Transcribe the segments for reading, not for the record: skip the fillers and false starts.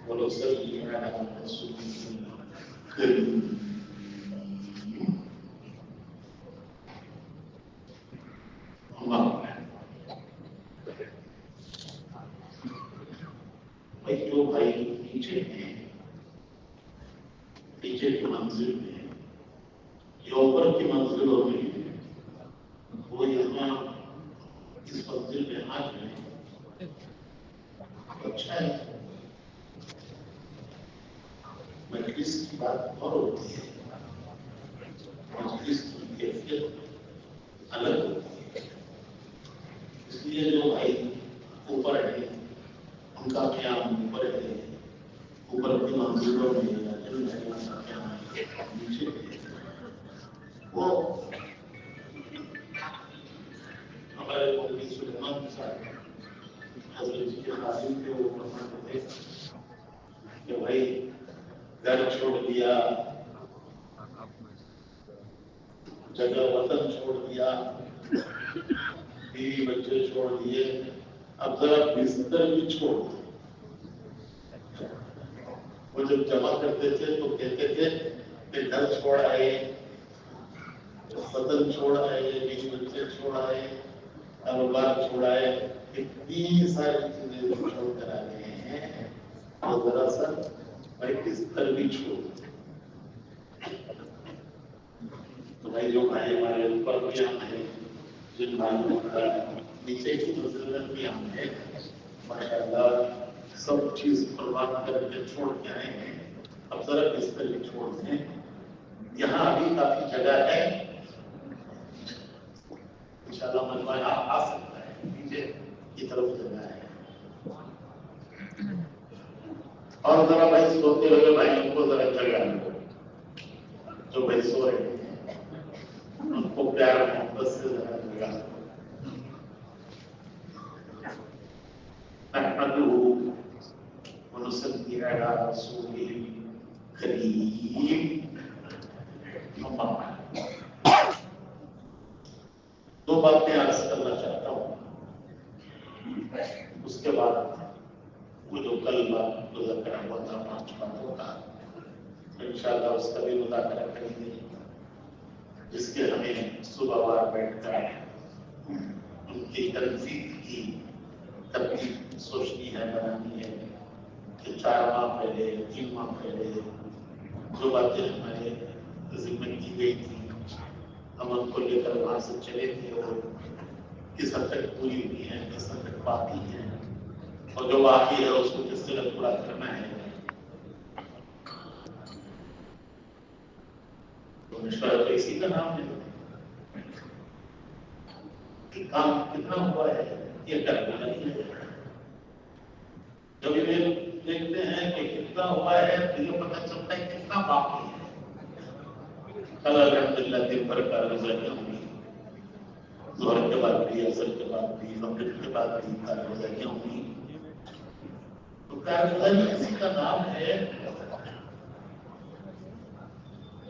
ونصلي على رسول الكريم. بھائی جو بھائی نیچے ہیں، نیچے کی منزل میں یا اوپر کی منزلوں میں، وہ یہاں اس منزل میں آ جائیں اچھا ہے. مجلس کی بات اور ہوتی ہے، مجلس کی کیفیت الگ ہوتی ہے. اس لیے جو بھائی اوپر ہے ان کا قیام اوپر ہے، اوپر کی منزلوں میں یا جن بھائیوں کا قیام نیچے ہے، وہ ہمارے مولوی سلیمان صاحب حضرت جی کے خادم تھے. وہ فرماتے تھے کہ بھائی گھر چھوڑ دیا، جگہ وطن چھوڑ دیا، بیوی بچے چھوڑ دیے، اب ذرا بستر بھی چھوڑ دو. وہ جب جمع کرتے تھے تو کہتے تھے کہ گھر چھوڑ آئے، وطن چھوڑ آئے، بیوی بچے چھوڑ آئے، کاروبار چھوڑ آئے، اتنی ساری چیزیں چھوڑ کر آ گئے ہیں، اور ذرا سا بھائی بستر بھی چھوڑ. تو بھائی جو بھائی ہمارے اوپر قیام ہے، جن بھائیوں کا نیچے کی منزل میں قیام ہے، ماشاء اللہ سب چیز قربان کر کے چھوڑ کے آئے ہیں. اب ذرا بستر بھی چھوڑ دیں، یہاں ابھی کافی جگہ ہے، انشاءاللہ مجمع آپ آ سکتا ہے، نیچے کی طرف جگہ ہے. اور ذرا بھائی سوتے ہوئے بھائیوں کو ذرا جگہ دو، جو بھائی سو رہے ہیں ان کو پیار محبت سے ذرا جگہ دو. نحمده ونصلي على رسوله الكريم. دو باتیں عرض کرنا چاہتا ہوں، اس کے بعد وہ جو کل بات گزر کر ہوا تھا 5 باتوں کا، انشاءاللہ اس کا بھی مذاکرہ کریں گے، جس کے ہمیں صبح وار بیٹھ کر ان کی تنظیم کی ترتیب سوچنی ہے، بنانی ہے کہ 4 ماہ پہلے 3 ماہ پہلے جو باتیں ہمارے ذمہ کی گئی تھی، ہم ان کو لے کر وہاں سے چلے تھے، اور کس حد تک پوری ہوئی ہیں، کس حد تک باقی ہیں، اور جو باقی ہے اس کو کس طرح پورا کرنا ہے. تو مشورہ تو اسی کا نام ہے کہ کام کتنا ہوا ہے یہ کرنا نہیں ہے. جب یہ دیکھتے ہیں کہ کتنا ہوا ہے تو یہ پتہ چلتا ہے کتنا باقی ہے. کل الحمدللہ دن بھر کا روزہ کیا ہوئی، ظہر کے بعد بھی، عصر کے بعد بھی، مغرب کے بعد بھی روزہ کیا ہوئی. تو کارگزاری اسی کا نام ہے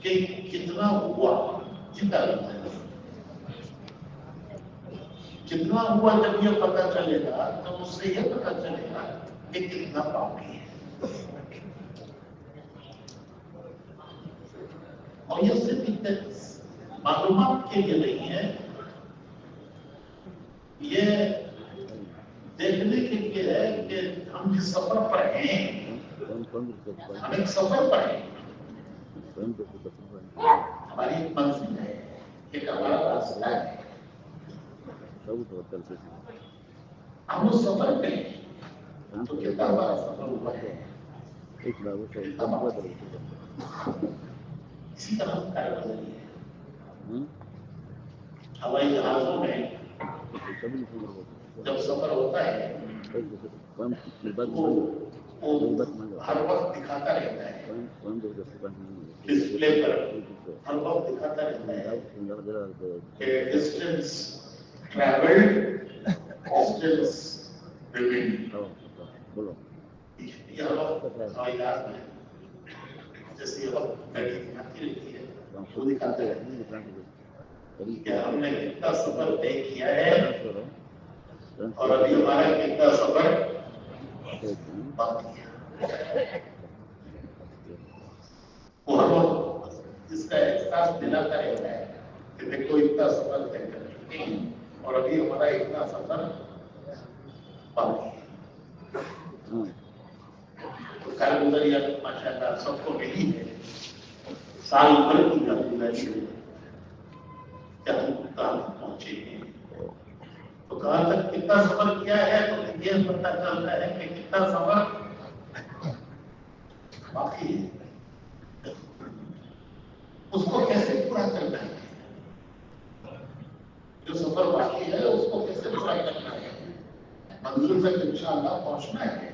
کہ کتنا ہوا یہ کارگزاری. کتنا ہوا جب یہ پتہ چلے گا تو اس سے یہ پتہ چلے گا کہ کتنا باقی ہے. اور یہ صرف معلومات کے لیے نہیں ہے، یہ دیکھنے کے لیے ہے کہ ہم جس سفر پر ہیں، ہم ایک سفر پر ہیں، ہماری ایک منزل ہے، ایک ہمارا راستہ ہے، ہم اس سفر پہ ہیں. تو کتنا ہمارا سفر ہوا ہے، اسی طرح کارگزاری ہے. ہوائی جہازوں میں جب سفر ہوتا ہے وہ ہر وقت دکھاتا رہتا ہے، ڈسپلے پر ہر وقت دکھاتا رہتا ہے کہ ڈسٹینس ٹریولڈ، ڈسٹینس ریمینڈ. یہ ہر وقت ہوائی جہاز میں جیسے یہ وقت گاڑی دکھاتی رہتی ہے، وہ دکھاتا رہتا ہے کہ ہم نے کتنا سفر طے کیا ہے اور ابھی ہمارا کتنا سفر باقی ہے. وہ ہر وقت اس کا احساس دلاتا رہتا ہے کہ دیکھو اتنا سفر طے کر چکے ہیں اور ابھی ہمارا اتنا سفر باقی ہے. تو کارگزاریت ماشاء اللہ سب کو ملی ہے. سال بھر کی کارگزاری ہے کیا ہم کہاں پہنچے ہیں. تو کہاں تک کتنا سفر کیا ہے تو یہ پتہ چلتا ہے کہ کتنا سفر باقی ہے. اس کو کیسے پورا کرنا ہے. جو سفر باقی ہے اس کو کیسے پورا کرنا ہے. منزل تک انشاءاللہ پہنچنا ہے.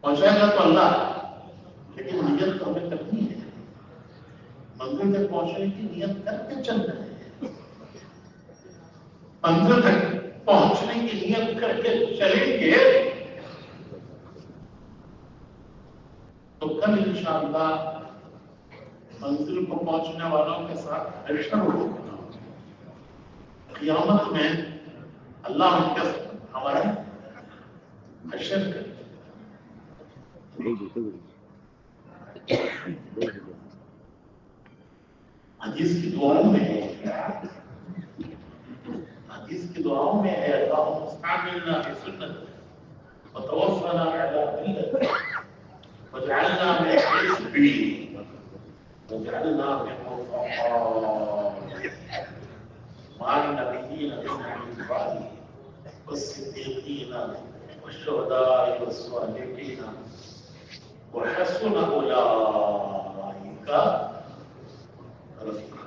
پہنچائے گا تو اللہ, لیکن نیت تو ہمیں کرنی ہے. منزل تک پہنچنے کی نیت کر کے چلنا ہے. منزل تک پہنچنے کی نیت کر کے چلیں گے تو کل انشاءاللہ منزل کو پہنچنے والوں کے ساتھ حشر ہوگا. قیامت میں اللہ ہم کے ہمارا حشر کرے. حدیث کی دعاؤں میں ہے, حدیث کی دعاؤں میں ہے اللہم استعملنا بسنت وتوفنا علی ملت وجعلنا من حزبی وجعلنا من رفقاء مع النبیین والصالحین والصدیقین والشہداء والصالحین وحسن اولئک رفیقا.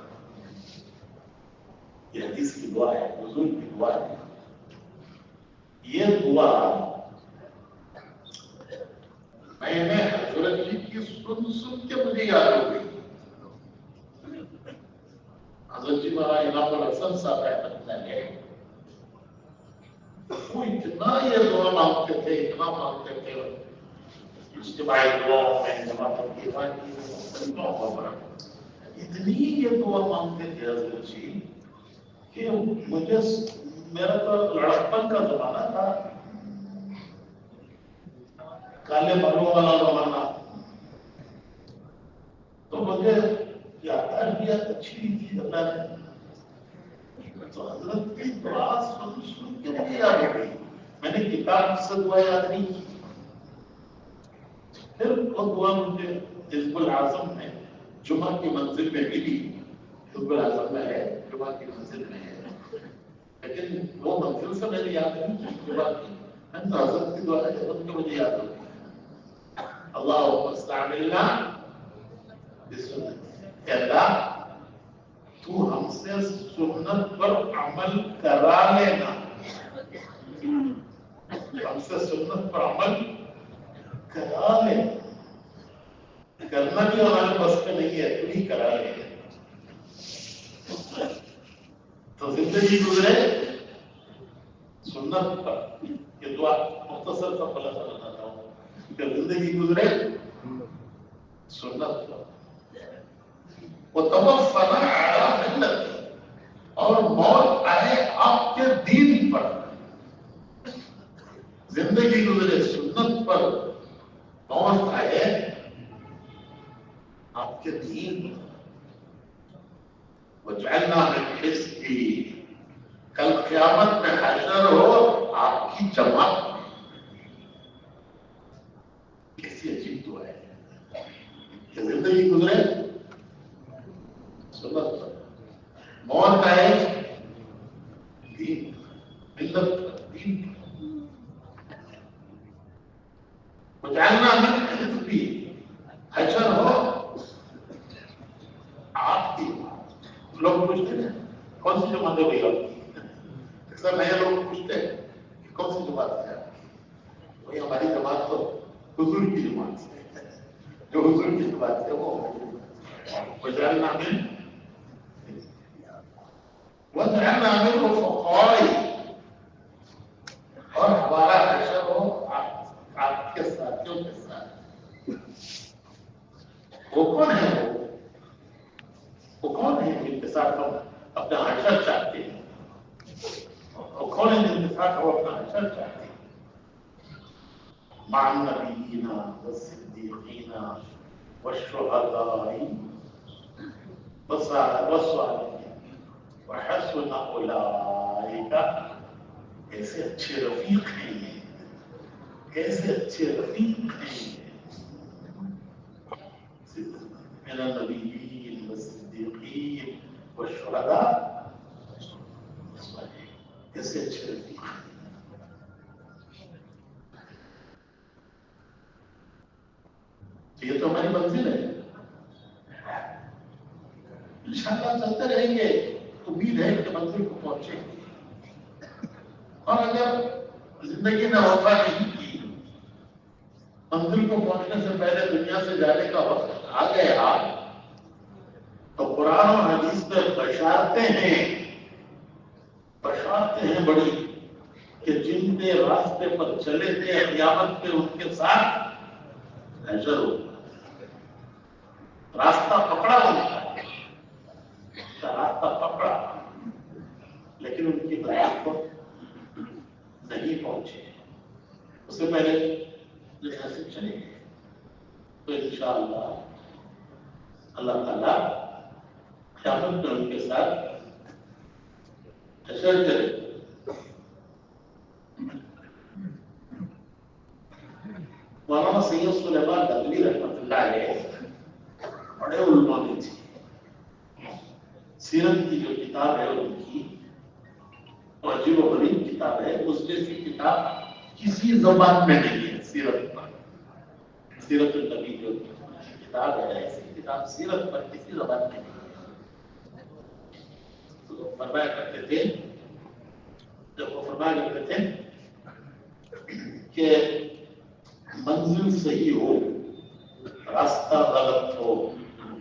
یہ حدیث کی دعا ہے, حضور کی دعا ہے. یہ دعا میں نے حضرت جی کی سن کے مجھے یاد ہو گئی. حضرت جی مہاراج امام الحسن صاحب رحمۃ اللہ علیہ وہ اتنا یہ دعا مانگتے تھے, اتنا مانگتے تھے. اجتماعی دعاؤں میں جماعتوں کی اتنی یہ دعا مانگتے تھے حضرت جی کہ مجھے, میرا تو لڑکپن کا زمانہ تھا, کالے بالوں والا زمانہ, تو مجھے تربیت اچھی تھی اللہ نے. تو حضرت کی دعا سن کے مجھے یاد ہو گئی. میں نے کتاب سے دعا یاد نہیں کی. پھر وہ دعا مجھے حزب العظم میں جمعہ کی منزل میں ملی. حزب العظم میں ہے, جمعہ کی منزل میں ہے, لیکن وہ منزل سے میں نے یاد نہیں کی دعا کی. میں تو حضرت کی دعا ہے ان کو مجھے یاد ہو گئی. اللہم استعملنا بسنت, کہ اللہ تو ہم سے سنت پر عمل کرا لینا. ہم سے سنت پر عمل کرا لے. کرنا بھی ہمارے بس کا نہیں ہے, تو ہی کرا لے. تو زندگی گزرے سنت پر. یہ دعا مختصر سا خلاصہ بتاتا ہوں کہ زندگی گزرے سنت پر. وتوفنا علی ملت, اور موت آئے آپ کے دین پر. زندگی گزرے سنت پر, موت آئے آپ کے دین پر. وجعلنا من حزبی, کل قیامت میں حشر ہو آپ کی جماعت میں. کیسی عجیب دعا ہے کہ زندگی گزرے سنت پر, موت آئے دین ملت پر, دین پر. وجعلنا من حزبی, حشر ہو آپ کی. لوگ پوچھتے ہیں کون سی جماعت ہو گئی آپ کی. اکثر نئے لوگ پوچھتے ہیں کہ کون سی جماعت ہے آپ کی. وہی ہماری جماعت تو حضور کی جماعت ہے, جو حضور کی جماعت ہے وہ وجعلنا من وجعلنا من رفقاء, اور ہمارا حشر ہو آپ کے ساتھیوں کے ساتھ. وہ کون ہے, وہ کون ہے جن کے ساتھ ہم اپنا حشر چاہتے ہیں. وہ کون ہے جن کے ساتھ ہم اپنا حشر چاہتے ہیں. مع النبیین والصدیقین والشہداء والصالحین وحسن اولئک. کیسے اچھے رفیق ہیں یہ، کیسے اچھے رفیق ہیں یہ. من النبیین والصدیقین والشہداء والصالحین. کیسے اچھے رفیق ہیں. یہ تو ہماری منزل ہے، انشاءاللہ چلتے رہیں گے. امید ہے کہ منزل کو پہنچیں گے. اور اگر زندگی نے وفا نہیں کی، منزل کو پہنچنے سے پہلے دنیا سے جانے کا وقت آ گیا، تو قرآن اور حدیث میں بشارتیں ہیں بڑی، کہ جن کے راستے پر چلے تھے قیامت پہ ان کے ساتھ حشر ہو. راستہ پکڑا ان کا راستہ پکڑا، لیکن ان کی بات کو نہیں پہنچے. اس سے پہلے جہاں سے چلے گئے تو انشاءاللہ اللہ تعالیٰ قیامت میں ان کے ساتھ حشر کرے. مولانا سید سلیمان ندوی رحمۃ اللہ علیہ بڑے علماء میں تھے. سیرت کی جو کتاب ہے ان کی عجیب و غریب کتاب ہے. اس جیسی کتاب کسی زبان میں نہیں ہے. سیرت پر، سیرت النبی جو کتاب ہے، ایسی کتاب سیرت پر کسی زبان میں نہیں ہے. تو فرمایا کرتے تھے، جب وہ فرمایا کرتے تھے کہ منزل صحیح ہو، راستہ غلط ہو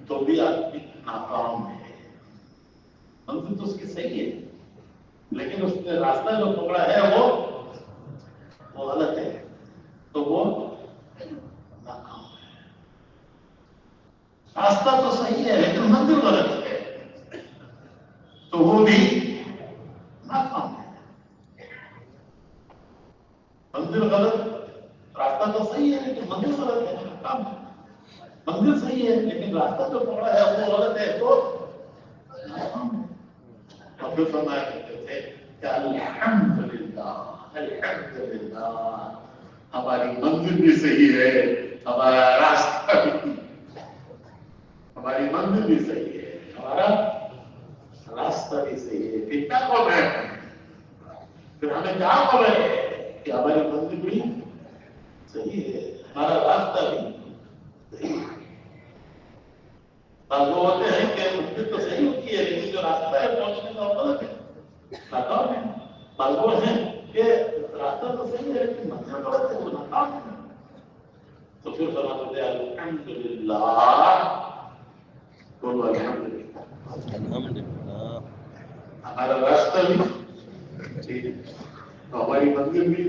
تو بھی آدمی ناکام ہے. منزل تو اس کی صحیح ہے، لیکن اس نے راستہ جو پکڑا ہے وہ غلط ہے، تو وہ ناکام ہے. راستہ تو صحیح ہے لیکن منزل غلط ہے تو وہ بھی ناکام ہے. منزل غلط، راستہ تو صحیح ہے لیکن منزل غلط ہے، ناکام ہے. منزل صحیح ہے لیکن راستہ جو پکڑا ہے وہ غلط ہے تو ناکام ہے. اور پھر فرمایا کرتے تھے کہ الحمدللہ الحمدللہ، ہماری منزل بھی صحیح ہے، ہمارا راستہ بھی، ہماری منزل بھی صحیح ہے، ہمارا راستہ بھی صحیح ہے. پھر کیا بول رہے ہیں؟ پھر ہمیں کیا بول رہے ہیں کہ ہماری منزل بھی صحیح ہے، ہمارا راستہ بھی صحیح ہے. بعض لوگ ہوتے ہیں کہ منزل تو صحیح ہوتی ہے لیکن جو راستہ ہے پہنچنے کا وہ غلط ہے، ناکام ہے. بعض لوگ ہیں کہ راستہ تو صحیح ہے لیکن منزل غلط ہے، وہ ناکام ہے. تو پھر فرماتے ہیں الحمدللہ، بولو الحمدللہ، الحمدللہ. ہمارا راستہ بھی ٹھیک ہے، ہماری منزل بھی.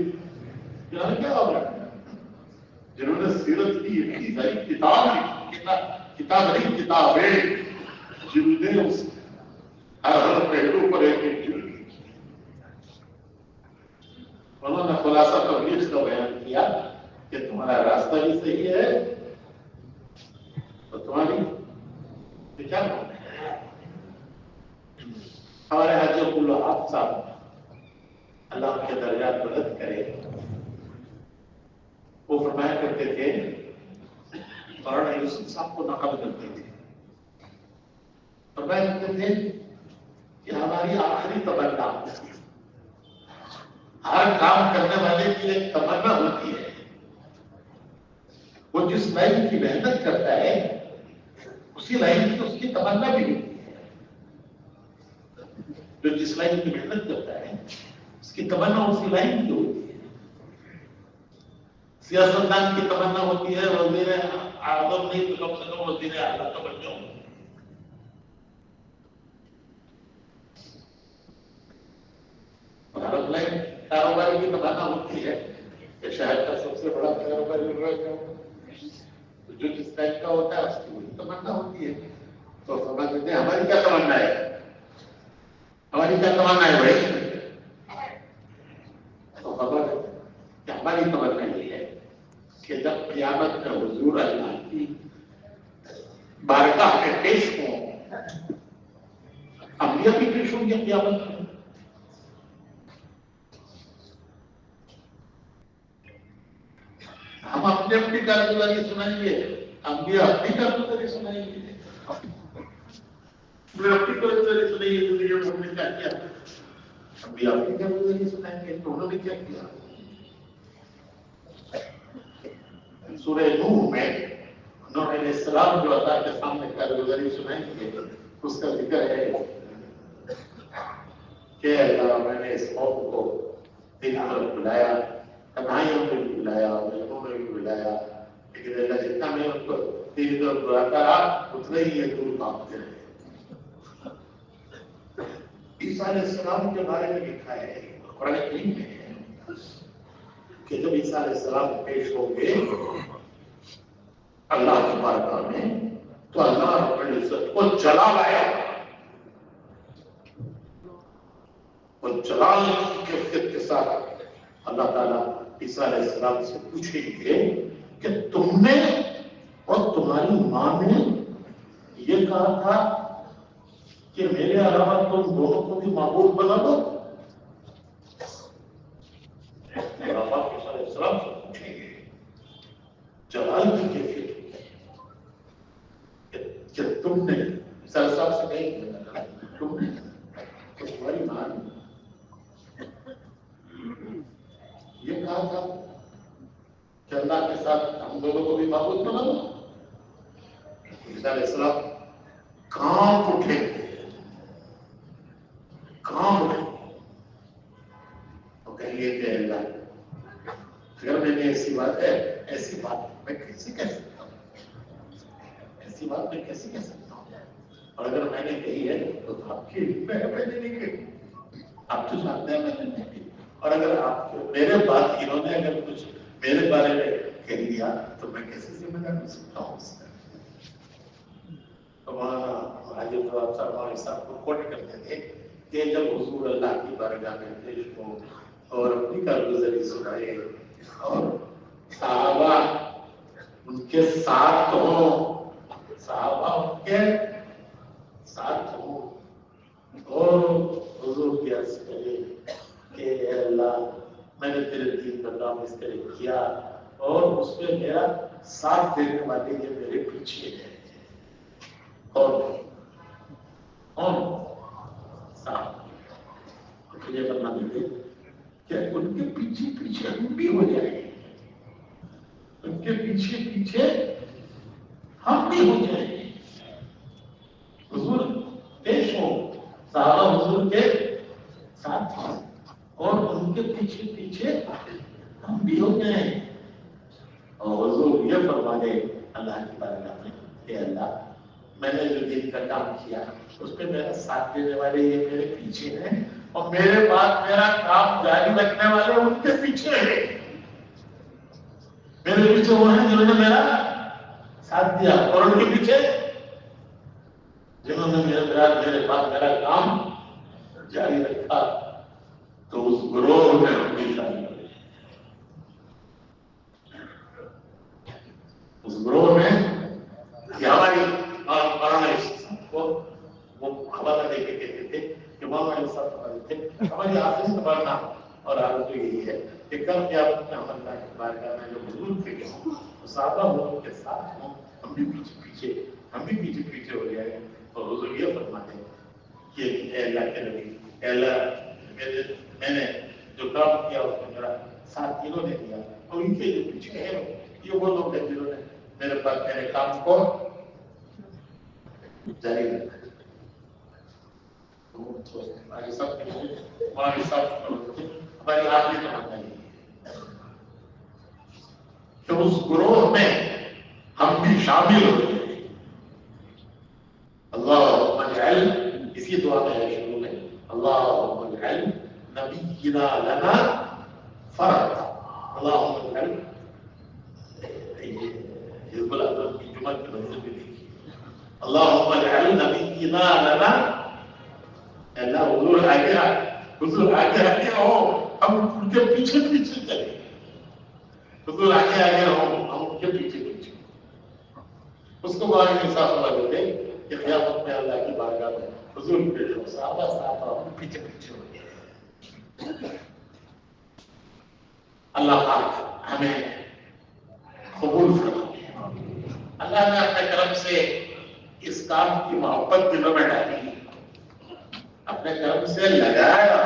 یہاں کیا ہو رہا ہے؟ جنہوں نے سیرت کی اتنی ساری کتاب لکھی، کتاب نہیں کتابیں، جنہوں نے اس ہر پہلو پر ایک ایک جلد لکھی، انہوں نے خلاصہ تبلیغ کا بیان کیا کہ تمہارا راستہ بھی صحیح ہے تو تمہاری کیا کرنا ہے. ہمارے حاجی عبدالوہاب صاحب اللہ کے درجات بلند کرے، وہ فرمایا کرتے تھے، مولانا یوسف صاحب کو نقل کرتے تھے، فرمایا کرتے تھے کہ ہماری آخری تمنا، ہر کام کرنے والے کی ایک تمنا ہوتی ہے، وہ جس لائن کی محنت کرتا ہے اسی لائن کی اس کی تمنا بھی ہوتی ہے. جو جس لائن کی محنت کرتا ہے اس کی تمنا اسی لائن کی ہوتی ہے. سیاستدان کی تمنا ہوتی ہے وزیر اعظم نہیں تو کم سے کم وزیر اعلیٰ کا بن جاؤں. بھارت میں کاروباری کی تمنا ہوتی ہے کہ شہر کا سب سے بڑا کاروباری بن جاؤں. جو جس ٹائپ کا ہوتا ہے اس کی وہی تمنا ہوتی ہے. تو سمجھ لیتے ہیں ہماری کیا تمنا ہے، ہماری کیا تمنا ہے بھائی. تو خبر کہ ہماری تمنا یہ ہے کہ جب قیامت میں حضور اللہ کی بارگاہ میں پیش ہوں، انبیاء بھی پیش ہوں گے قیامت میں، ہم اپنے اپنی کارگزاری سنائیں گے، انبیاء اپنی کارگزاری سنائیں گے، میں اپنی کارگزاری سنائیں گے، دنیا میں ہم نے کیا کیا، انبیاء اپنی کارگزاری سنائیں گے، تو انہوں نے کیا کیا۔ سورہ نوح میں نوح علیہ السلام جو اللہ کے سامنے کارگزاری سنائیں گے، اس کا ذکر ہے کہ اللہ میں نے اس قوم کو دن پر بلایا، تنہائیوں میں بھی بلایا، ملکوں میں بھی بلایا، لیکن اللہ جتنا میں ان کو دن پر بلاتا رہا اتنا ہی یہ دور بھاگتے رہے۔ عیسیٰ علیہ السلام کے بارے میں لکھا ہے قرآن کریم میں کہ جب عیسیٰ علیہ السلام پیش ہوں گے اللہ کی بارگاہ میں تو اللہ رب العزت کو جلال آیا، اور جلال کی کیفیت کے ساتھ اللہ تعالیٰ عیسیٰ علیہ السلام سے پوچھیں گے کہ تم نے اور تمہاری ماں نے یہ کہا تھا کہ میرے علاوہ تم دونوں کو بھی معبود بنا دو؟ اللہ عیسیٰ علیہ السلام سے پوچھیں گے جلال کی کیفیت کہ تم نے عیسیٰ علیہ السلام سے کہیں تم نے تمہاری ماں نے یہ کہا تھا کہ اللہ کے ساتھ ہم دونوں کو بھی معبود بنا دو؟ عیسیٰ علیہ السلام کانپ اٹھے، کانپ اٹھے، تو کہیں گے کہ اللہ اگر میں نے ایسی بات میں کیسے کہہ سکتا ہوں، ایسی بات میں کیسے کہہ سکتا ہوں، اور اگر میں نے کہی ہے تو آپ کی میں نے نہیں کہی، آپ تو جانتے ہیں میں نے نہیں کہی، اور اگر آپ میرے بات انہوں نے اگر کچھ میرے بارے میں کہہ دیا تو میں کیسے ذمہ دار ہو سکتا ہوں اس کا۔ تو وہاں حاجی جواب صاحب ہمارے صاحب کو کوٹ کرتے تھے کہ جب حضور اللہ کی بارگاہ میں پیش ہو اور اپنی کارگزاری سنائے اور صحابہ ان کے ساتھ ہوں، صحابہ ان کے ساتھ ہوں اور حضور کی عرض کرے کہ اے اللہ میں نے تیرے دین کا کام اس طرح کیا اور اس میں میرا ساتھ دینے والے یہ میرے پیچھے ہیں، اور صاحب یہ کرنا دیتے کہ ان کے پیچھے پیچھے ہم بھی ہو جائیں گے، ان کے پیچھے پیچھے ہم بھی ہو جائیں گے، حضور پیش ہو، صحابہ حضور کے ساتھ ہیں اور ان کے پیچھے پیچھے ہم بھی ہو جائیں، اور حضور یہ فرما دے اللہ کی بارگاہ میں کہ اللہ میں نے جو دین کا کام کیا اس پہ میرا ساتھ دینے والے یہ میرے پیچھے ہیں، اور میرے بعد میرا کام جاری رکھنے والے ان کے پیچھے ہیں، میرے پیچھے وہ ہیں جنہوں نے میرا ساتھ دیا اور ان کے پیچھے جنہوں نے میرے بعد میرا کام جاری رکھا، تو اس گروہ میں ہم بھی شامل ہوئے، اس گروہ میں یہ ہماری کو وہ حوالہ دے کے کہتے تھے کہ وہاں ہمارے ساتھ تھے، ہماری آخری سوالنا اور آرزو یہی ہے کہ کل قیامت میں ہم اللہ کی بارگاہ میں جو حضور کے ہوں صحابہ ہوں کے ساتھ ہوں، ہم بھی پیچھے پیچھے ہو جائیں، اور حضور یہ فرماتے ہیں کہ اے اللہ کے نبی، اے اللہ میں نے جو کام کیا اس میں میرا ساتھ انہوں نے دیا، اور ان کے جو پیچھے ہیں یہ وہ لوگ ہیں جنہوں نے میرے پاس میرے کام کو جاری رکھا۔ ہماری آخری تمنا یہ ہے کہ اس گروہ میں ہم بھی شامل ہو جائیں۔ اللہم اجعل، اسی دعا میں ہے شروع میں، اللہم اجعل نبینا لنا فردا، اللہم اجعل حزب الحضرت کی جمعہ کی منزل میں دیکھیے، اللہم اجعل نبینا لنا، اللہ حضور آگے ہو، ہم ان کے پیچھے پیچھے چلیں، حضور آگے ہو، کے پیچھے پیچھے اس کو بڑا انصاف ہوا دیتے کہ قیامت میں اللہ کی بارگاہ میں حضور کے صحابہ صحابہ پیچھے پیچھے ہو گئے. اللہ پاک ہمیں قبول فرمائے. اللہ نے اپنے کرم سے اس کام کی محبت دلوں میں ڈالی, اپنے کرم سے لگایا.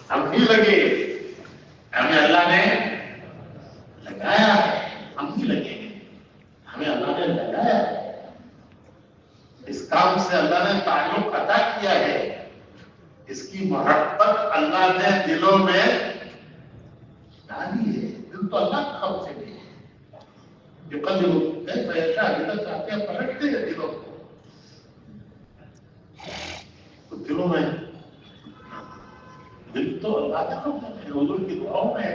ہم بھی لگے, ہمیں اللہ نے لگایا ہے, ہم بھی لگے گے, ہمیں اللہ نے لگایا ہے. اس کام سے اللہ نے تعلق عطا کیا ہے, اس کی محبت اللہ نے دلوں میں ڈالی ہے. دل تو اللہ کا ہم سے بھی ہے, جو کل پیسہ ادھر چاہتے ہیں پلٹتے ہیں دلوں کو. تو دلوں میں دل تو اللہ کا ہم ہے. حضور کی دعاؤں میں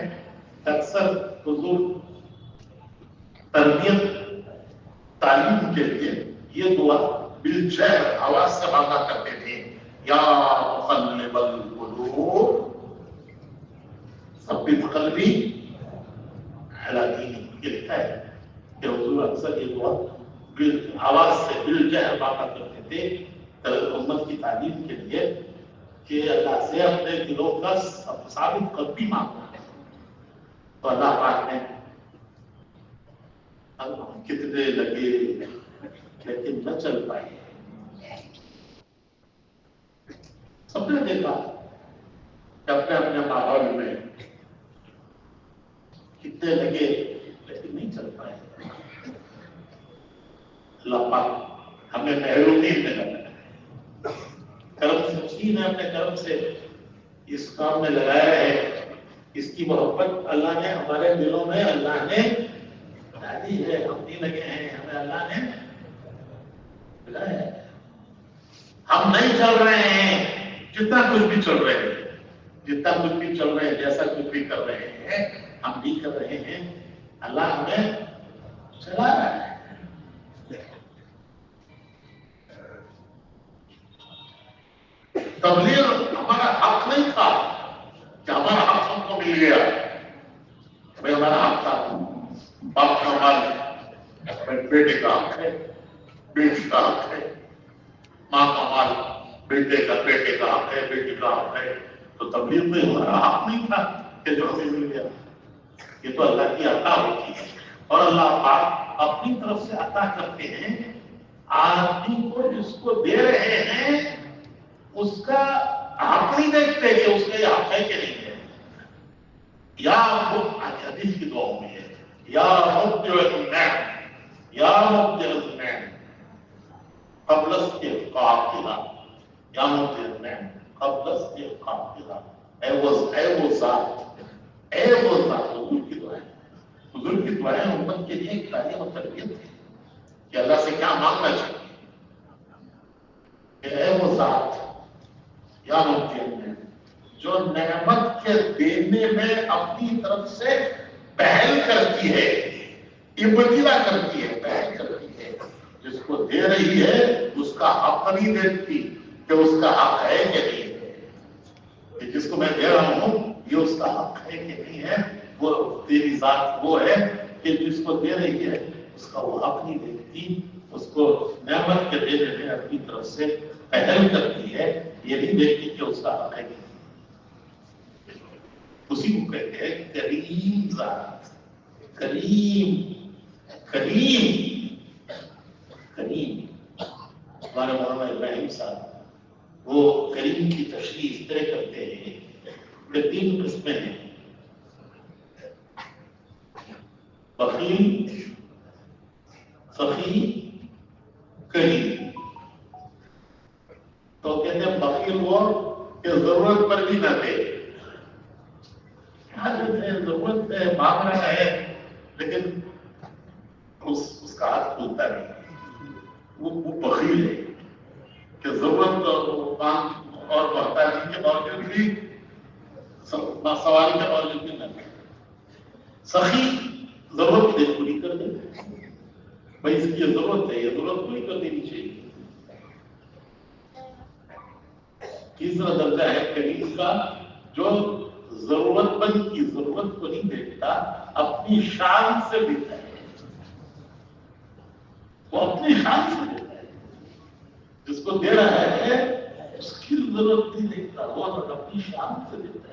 اکثر حضور تربیت تعلیم کے لیے یہ دعا بالشعر آواز سے مانگا کرتے تھے, یا مقلب القلوب ثبت قلبی علی دینک. یہ لکھا ہے کہ حضور اکثر یہ دعا آواز سے بالشعر مانگا کرتے تھے امت کی تعلیم کے لیے کہ اللہ سے اپنے دلوں کا ثابت قلبی مانگنا ہے. تو اللہ پاک نے کتنے لگے لیکن نہ چل پائے. سب نے دیکھا کہ اپنے اپنے ماحول میں کتنے لگے لیکن نہیں چل پائے. اللہ پاک ہمیں محرومی میں لگا, کرم سے نے اپنے کرم سے اس کام میں لگایا ہے. اس کی محبت اللہ نے ہمارے دلوں میں اللہ نے ڈالی ہے. ہم نہیں لگے ہیں, ہمیں اللہ نے لگایا ہے. ہم نہیں چل رہے ہیں جتنا کچھ بھی چل رہے ہیں, جتنا کچھ بھی چل رہے ہیں, جیسا کچھ بھی کر رہے ہیں, ہم نہیں کر رہے ہیں. اللہ ہمیں چلا رہا ہے. تبلیغ ہمارا حق نہیں تھا کہ ہمارا حق ہم کو مل گیا. بھائی ہمارا حق تھا, باپ کا مال بیٹے کا حق ہے, بیٹی کا حق ہے, ماں کا مال بیٹے کا حق ہے, بیٹی کا حق ہے. تو تبلیغ میں ہمارا حق نہیں تھا کہ جو ہمیں مل گیا. یہ تو اللہ کی عطا ہوتی ہے, اور اللہ پاک اپنی طرف سے عطا کرتے ہیں. آدمی کو جس کو دے رہے ہیں اس کا حق نہیں دیکھتے کہ اس کا یہ حق ہے کہ نہیں ہے. یا حدیث کی دعاؤں میں ہے, یا مبدع النعم, یا مبدع النعم قبل استحقاقها, یا مبدع النعم قبل استحقاقها. اے وہ ذات, اے وہ ذات. حضور کی دعائیں, حضور کی دعائیں امت کے لیے ایک تعلیم و تربیت ہے کہ اللہ سے کیا مانگنا چاہیے. کہ اے وہ ذات, یا مبدع النعم, جو نعمت کے دینے میں اپنی طرف سے پہل کرتی ہے, ابتدا کرتی ہے, پہل کرتی ہے. جس کو دے رہی ہے اس کا حق نہیں دیکھتی کہ اس کا حق ہے کہ نہیں ہے. کہ جس کو میں دے رہا ہوں یہ اس کا حق ہے کہ نہیں ہے. وہ تیری ذات وہ ہے کہ جس کو دے رہی ہے اس کا وہ حق نہیں دیکھتی, اس کو نعمت کے دینے میں اپنی طرف سے پہل کرتی ہے, یہ نہیں دیکھتی کہ اس کا حق ہے کہ نہیں. اسی کو کہتے ہیں کریم ذات. کریم, کریم, کریم. ہمارے مولانا ابراہیم صاحب وہ کریم کی تشریح اس طرح کرتے ہیں کہ 3 قسمیں ہیں, بخیل, سخی, کریم. تو کہتے ہیں بخیل وہ کہ ضرورت پر بھی نہ دے. ضرورت ہے, مانگ رہا ہے لیکن اس کا ہاتھ کھلتا نہیں. وہ بخیل ہے کہ ضرورت اور محتاجی کے باوجود بھی, سوال کے باوجود بھی نہ دے. سخی ضرورت کی پوری کر دے, بھائی اس کی ضرورت ہے, یہ ضرورت پوری کر دینی چاہیے. تیسرا درجہ ہے کریم کا, جو ضرورت مند کی ضرورت کو نہیں دیکھتا، اپنی شان سے دیتا ہے، وہ اپنی شان سے دیتا ہے، جس کو دے رہا ہے اس کی ضرورت نہیں دیکھتا، وہ اپنی شان سے دیتا ہے۔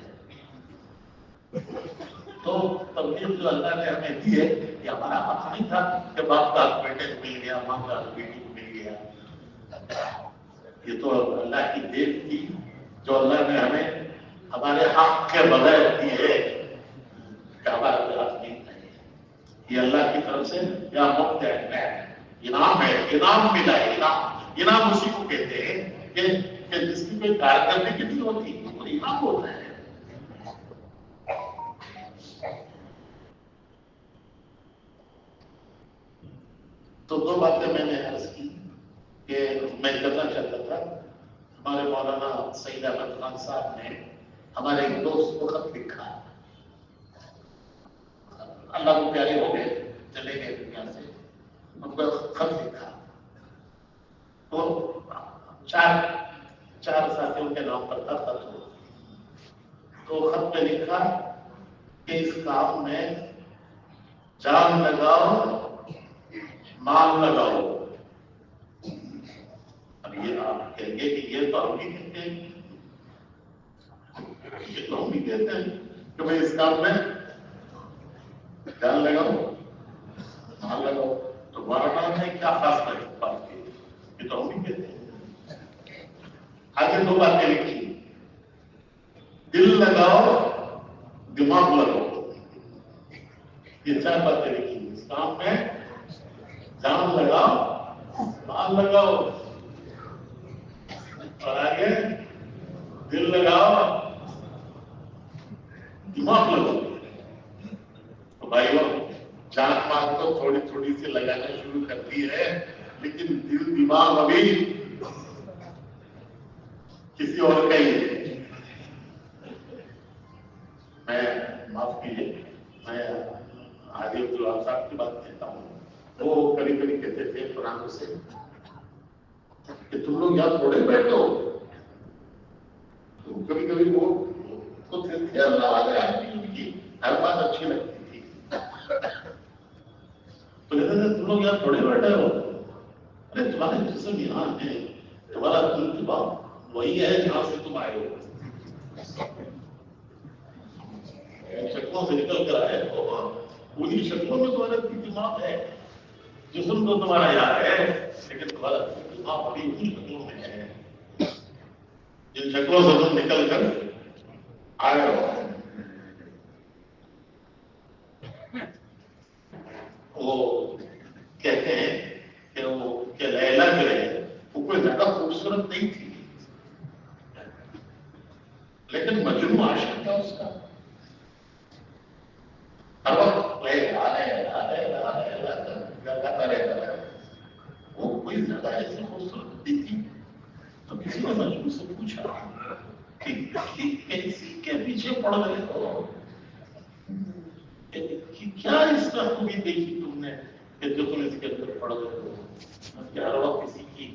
تو تبلیغ جو اللہ نے ہمیں دی ہے، یہ ہمارا حق نہیں تھا کہ باپ کا حق بیٹے کو مل گیا، ماں کا حق بیٹی کو مل گیا، یہ تو اللہ کی دین تھی جو اللہ نے ہمیں ہمارے حق کے بغیر دی ہے، کہ ہمارا حق نہیں ہے، یہ اللہ کی طرف سے یا مفت ہے، انعام ہے، انعام ملا ہے، انعام اسی کو کہتے ہیں کہ جس کی کوئی کارکردگی نہیں ہوتی، وہ انعام ہوتا ہے۔ تو دو باتیں میں نے عرض کی کہ میں کرنا چاہتا تھا۔ ہمارے مولانا سعید احمد خان صاحب نے ہمارے ایک دوست کو خط لکھا، اللہ کو پیارے ہو گئے، چلے گئے دنیا سے، ان کو خط لکھا، تو چار ساتھیوں کے نام پر تھا خط، تو خط میں لکھا کہ اس کام میں جان لگاؤ، مال لگاؤ۔ اب یہ آپ کہیں گے کہ یہ تو ہم بھی کہتے ہیں، یہ تو ہم بھی کہتے ہیں کہ بھائی اس کام میں جان لگاؤ، مال لگاؤ، تو مولانا نے کیا خاص بات کی؟ یہ تو ہم بھی کہتے ہیں۔ آگے دو باتیں لکھی، دل لگاؤ، دماغ لگاؤ، یہ چار باتیں لکھی۔ اس کام میں جان لگاؤ، مال لگاؤ، اور آگے دل لگاؤ، دماغ لگاؤ۔ تو بھائیو، جان مال تو تھوڑی تھوڑی سی لگانا شروع کر دی ہے، لیکن دل دماغ ابھی کسی اور کا ہی ہے۔ میں معاف کیجیے، میں عادل عبدالوہاب صاحب کی بات کہتا ہوں، وہ کبھی کبھی کہتے تھے قرآن سے کہ تم لوگ یہاں تھوڑے بیٹھے ہو، کبھی کبھی وہ آدمی کی ہر بات اچھی لگتی تھی، تو کہتے تھے تم لوگ یہاں تھوڑے بیٹھے ہو، ارے تمہارے جسم یہاں ہے، تمہارا دل دماغ وہی ہے جہاں سے تم آئے ہو، شکلوں سے نکل کر آئے ہو، پوری شکلوں میں تمہارا دل دماغ ہے، جسم تو تمہارا یہاں ہے، لیکن تمہارا دل دماغ ابھی انہی شکلوں میں ہے، جن شکلوں سے تم نکل کر آئے ہو۔ وہ کہتے ہیں کہ وہ کہ لیلا جو ہے وہ کوئی زیادہ خوبصورت نہیں تھی، لیکن مجنون عاشق تھا اس کا، ہر وقت گاتا رہتا ہے، وہ کوئی زیادہ ایسی خوبصورت نہیں تھی۔ تو کسی نے مجنون سے پوچھا کہ کسی کے پیچھے پڑ گئے ہو، کیا اس کا خوبی دیکھی تم نے کہ جو تم اس کے اندر پڑ گئے ہو، کہ ہر وقت کسی کی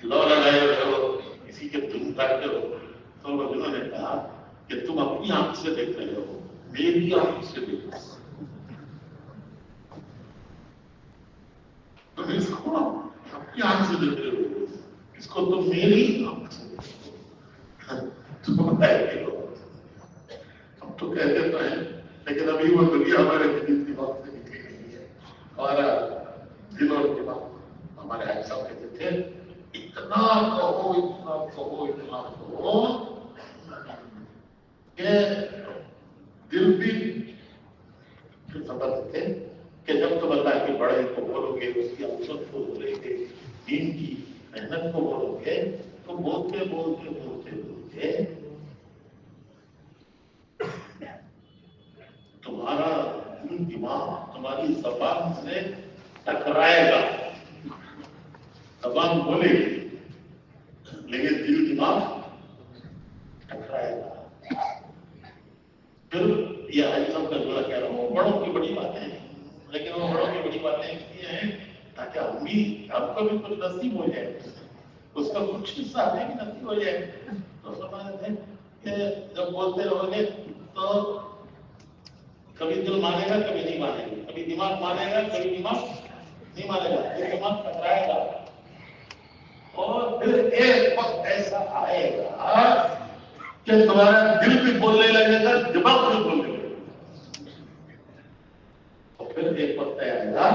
لو لگائے ہوئے ہو، کسی کے دم کاٹتے ہو؟ تو مجنون نے کہا کہ تم اپنی آنکھ سے دیکھ رہے ہو، میری آنکھ سے دیکھو، تم اس کو اپنی آنکھ سے دیکھ رہے ہو، اس کو تم میری آنکھ سے دیکھو، تم ایسے ہو۔ ہم تو کہتے تو ہیں، لیکن ابھی وہ دنیا ہمارے دل دماغ سے نکلی نہیں ہے، ہمارا دل اور دماغ۔ ہمارے حاج صاحب کہتے تھے اتنا کہو، اتنا کہو، اتنا کہو کہ دل بھی پھر سمجھتے تھے کہ جب تم اللہ کے بڑے کو بولو گے، اس کی اوسط کو بولیں گے، دین کی محنت کو بولو گے، تو بولتے بولتے بولتے بولتے تمہارا دل دماغ تمہاری زبان سے ٹکرائے گا، زبان بولے گی لیکن دل دماغ ٹکرائے گا۔ پھر یہ حاجی صاحب کا جملہ کہہ رہا ہوں، بڑوں کی بڑی باتیں ہیں، لیکن وہ بڑوں کی بڑی باتیں اس لیے ہیں تاکہ ہم کو بھی کچھ نصیب ہو جائے، اس کا کچھ حصہ ہمیں بھی نصیب ہو جائے۔ تو فرماتے تھے کہ جب بولتے رہو گے تو کبھی دل مانے گا کبھی نہیں مانے گا، کبھی دماغ مانے گا کبھی دماغ نہیں مانے گا، پھر دماغ ٹکرائے گا اور پھر ایک وقت ایسا آئے گا کہ تمہارا دل بھی بولنے لگے گا دماغ بھی بولنے لگے گا، اور پھر ایک وقت آئے گا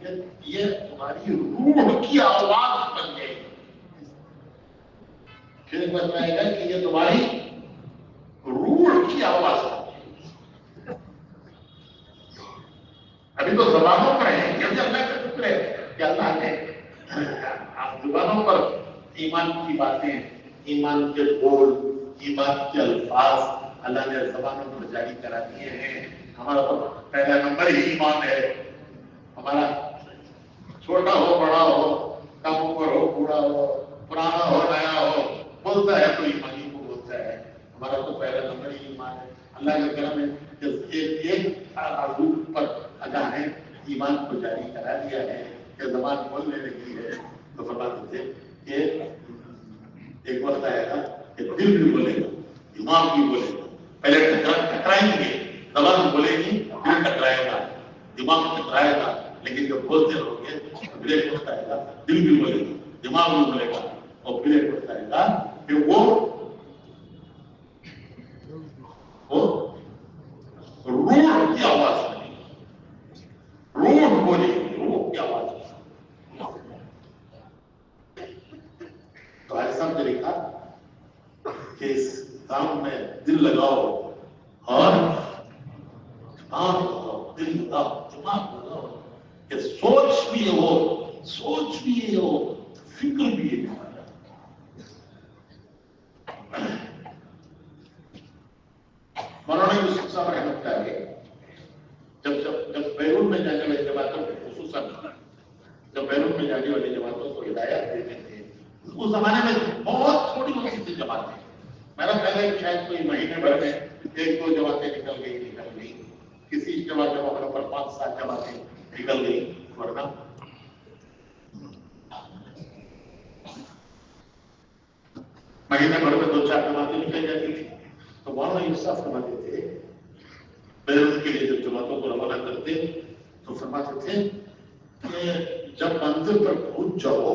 کہ یہ تمہاری روح کی آواز بن گئی، پھر ایک وقت آئے گا کہ یہ تمہاری روح کی آواز بن گئی۔ ابھی تو زبانوں پر ہے، یہ بھی اللہ کا شکر ہے کہ اللہ نے زبانوں پر ایمان کی باتیں، ایمان کے بول، ایمان کے الفاظ اللہ نے زبانوں پر جاری کرا دیے ہیں۔ ہمارا تو پہلا نمبر ہی ایمان ہے، ہمارا چھوٹا ہو بڑا ہو، کم عمر ہو بوڑھا ہو، پرانا ہو نیا ہو، بولتا ہے تو ایمانی کو بولتا ہے، ہمارا تو پہلا نمبر ہی ایمان ہے۔ اللہ کا کرم ہے کہ ایک روح پر اللہ نے ایمان کو جاری کرا دیا ہے کہ زبان بولنے لگی ہے، تو فرماتے تھے کہ ایک وقت آئے گا کہ دل بھی بولے گا دماغ بھی بولے گا، پہلے ٹکرائیں گے، زبان بولے گی، دل ٹکرائے گا، دماغ ٹکرائے گا، لیکن جب بولتے رہو گے پھر ایک وقت آئے گا دل بھی بولے گا دماغ بھی بولے گا، اور پھر ایک وقت آئے گا کہ وہ روح کی آواز بنے گی، روح بولے گی، روح کی آواز بنے گی۔ تو ایسا طریقہ کہ اس کام میں دل لگاؤ اور دماغ لگاؤ، دل لگاؤ دماغ لگاؤ، کہ سوچ بھی ہو، سوچ بھی ہو، فکر بھی ہے۔ مولانا یوسف صاحب رحمۃ اللہ علیہ جب بیرون میں جانے والی جماعتوں کو، خصوصاً جب بیرون میں جانے والی جماعتوں کو ہدایت دیتے تھے، اس زمانے میں بہت تھوڑی ہوتی تھی جماعتیں، میرا خیال ہے شاید کوئی مہینے بھر میں ایک دو جماعتیں نکل گئی، کسی جماعت موقع پر 5-7 جماعتیں نکل گئی، ورنہ مہینے بھر میں 2-4 جماعتیں نکل جاتی تھی۔ تو مولانا یوسف فرماتے تھے بیرون کے لیے جب جماعتوں کو روانہ کرتے تو فرماتے تھے کہ جب منزل پر پہنچ جاؤ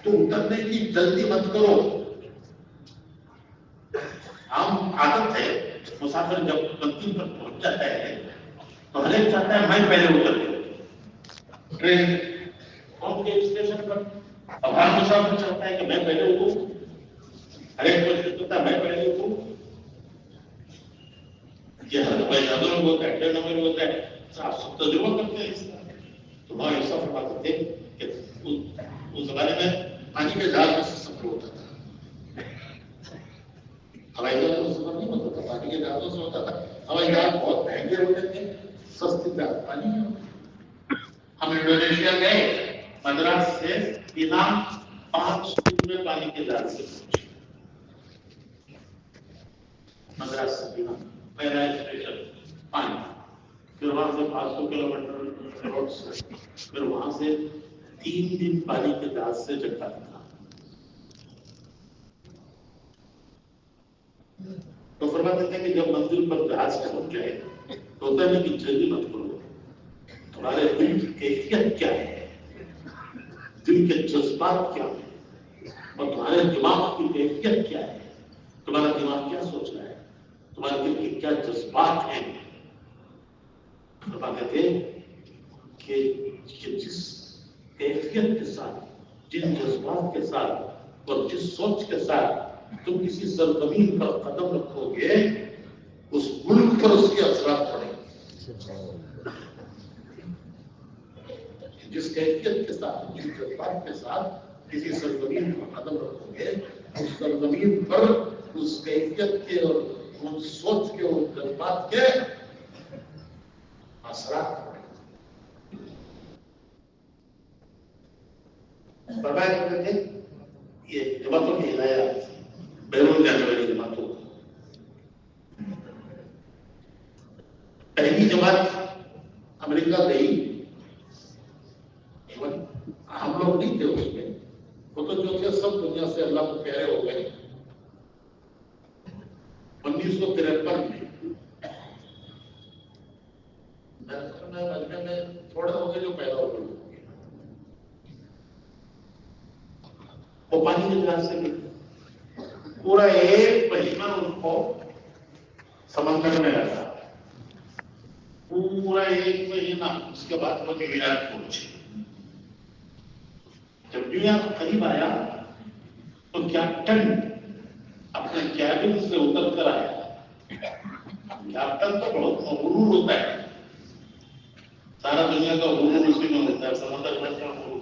تو اترنے کی جلدی مت کرو۔ عام عادت ہے مسافر جب منزل پر پہنچ جاتا ہے تو ہر ایک چاہتا ہے میں پہلے اتر جاؤں ٹرین پہنچ کے اسٹیشن پر، اب ہر مسافر چاہتا ہے کہ میں پہلے اتروں، ہر ایک کوشش کرتا ہے میں پہلے اتروں۔ یہ ہر کوئی زیادہ لوگ ہوتا ہے، 1.5 نمبر ہوتا ہے، آپ سب تجربہ کرتے ہیں اس طرح۔ تو وہاں ایسا فرماتے تھے کہ اس زمانے میں پانی کے جہاز میں سفر ہوتا تھا، ہوائی جہاز میں سفر نہیں ہوتا تھا، پانی کے جہازوں سے ہوتا تھا۔ ہوائی جہاز بہت مہنگے ہوتے تھے، سستی جہاز پانی میں ہوتے۔ ہم انڈونیشیا گئے، مدراس سے پینانگ 5 دن میں پانی کے جہاز سے پہنچے، مدراس سے پینانگ پہلا اسٹیشن پانی، پھر وہاں سے 500 کلومیٹر روڈ سے، پھر وہاں سے 3 دن پانی کے جہاز سے جکارتا۔ تو فرماتے تھے کہ جب منزل پر جہاز پہنچ جائے تو اترنے کی جلدی مت کرو، تمہارے دل کی کیفیت کیا ہے، دل کے جذبات کیا ہیں، اور تمہارے دماغ کی کیفیت کیا ہے، تمہارا دماغ کیا سوچ رہا ہے، تمہارے دل کے کیا جذبات ہیں۔ فرماتے تھے کہ جس کیفیت کے ساتھ، جن جذبات کے ساتھ اور جس سوچ کے ساتھ تم کسی سرزمین پر قدم رکھو گے، اس ملک پر اس کے اثرات پڑیں گے۔ جس کیفیت کے ساتھ، جس جذبات کے ساتھ کسی سرزمین پر قدم رکھو گے، اس سرزمین پر اس کیفیت کے اور اس سوچ کے اور جذبات کے اثرات پڑیں گے۔ فرمایا کرتے تھے یہ جماعتوں کی ہدایات بیرون جانے والی جماعتوں، پہلی جماعت امریکہ گئی، ہم لوگ نہیں تھے اس میں، وہ تو جو تھے سب دنیا سے اللہ کو پیارے ہو گئے، 1953 میں بچپن میں تھوڑے ہو گئے جو پیدا ہو گئے وہ پانی کے جہاز سے پورا 1 مہینہ ان کو سمندر میں رہا، پورا 1 مہینہ. اس کے بعد وہ نیو یارک پہنچے. جب نیو یارک قریب آیا تو کیپٹن اپنے کیبن سے اتر کر آیا. کیپٹن تو بہت مغرور ہوتا ہے، سارا دنیا کا غرور اسی میں ہوتا ہے، سمندر میں غرور.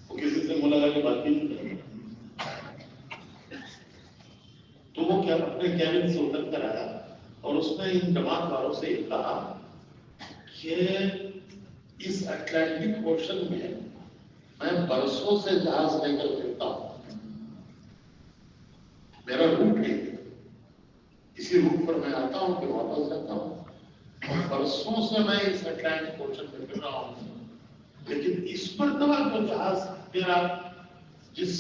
وہ کسی سے ملاقات کی بات نہیں کرے، تو وہ کیا اپنے کیبن سے اتر کر آیا اور اس نے ان جماعت والوں سے یہ کہا کہ اس اٹلانٹک اوشن میں میں برسوں سے جہاز لے کر پھرتا ہوں، میرا روٹ ہے، اسی روٹ پر میں آتا ہوں پھر واپس جاتا ہوں، اور برسوں سے میں اس اٹلانٹک اوشن میں پھر رہا ہوں، لیکن اس مرتبہ جو جہاز میرا جس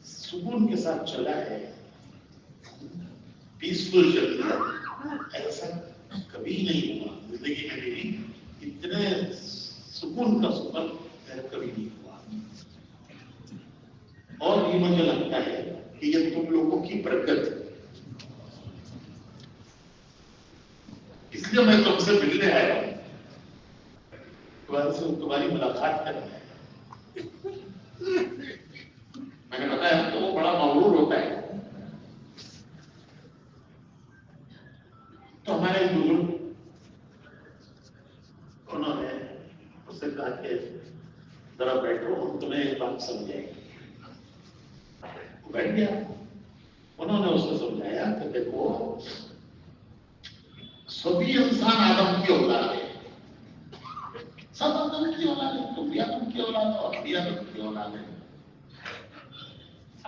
سکون کے ساتھ چلا ہے، پیسفل جرنی، ایسا کبھی نہیں ہوا زندگی میں میری. اتنے سکون کا سفر میرا کبھی نہیں ہوا. اور یہ مجھے لگتا ہے کہ یہ تم لوگوں کی برکت ہے، اس لیے میں تم سے ملنے آیا ہوں، تمہاری ملاقات کرنا ہے. میں نے بتایا تو وہ بڑا مغرور ہوتا ہے. تو ہمارے بزرگ انہوں نے اس سے کہا کہ ذرا بیٹھو، ہم تمہیں ایک بات سمجھائیں گے. بیٹھ گیا. انہوں نے اس کو سمجھایا کہ دیکھو، سبھی انسان آدم کی اولاد ہے، سب آدم کی اولاد ہے. تم بھی آدم کی اولاد ہو، ہم بھی آدم کی اولاد ہے.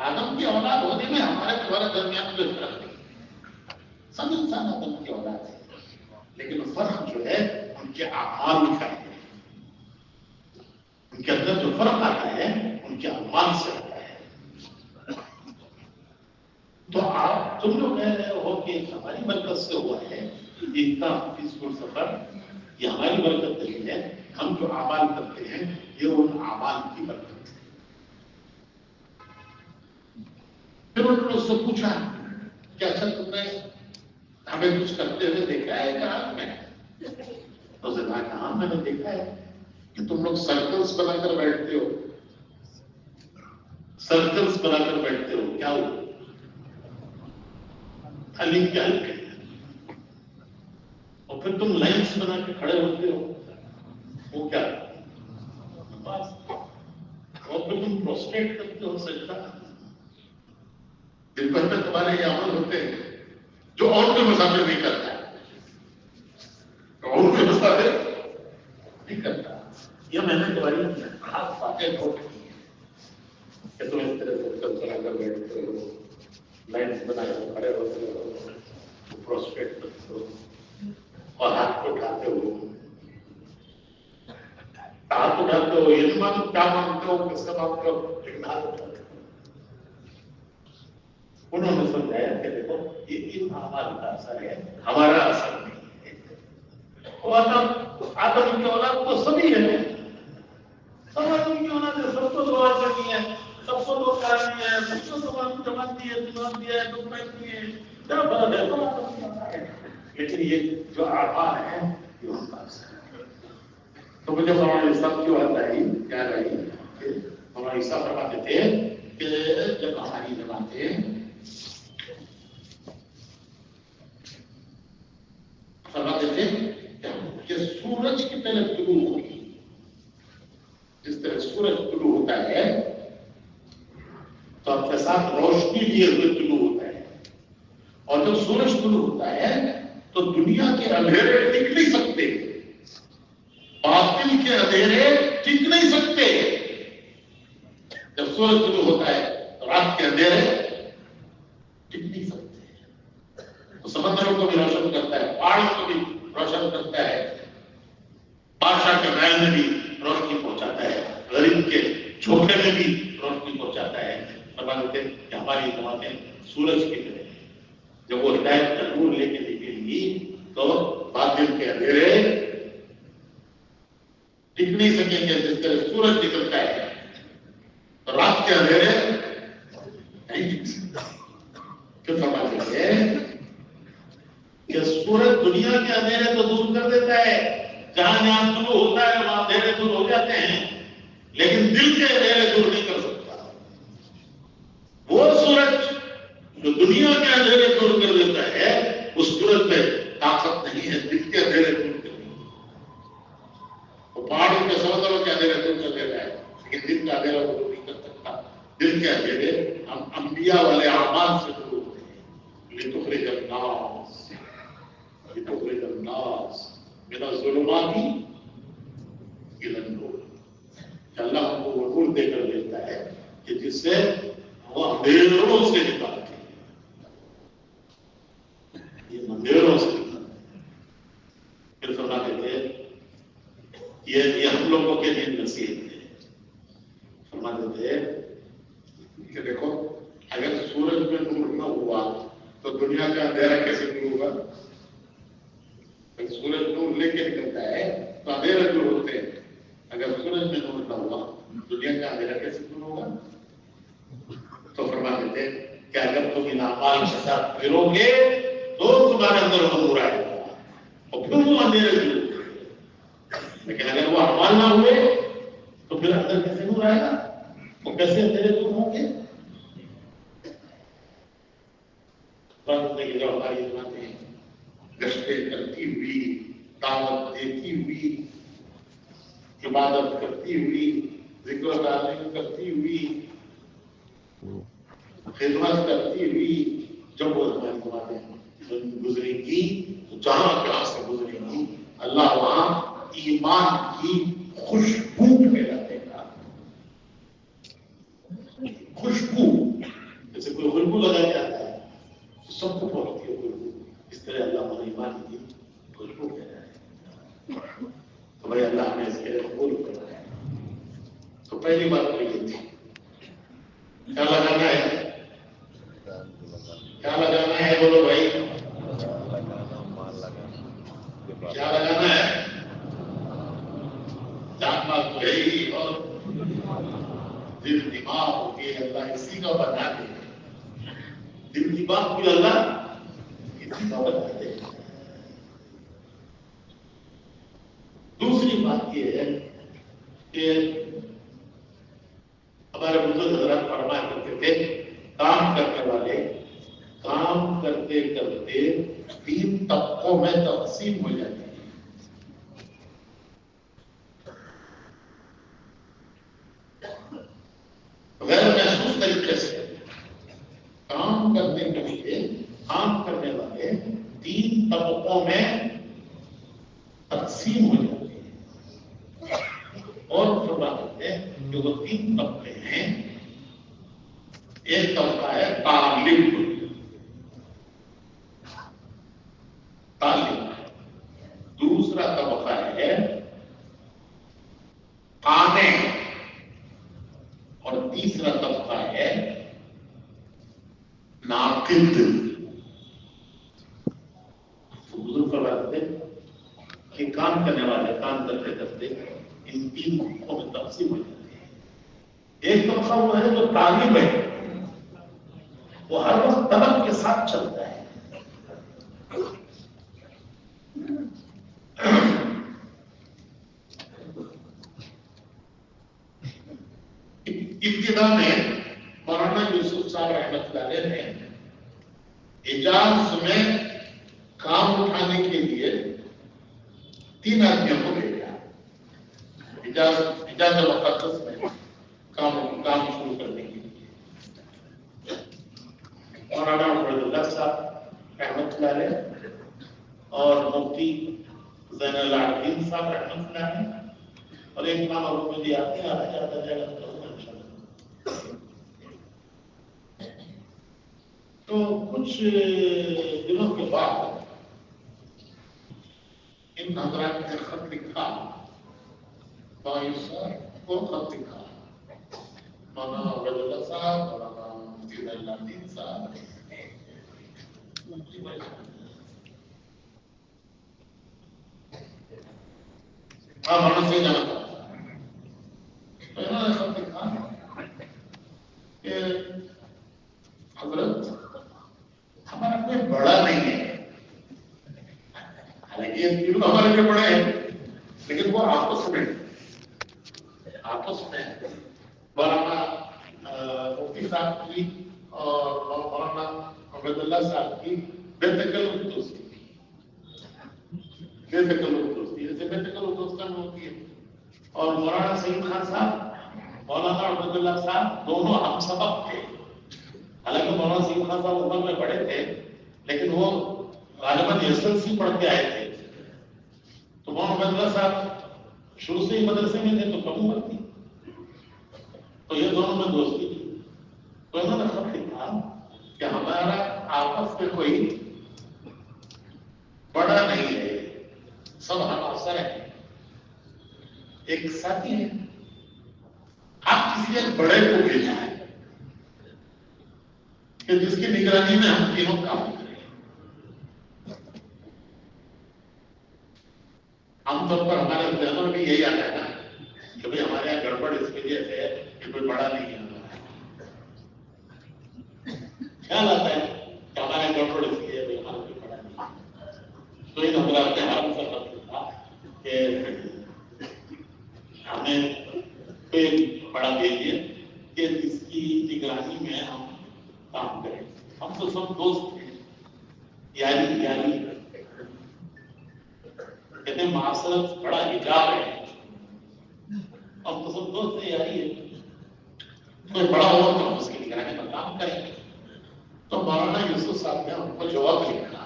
آدم کی اولاد ہونے میں ہمارے تمہارے درمیان کوئی فرق نہیں، سب انسان آدم کی اولاد ہے، لیکن فرق جو ہے ان کے اعمال کا ہے. ان کے اندر جو فرق آتا ہے ان کے اعمال سے آتا ہے. تو آپ تم لوگ کہہ رہے ہو کہ ہماری برکت سے ہوا ہے اتنا پیسفل سفر، یہ ہماری برکت نہیں ہے، ہم جو اعمال کرتے ہیں یہ ان اعمال کی برکت ہے. پھر انہوں نے اس سے پوچھا کہ اچھا تم نے ہمیں کچھ کرتے ہوئے دیکھا ہے کہاں میں؟ تو اس نے کہا کہ ہاں میں نے دیکھا ہے کہ تم لوگ سرکلز بنا کر بیٹھتے ہو. سرکلز بنا کر بیٹھتے ہو، کیا ہو؟ علی کیا ہے؟ اور پھر تم لائنز بنا کے کھڑے ہوتے ہو، وہ کیا؟ اور پھر تم پروسٹریٹ کرتے ہو سجدہ. دن بھر میں تمہارے یہ عمل ہوتے ہیں جو اور کوئی مسافر نہیں کرتا ہے، اور کوئی مسافر نہیں کرتا. یہ میں نے تمہاری خاص باتیں نوٹ کی ہیں کہ تم اس طرح سے چل چلا کر بیٹھتے ہو، لائنز بنا کر کھڑے ہوتے ہو، پروسٹریٹ کرتے ہو اور ہاتھ کو اٹھاتے ہو. ہاتھ اٹھاتے ہو، یہ نہیں معلوم کیا مانگتے ہو، کس کا مانگتے ہو، لیکن ہاتھ اٹھاتے ہو. انہوں نے سمجھایا کہ دیکھو یہ ان اعمال کا اثر ہے، ہمارا اثر نہیں ہے. اور آدم کی اولاد تو سبھی ہے، سب آدم کی اولاد ہے، سب کو دعا کرنی ہے، سب کو دعا کرنی ہے، سب کو جماعت دی ہے، دماغ دیا ہے، ڈاکومنٹ دیے، کیا فرق ہے؟ سب آدم کی اولاد ہے، لیکن یہ جو اعمال ہیں یہ ان کا اثر ہے. تو مجھے ہمارے سب کی بات آئی، کیا رہی کہ ہمارے سب فرماتے تھے کہ جب ہماری جماعتیں فرماتے تھے کہ سورج کی طرف طلوع ہوگی، جس طرح سورج طلوع ہوتا ہے تو اپنے ساتھ روشنی لیے ہوئے طلوع ہوتا ہے، اور جب سورج طلوع ہوتا ہے تو دنیا کے اندھیرے ٹک نہیں سکتے، باطل کے اندھیرے ٹک نہیں سکتے. جب سورج طلوع ہوتا ہے تو رات کے اندھیرے ٹک نہیں سکتے. تو سمندروں کو بھی روشن کرتا ہے، پہاڑوں کو بھی روشن کرتا ہے، بادشاہ کے محل میں بھی روشنی پہنچاتا ہے، غریب کے جھوپڑے میں بھی روشنی پہنچاتا ہے. فرماتے تھے کہ ہماری جماعتیں سورج کی طرح ہیں. جب وہ ہدایت کا نور لے کے نکلیں گی تو باطل کے اندھیرے ٹک نہیں سکیں گے. جس طرح سورج نکلتا ہے تو رات کے اندھیرے نہیں ٹک سکتا. کیوں فرماتے ہیں کہ سورج دنیا کے اندھیرے تو دور کر دیتا ہے، جہاں جہاں طلوع ہوتا ہے وہاں اندھیرے دور ہو جاتے ہیں، لیکن دل کے اندھیرے دور نہیں کر سکتا. وہ سورج جو دنیا کے اندھیرے دور کر دیتا ہے اس سورج میں طاقت نہیں ہے دل کے اندھیرے دور کرنے کی. وہ پہاڑوں کے سمندروں کے اندھیرے دور کر دیتا ہے لیکن دل کا اندھیرا دور نہیں کر سکتا. دل کے اندھیرے ہم انبیاء والے اعمال سے دور ہوتے ہیں. لتخرج الناس لتخرج الناس من الظلمات الى النور. اللہ ہم کو وہ نور دے کر دیتا ہے کہ جس سے وہ اندھیروں سے نکالتے ہیں. یہ اندھیروں سے نکالتے ہیں. پھر فرما دیتے ہیں یہ ہم لوگوں کے لیے نصیحت ہے. فرما دیتے ہیں کہ دیکھو اگر سورج میں نور نہ ہوا تو دنیا کا اندھیرا کیسے دور ہوگا؟ اگر سورج نور لے کے نکلتا ہے تو اندھیرا دور ہوتے ہیں. اگر سورج میں نور نہ ہوا دنیا کا اندھیرا کیسے دور ہوگا؟ تو فرما دیتے ہیں کہ اگر تم ان اعمال کے ساتھ پھرو گے تو تمہارے اندر وہ نور آئے گا اور پھر وہ اندھیرے دور ہوگا. لیکن اگر وہ اعمال نہ ہوئے تو پھر اندر کیسے نور آئے گا؟ وہ کیسے اندھیرے دور ہوں گے؟ جو ہماری جماعتیں گشتیں کرتی ہوئی، دعوت دیتی ہوئی، عبادت کرتی ہوئی، ذکر و تعلیم کرتی ہوئی، خدمت کرتی ہوئی، جب وہ ہماری جماعتیں گزریں گی تو جہاں سے گزریں گی اللہ وہاں ایمان کی خوشبو پھیلا دے گا. خوشبو جیسے کوئی خوشبو لگا جاتا ہے سب کو پہنچتی ہے خوشبو، اس طرح اللہ ہمارے ایمان کی خوشبو پھیلا ہے. تو بھائی اللہ ہمیں اس کے قبول کرنا ہے. تو پہلی بات تو یہ تھی کیا لگانا ہے؟ کیا لگانا ہے؟ بولو بھائی کیا لگانا ہے؟ جاننا تو ہے ہی اور دل دماغ کے اللہ اسی کا بنا دے. دل دماغ کی اللہ اسی کا بنا دے. دوسری بات یہ ہے کہ ہمارے بزرگ حضرات فرمایا کرتے تھے کام کرنے والے کام کرتے کرتے 3 طبقوں میں تقسیم ہو جاتے ہیں. غیر محسوس طریقے سے کام کرنے کے لیے کام کرنے والے 3 طبقوں میں تقسیم ہو جاتے ہیں. اور فرما کرتے ہیں کہ وہ 3 طبقے ہیں. ایک طبقہ ہے تعلیم، دوسرا طبقہ ہے قانع اور تیسرا طبقہ ہے ناقد. بزرگ فرماتے ہیں کہ کام کرنے والے کام کرتے کرتے ان 3 طبقوں میں تقسیم ہو جاتے ہیں. ایک طبقہ وہ ہے جو طالب ہے، وہ ہر وقت طلب کے ساتھ چلتا ہے. ابتدا میں مولانا یوسف صاحب رحمۃ اللہ علیہ نے حجاز میں کام اٹھانے کے لیے 3 آدمیوں کو بھیجا. حجاز مقدس میں کام شروع کرنے کے لیے مولانا عبید اللہ صاحب رحمۃ اللہ علیہ اور مفتی زین العابدین صاحب رحمۃ اللہ علیہ اور ایک نام اور مجھے آتے ہیں آتا جاتا جائے گا تو کچھ دنوں کے بعد ان حضرات نے خط لکھا. کو خط لکھا مولانا عبید اللہ صاحب مولانا مفتی زین العابدین صاحب ہاں مولانا سے جانا تھا انہوں نے خط لکھا کہ حضرت ہمارا کوئی بڑا نہیں ہے، حالانکہ یہ تینوں ہمارے لیے بڑے ہیں، لیکن وہ آپس میں مولانا مفتی صاحب کی اور مولانا عبید اللہ صاحب کی بے تکلف دوستی تھی، بے تکلف دوستی، جیسے بے تکلف دوستان ہوتی ہے. اور مولانا سعید خان صاحب، مولانا عبید اللہ صاحب دونوں ہم سبق تھے. حالانکہ مولانا سعید خان صاحب عمر میں بڑے تھے، لیکن وہ غالباً SLC پڑھ کے آئے تھے. تو مولانا عبید اللہ صاحب شروع سے ہی مدرسے میں تھے تو کم عمر تھی، تو یہ دونوں میں دوستی تھی. تو انہوں نے خط لکھا کہ ہمارا آپس میں کوئی بڑا نہیں ہے، سب ہم افسر ہیں. ایک ساتھی ہے، آپ کسی ایک بڑے کو بھیجا ہے کہ جس کی نگرانی میں ہم تینوں کام کریں. عام طور پر ہمارے ذہنوں میں یہی آتا ہے نا کہ بھائی ہمارے یہاں گڑبڑ اس وجہ سے ہے کہ کوئی بڑا نہیں ہے. خیال آتا ہے کہ ہمارے یہاں گڑبڑ اس لیے ہے ہمارا کوئی بڑا نہیں ہے. تو ان حضرات نے حرم سے خط تھا کہ ہمیں کوئی بڑا بھیجیے کہ جس کی نگرانی میں ہم کام کریں. ہم تو سب دوست ہیں، یاری کہتے ہیں معاشرت بڑا حجاب ہے، ہم تو سب دوست ہیں، یاری ہے، کوئی بڑا ہو تو ہم اس کی نگرانی میں کام کریں. تو مولانا یوسف صاحب نے ہم کو جواب لکھا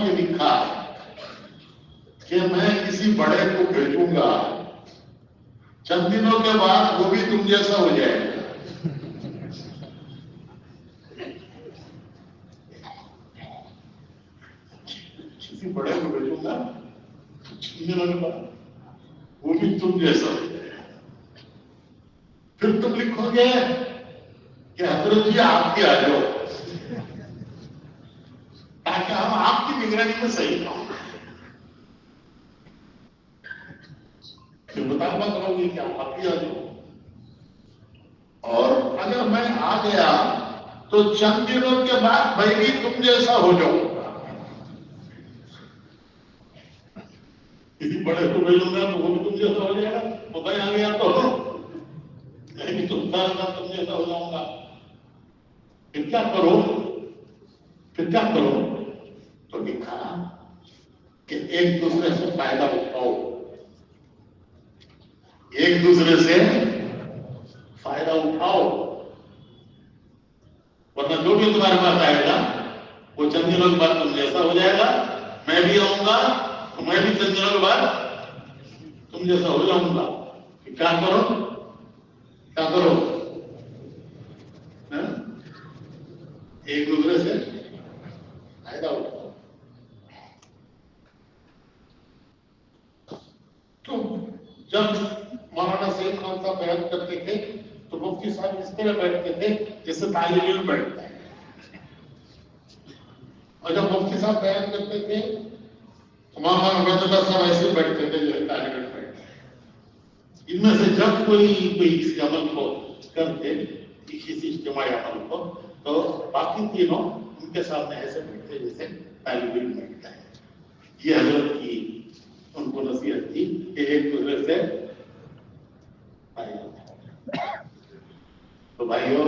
یہ لکھا کہ میں کسی بڑے کو بھیجوں گا، چند دنوں کے بعد وہ بھی تم جیسا ہو جائے گا. کسی بڑے کو بھیجوں گا، چند دنوں کے بعد وہ بھی تم جیسا ہو جائے گا. پھر تم لکھو گے کہ حضرت جی آپ کے آ جاؤ تاکہ ہم آپ کی نگرانی میں صحیح کام کریں. پھر مطالبہ کرو گے کہ آپ ہی آ جاؤ، اور اگر میں آ گیا تو چند دنوں کے بعد میں بھی تم جیسا ہو جاؤں گا. کسی بڑے کو بھیجوں گا تو وہ بھی تم جیسا ہو جائے گا، وہ میں آ گیا تو میں بھی تم جیسا ہو جاؤں گا. پھر کیا کرو تو لکھا کہ ایک دوسرے سے فائدہ اٹھاؤ، ایک دوسرے سے فائدہ اٹھاؤ، ورنہ جو بھی تمہارے پاس آئے گا وہ چند دنوں کے بعد تم جیسا ہو جائے گا. میں بھی آؤں گا تو میں بھی چند دنوں کے بعد تم جیسا ہو جاؤں گا. کیا کرو ایک دوسرے سے فائدہ اٹھاؤ. تو جب مولانا سعید خان صاحب بیان کرتے تھے تو مفتی صاحب اس طرح بیٹھتے تھے جیسے طالب علم بیٹھتا ہے، اور جب مفتی صاحب بیان کرتے تھے تو مولانا عبید اللہ صاحب ایسے بیٹھتے تھے جیسے طالب علم بیٹھتے ہیں. ان میں سے جب کوئی کسی عمل کو کرتے، کسی اجتماعی عمل کو، تو باقی تینوں ان کے سامنے ایسے بیٹھتے جیسے طالب علم بیٹھتا ہے. یہ حضرت کی ان کو نصیحت تھی کہ ایک دوسرے سے تو بھائیو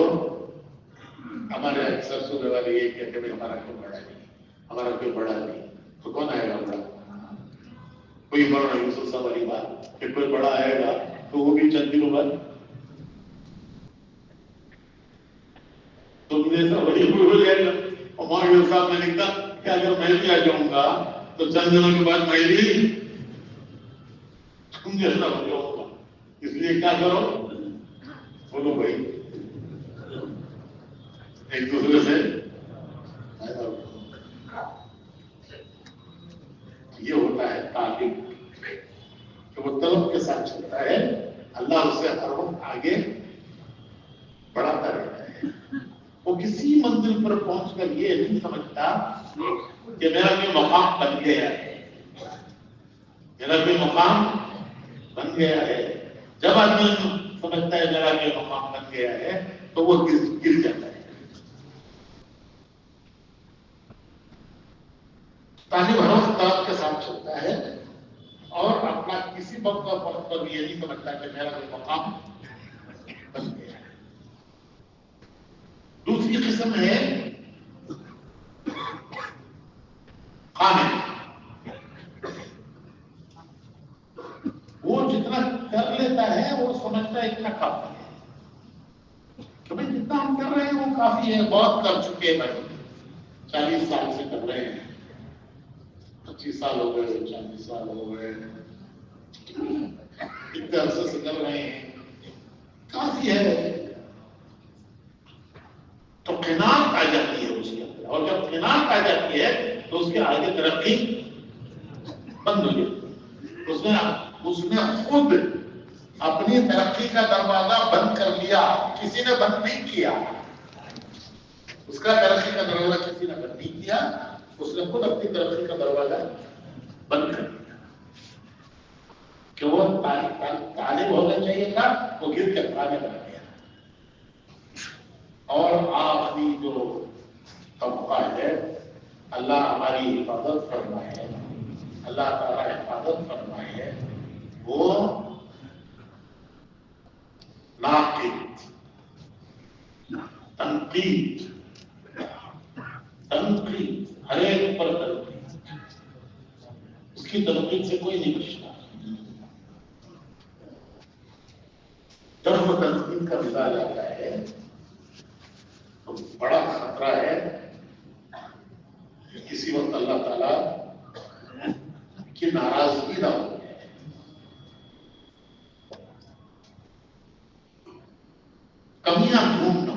ہمارے اکثر سننے والے یہ کہتے ہیں ہمارا کوئی بڑا نہیں، تو کون آئے گا بڑا؟ کوئی مولانا یوسف صاحب والی بات کہ کوئی بڑا آئے گا تو وہ بھی چند دنوں بعد تم جیسا وہی ہو جائے گا. اور مولانا یوسف صاحب نے لکھا کہ اگر میں بھی آ جاؤں گا تو چند دنوں کے بعد میں بھی تم جیسا ہو جاؤں گا. اس لیے کیا کرو، بولو بھائی ایک دوسرے سے فائدہ اٹھاؤ. یہ ہوتا ہے تعلیم کہ وہ طلب کے ساتھ چلتا ہے، اللہ اسے ہر وقت آگے بڑھاتا رہتا ہے. وہ کسی منزل پر پہنچ کر یہ نہیں سمجھتا کہ میرا کوئی مقام بن گیا ہے، میرا کوئی مقام بن گیا ہے۔ جب آدمی سمجھتا ہے میرا کوئی مقام بن گیا ہے تو وہ گر جاتا ہے۔ طالب ہر وقت طلب کے ساتھ چلتا ہے اور اپنا کسی موقع پر یہ نہیں سمجھتا کہ میرا کوئی مقام بن گیا ہے۔ دوسری قسم ہے قانع، وہ جتنا کر لیتا ہے وہ سمجھتا ہے اتنا کافی ہے کہ بھائی جتنا ہم کر رہے ہیں وہ کافی ہے، بہت کر چکے ہیں بھائی، 40 سال سے کر رہے ہیں، 25 سال ہو گئے، 40 سال ہو گئے، اتنے عرصے سے کر رہے ہیں، کافی ہے۔ تو قناعت آ جاتی ہے اس کے اندر، اور جب قناعت آ جاتی ہے تو اس کے آگے ترقی بند ہو جاتی ہے۔ اس نے خود اپنی ترقی کا دروازہ بند کر لیا، کسی نے بند نہیں کیا، اس کا ترقی کا دروازہ کسی نے بند نہیں کیا، اس نے خود اپنی ترقی کا دروازہ بند کر دیا کہ وہ طالب ہونا چاہیے تھا، وہ گر کے قانع بن گیا۔ اور آخری جو طبقہ ہے، اللہ ہماری حفاظت فرمائے، اللہ تعالیٰ حفاظت فرمائے، وہ ناقد، تنقید، ہر ایک پر تنقید، اس کی تنقید سے کوئی نہیں بچتا۔ جب وہ تنقید کا مزاج آتا ہے تو بڑا خطرہ ہے کہ کسی وقت اللہ تعالیٰ کی ناراضگی نہ ہو۔ کمیاں ڈھونڈنا،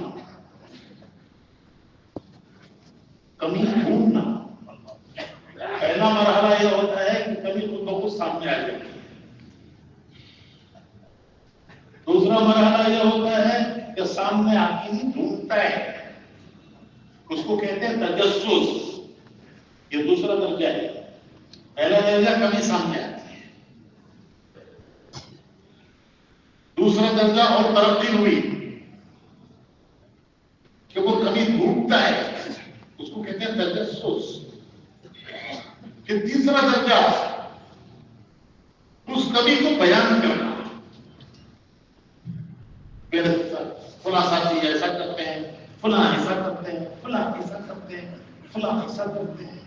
کمیاں ڈھونڈنا، پہلا مرحلہ یہ ہوتا ہے کہ کمی خود بخود سامنے آ جاتی ہے۔ دوسرا مرحلہ یہ ہوتا ہے کہ سامنے آتی ہی ڈھونڈتا ہے، اس کو کہتے ہیں تجسس، یہ دوسرا درجہ ہے۔ پہلا درجہ کمی سامنے آتی ہے، دوسرا درجہ اور ترقی ہوئی کہ وہ کمی ڈھونڈتا ہے، اس کو کہتے ہیں تجسس۔ کہ تیسرا درجہ اس کمی کو بیان کرنا، فلاں ساتھی ایسا کرتے ہیں، فلاں ایسا کرتے ہیں، فلاں ایسا کرتے ہیں، فلاں ایسا کرتے ہیں۔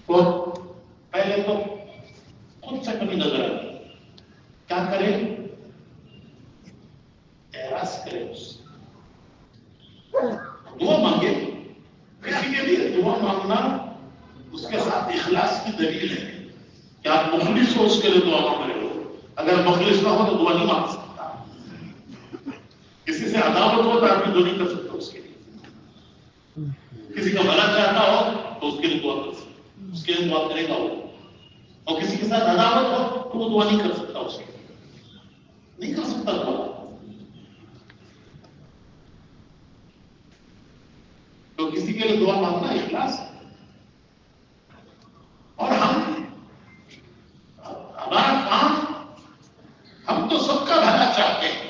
تو پہلے تو خود سے کمی نظر آتی، کیا کرے؟ اعراض کرے، اس سے دعا مانگے۔ کسی کے لیے دعا مانگنا اس کے ساتھ اخلاص کی دلیل ہے کہ آپ مخلص ہو، اس کے لیے دعا مانگ رہے ہو۔ اگر مخلص نہ ہو تو دعا نہیں مانگ سکتا۔ کسی سے عداوت ہو تو آدمی دعا نہیں کر سکتا اس کے لیے۔ کسی کا بھلا چاہتا ہو تو اس کے لیے دعا کر سکتا، اس کے لیے دعا کرے گا وہ۔ اور کسی کے ساتھ عداوت ہو تو وہ دعا نہیں کر سکتا، اس کے لیے نہیں کر سکتا دعا۔ تو کسی کے لیے دعا مانگنا اخلاص ہے۔ اور ہمارا کام، ہم تو سب کا بھلا چاہتے ہیں۔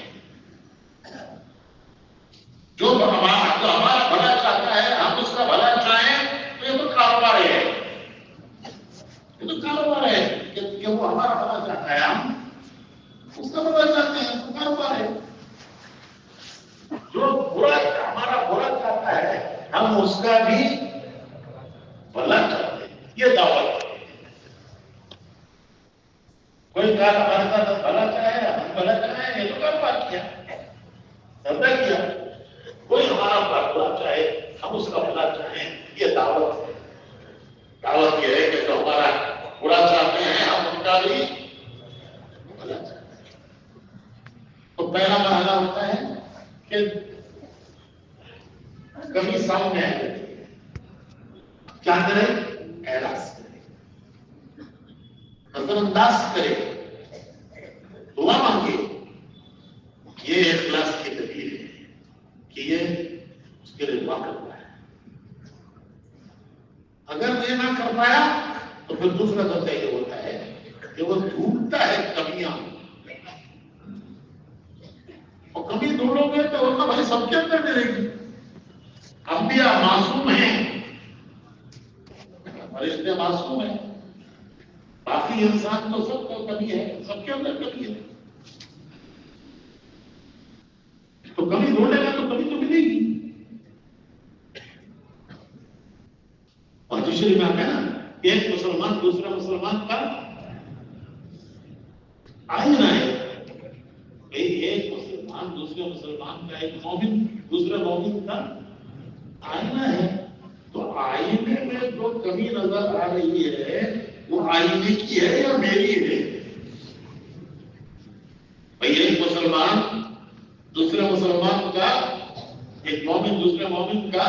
جو ہمارا بھلا چاہتا ہے، ہم اس کا بھلا چاہیں تو یہ تو کاروبار ہے، یہ تو کاروبار ہے کہ وہ ہمارا بھلا چاہتا ہے، ہم اس کا بھلا چاہتے ہیں، تو کاروبار ہے۔ جو ہمارا برا چاہتا ہے، ہم اس کا بھی بھلا چاہتے ہیں، یہ دعوت ہے۔ کوئی کہا ہمارے ساتھ بھلا چاہے، ہم بھلا چاہیں، یہ تو کاروبار کیا، دھندا کیا۔ کوئی ہمارا بھلا چاہے، ہم اس کا بھلا چاہیں، یہ دعوت ہے۔ دعوت یہ ہے کہ جو ہمارا برا چاہتے ہیں، ہم ان کا بھی بھلا چاہتے ہیں۔ تو پہلا مرحلہ ہوتا ہے کہ کمی سامنے آ جاتی ہے، کیا کرے؟ اعراض کرے، نظر انداز کرے، دعا مانگے. یہ اخلاص کی دلیل ہے کہ یہ اس کے لیے دعا کرتا ہے. اگر یہ نہ کر پایا تو پھر دوسرا درجہ یہ ہوتا ہے کہ وہ ڈھونڈتا ہے کمیاں. اور کمی ڈھونڈو گے تو وہ بھائی سب کے اندر ملے گی. انبیاء معصوم ہیں, فرشتے معصوم ہیں, باقی انسان تو سب کو کمی ہے, سب کے اندر کمی ہے. تو کمی ڈھونڈے گا تو کمی تو ملے گی. حدیث شریف میں آتا ہے نا, ایک مسلمان دوسرا مسلمان کا آئینہ ہے. ایک مسلمان دوسرے مسلمان کا, ایک مومن دوسرے مومن کا آئینہ ہے. تو آئینے میں جو کمی نظر آ رہی ہے وہ آئینے کی ہے یا میری ہے؟ بھائی ایک مسلمان دوسرے مسلمان کا, ایک مومن دوسرے مومن کا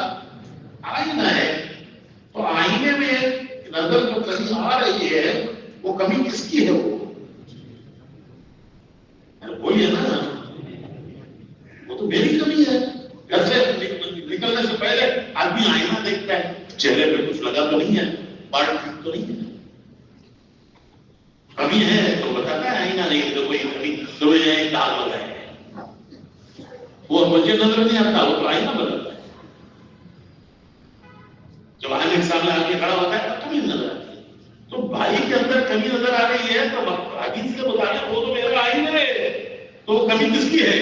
آئینہ ہے. تو آئینے میں نظر جو کمی آ رہی ہے وہ کمی کس کی ہے؟ وہی ہے نا, وہ تو میری کمی ہے. گھر سے نکلنے سے پہلے آدمی آئینہ دیکھتا ہے, چہرے پہ کچھ لگا تو نہیں ہے, بال ٹھیک تو نہیں ہے, کمی ہے تو بتاتا ہے. آئینہ نہیں تو کوئی کمی تو ایک داغ لگا ہے, وہ مجھے نظر نہیں آتا, وہ تو آئینہ بدلتا ہے. جب آئینے کے سامنے آ کے کھڑا ہوتا ہے تو کمی نظر آتی ہے. تو بھائی کے اندر کمی نظر آ رہی ہے تو حدیث کے مطابق وہ تو میرا آئینہ ہے, تو کمی کس کی ہے؟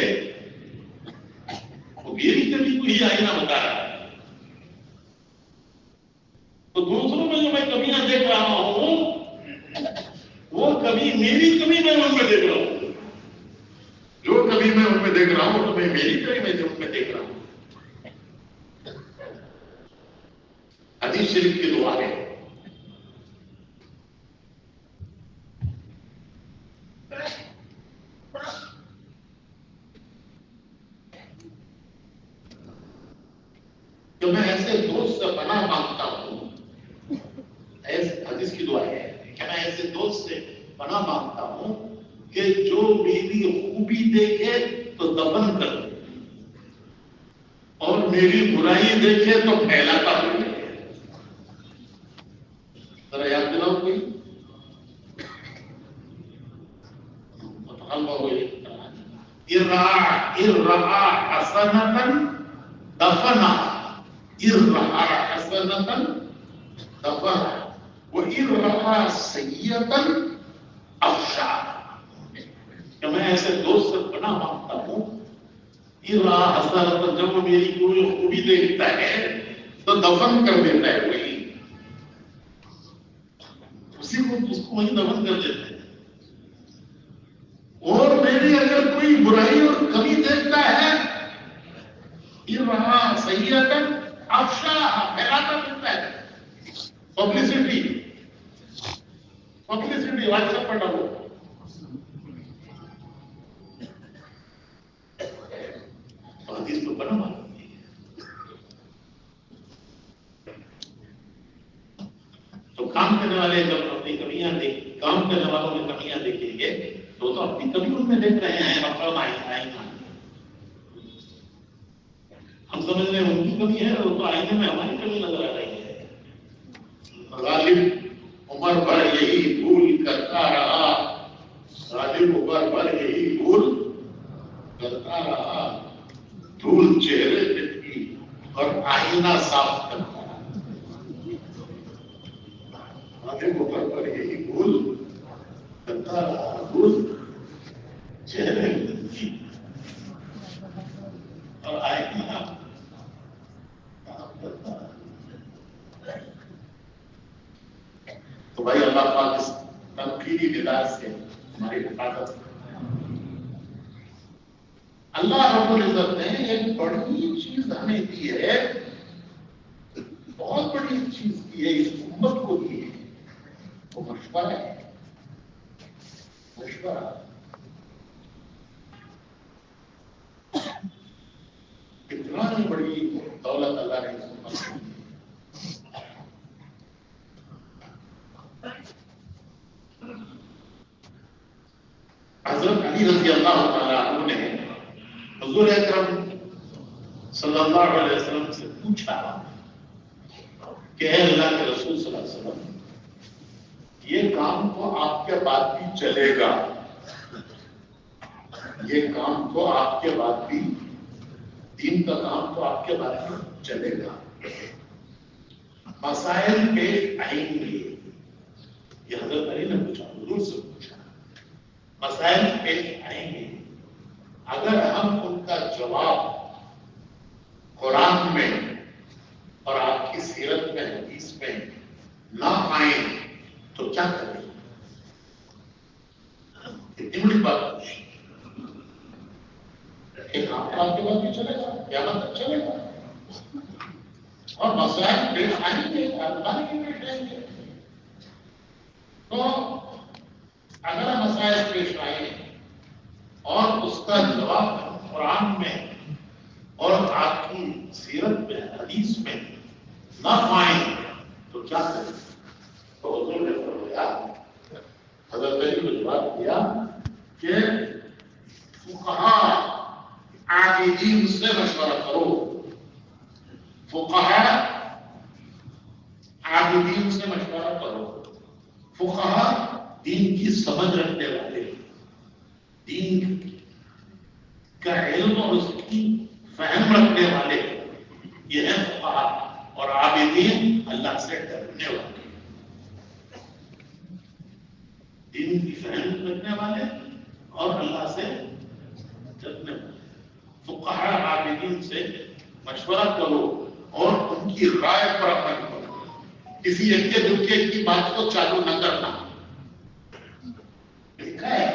وہ میری کمی کو ہی آئینہ بتا رہا ہے. تو دوسروں میں جو میں کمیاں دیکھ رہا ہوں وہ کمی میری کمی میں ان میں دیکھ رہا ہوں. جو کمی میں ان میں دیکھ رہا ہوں تو میں میری کمی میں ان میں دیکھ رہا ہوں. حدیث شریف کی دعا ہے, کہ میں ایسے دوست سے پناہ مانگتا ہوں. حدیث کی دعا ہے کہ میں ایسے دوست سے پناہ مانگتا ہوں کہ جو میری خوبی دیکھے تو دفن کر دے اور میری برائی دیکھے تو پھیلاتا ہو. ذرا یاد دلاؤ کوئی ارعا حسنة دفنها, ارعا حسنة دفنها وارعا سيئة افشاها. کہ میں ایسے دوست سے پناہ مانگتا ہوں, ارعا حسنة جب وہ میری کوئی خوبی دیکھتا ہے تو دفن کر دیتا ہے, وہی اسی کو اس کو وہی دفن کر دیتا ہے. اور میری اگر کوئی برائی اور کمی دیکھتا ہے یہ وہاں سیئتا افشاها, پھیلاتا پھرتا ہے. پبلسٹی واٹس ایپ پر ڈالو. حدیث تو بنا مانتی ہے. تو کام کرنے والے جب اپنی کمیاں کام کرنے والوں میں کمیاں دیکھیں گے تو اپنی کمی ان میں دیکھ رہے ہیں. ہم سمجھ رہے ہیں ان کی کمی ہے, وہ تو آئینے میں ہماری کمی نظر آ رہی ہے. غالب عمر بھر یہی بھول کرتا رہا, غالب عمر بھر یہی بھول کرتا رہا, دھول چہرے پہ تھی اور آئینہ صاف کرتا رہا. غالب عمر بھر یہی بھول کرتا رہا, دھول چہرے پہ تھی اور آئینہ صاف کرتا رہا. تو بھائی اللہ پاک اس تنقیدی مزاج سے ہماری حفاظت. اللہ رب العزت نے ایک بڑی چیز ہمیں دی ہے, بہت بڑی چیز دی ہے, اس امت کو دی ہے, وہ مشورہ ہے. مشورہ اتنا بڑی دولت اللہ نے اس امت کو دی. حضرت علی رضی اللہ تعالیٰ عنہ نے حضور اکرم صلی اللہ علیہ وسلم سے پوچھا کہ اے اللہ کے رسول صلی اللہ علیہ وسلم، یہ کام تو آپ کے بعد بھی چلے گا، یہ کام تو آپ کے بعد بھی، دین کا کام تو آپ کے بعد بھی چلے گا، مسائل پیش آئیں گے. یہ حضرت علی نے پوچھا، حضور سے پوچھا، مسائل پیش آئیں گے، اگر ہم ان کا جواب قرآن میں اور آپ کی سیرت میں، حدیث میں نہ پائیں تو کیا کریں؟ اتنی بڑی بات پوچھی. ایک آپ کے بعد بھی چلے گا، قیامت تک چلے گا، اور مسائل پیش آئیں گے، اللہ کے پیش آئیں گے. تو اگر مسائل پیش آئیں اور اس کا جواب قرآن میں اور آپ کی سیرت میں، حدیث میں نہ پائیں تو کیا کریں؟ تو حضور نے فرمایا، حضرت علی کو جواب دیا کہ فقہاء عابدین سے مشورہ کرو، فقہاء عابدین سے مشورہ کرو. فقہاء دین کی سمجھ رکھنے والے، دین کا علم اور اس کی فہم رکھنے والے، یہ ہیں فقہاء. اور عابدین اللہ سے ڈرنے والے، دین کی فہم رکھنے والے اور اللہ سے ڈرنے والے. فقہاء عابدین سے مشورہ کرو اور ان کی رائے پر عمل کرو، کسی اکے دکے کی بات کو چالو نہ کرنا. لکھا ہے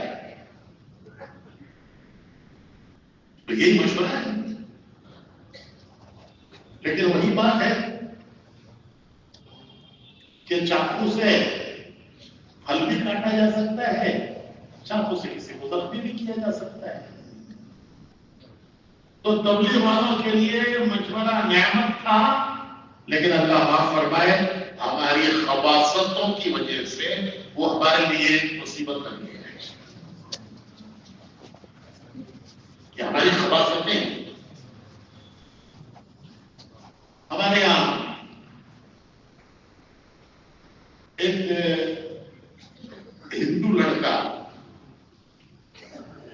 تو یہی مشورہ ہے. لیکن وہی بات ہے کہ چاقو سے پھل بھی کاٹا جا سکتا ہے، چاقو سے کسی کو زخمی بھی کیا جا سکتا ہے. تو تبلیغ والوں کے لیے مشورہ نعمت تھا، لیکن اللہ معاف فرمائے ہماری خباثتوں کی وجہ سے وہ ہمارے لیے مصیبت بن گئی ہے. کہ ہماری خباثتیں، ہمارے یہاں ایک ہندو لڑکا،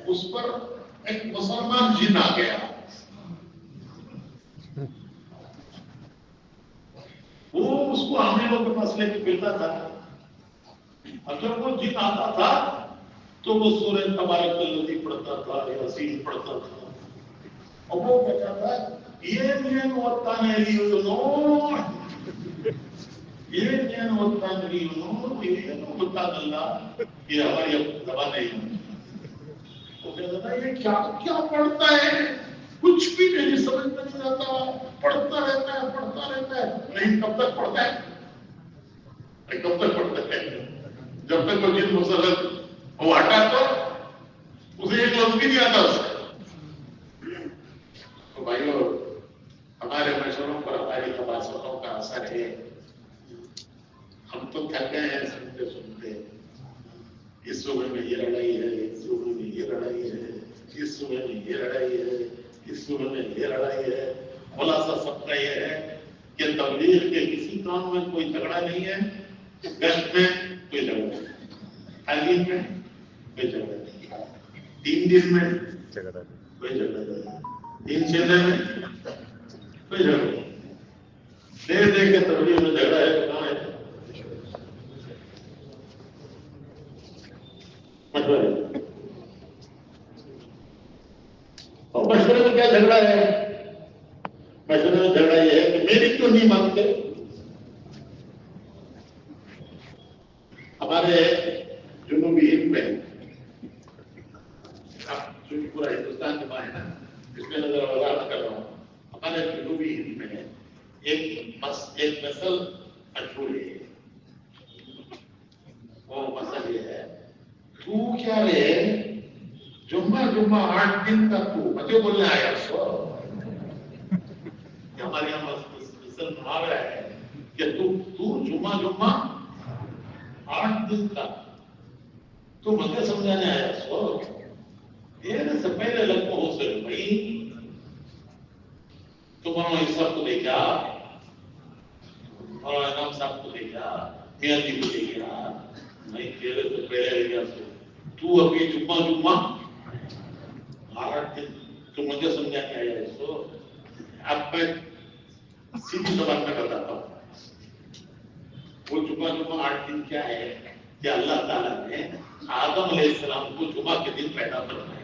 اس پر ایک مسلمان جن آ گیا. وہ اس کو عاملوں کے پاس لے کے پھرتا تھا. اب جب وہ جن آتا تھا تو وہ سورہ تبارک الذی پڑھتا تھا، یاسین پڑھتا تھا، اور وہ کہتا تھا یہ نین وطن لیونو، یہ نین وطن لیونو، یہ وطن اللہ، یہ ہماری زبان نہیں. وہ کہتا تھا یہ کیا پڑھتا ہے، کچھ بھی نہیں سمجھ میں نہیں آتا، پڑھتا رہتا ہے. نہیں کب تک پڑھتا ہے، کب تک پڑھتا ہے؟ جب تک وہ جن مسلط وہ ہٹا تو اسے ایک لفظ بھی نہیں آتا اس کا. تو بھائیو، ہمارے مشوروں پر ہماری خباثتوں کا اثر ہے. ہم تو تھک گئے ہیں سنتے سنتے. اس صوبے میں یہ لڑائی ہے، اس صوبے میں یہ لڑائی ہے، اس صوبے میں یہ لڑائی ہے، اس صوبے میں یہ لڑائی ہے. خلاصہ سب کا یہ ہے کہ تبلیغ کے کسی کام میں کوئی جھگڑا نہیں ہے، گشت میں کوئی جھگڑا نہیں، تعلیم میں کوئی جھگڑا نہیں، 3 دن میں کوئی جھگڑا نہیں، 3 چیزیں میں کوئی جھگڑا نہیں. دے کے تبلیغ میں جھگڑا ہے تو کہاں ہے؟ اور مشورے میں کیا جھگڑا ہے؟ مشورے میں جھگڑا یہ ہے کہ میری کیوں نہیں مانتے. ہمارے جنوبی ہند میں، چونکہ پورا ہندوستان کے باہر ہے نا، اس میں نظر وضاحت کر رہا ہوں. ہمارے جنوبی ہند میں ایک نسل مشہور ہے. وہ مسئلہ یہ ہے، تو کیا رہے جمعہ 8 دن کا تو مجھے بولنے آیا سو. ہمارے یہاں مثل محاورہ ہے کہ تو جمعہ 8 دن کا تو مجھے سمجھانے آیا سو. یہ سے پہلے لگتا ہو سکے بھائی تمہارا اس سب کو دیکھا اور انعام صاحب کو دیکھا میاں جی کو دیکھا نہیں تیرے سے پہلے رہ گیا تو ابھی جمعہ 8 دن تو مجھے سمجھا کے آیا اس کو اب میں سیدھی زبان میں بتاتا ہوں وہ جمعہ 8 دن کیا ہے کہ اللہ تعالیٰ نے آدم علیہ السلام کو جمعہ کے دن پیدا فرمایا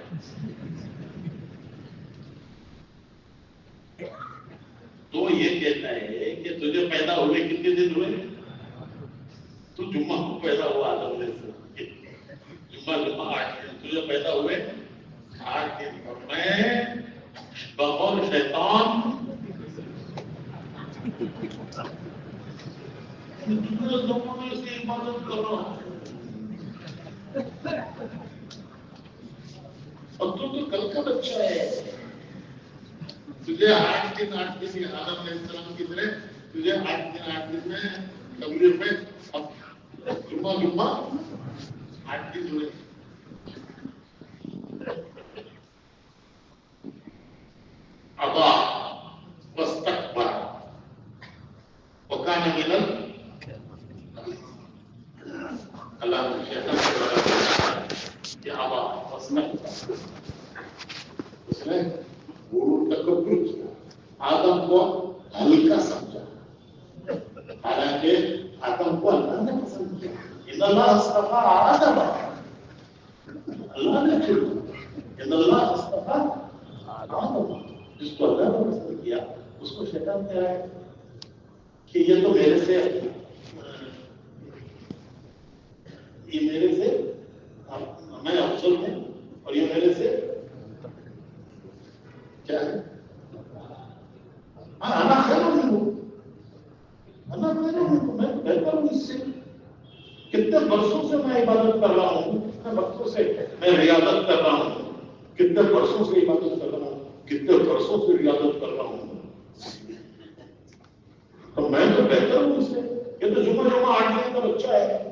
تو یہ کہتا ہے کہ تجھے پیدا ہوئے کتنے دن ہوئے تو جمعہ کو پیدا ہوا آدم علیہ السلام کے جمعہ 8 دن تجھے پیدا ہوئے 8 دن اور میں بغور شیطان لوگوں میں اس کی عبادت کر رہا ہوں اور تو کل کا بچہ ہے تجھے 8 دن آدم علیہ السلام کی طرح تجھے 8 دن میں تبلیغ میں جمعہ 8 دن ہوئے ابا واستكبر وكان من اللہ نے شیطان کو کہ ابا واستكبر اس نے تکبر کیا آدم کو ہلکا سمجھا حالانکہ آدم کو اللہ نے پسند کیا ان اللہ اصطفى آدم اللہ نے چنا ان اللہ اصطفى آدم جس کو اللہ نے پسند کیا اس کو شیطان کہہ ہے کہ یہ تو میرے سے میں افضل ہوں اور یہ میرے سے کیا ہے انا خیر منہ میں بہتر ہوں اس سے کتنے برسوں سے میں عبادت کر رہا ہوں کتنے برسوں سے میں ریاضت کر رہا ہوں کتنے برسوں سے عبادت کر رہا ہوں کتنے برسوں سے ریاضت کر رہا ہوں تو میں تو بہتر ہوں اس سے یہ تو جمعہ 8 دن کا بچہ ہے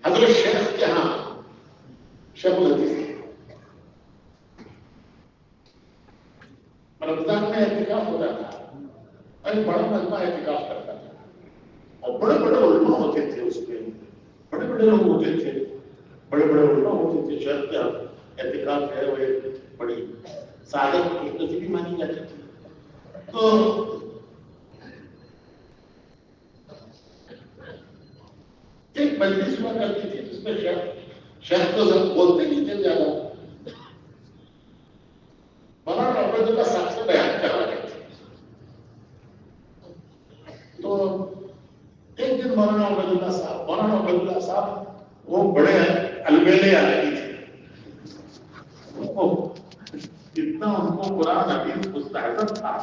حضرت شیخ کے ہاں شیخ الحدیث رمضان میں اعتکاف ہوتا تھا ایک بڑا مجمع اعتکاف کرتا تھا اور بڑے بڑے علماء ہوتے تھے اس میں بڑے بڑے لوگ ہوتے تھے بڑے بڑے علماء ہوتے تھے شہر کے اعتکاف ہے وہ بڑی سعادت کی نصیبی مانی جاتی تھی تو ایک مجلس ہوا کرتی تھی جس میں شیخ تو سب بولتے نہیں تھے زیادہ مولانا عبید اللہ صاحب سے بیان کرا رہے تھے تو ایک دن مولانا عبید اللہ صاحب وہ بڑے البیلے آدمی تھے اتنا ان کو قرآن حدیث مستحضر تھا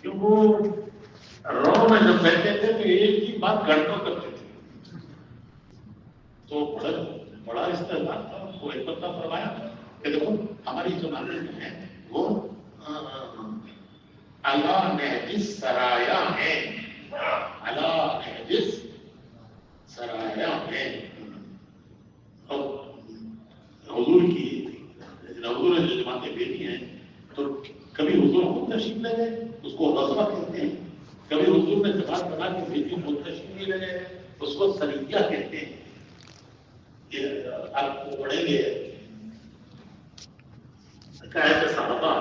کہ وہ رو میں جب بیٹھتے تھے تو ایک ہی بات گھنٹوں کرتے تھے تو بڑا استعمال تھا وہ ایک بتا فرمایا کہ دیکھو ہماری زمانے میں ہے وہ اللہ نہج سرایا ہے اللہ نہج سرایا ہے حضور کی حضور نے جو جماعتیں بھیجی ہیں تو کبھی حضور خود تشریف لے گئے اس کو غزوہ کہتے ہیں کبھی حضور نے جماعت بنا کے بھیجی خود تشریف نہیں لے گئے اس کو سریہ کہتے ہیں آپ کو پڑھیں گے قائد صحابہ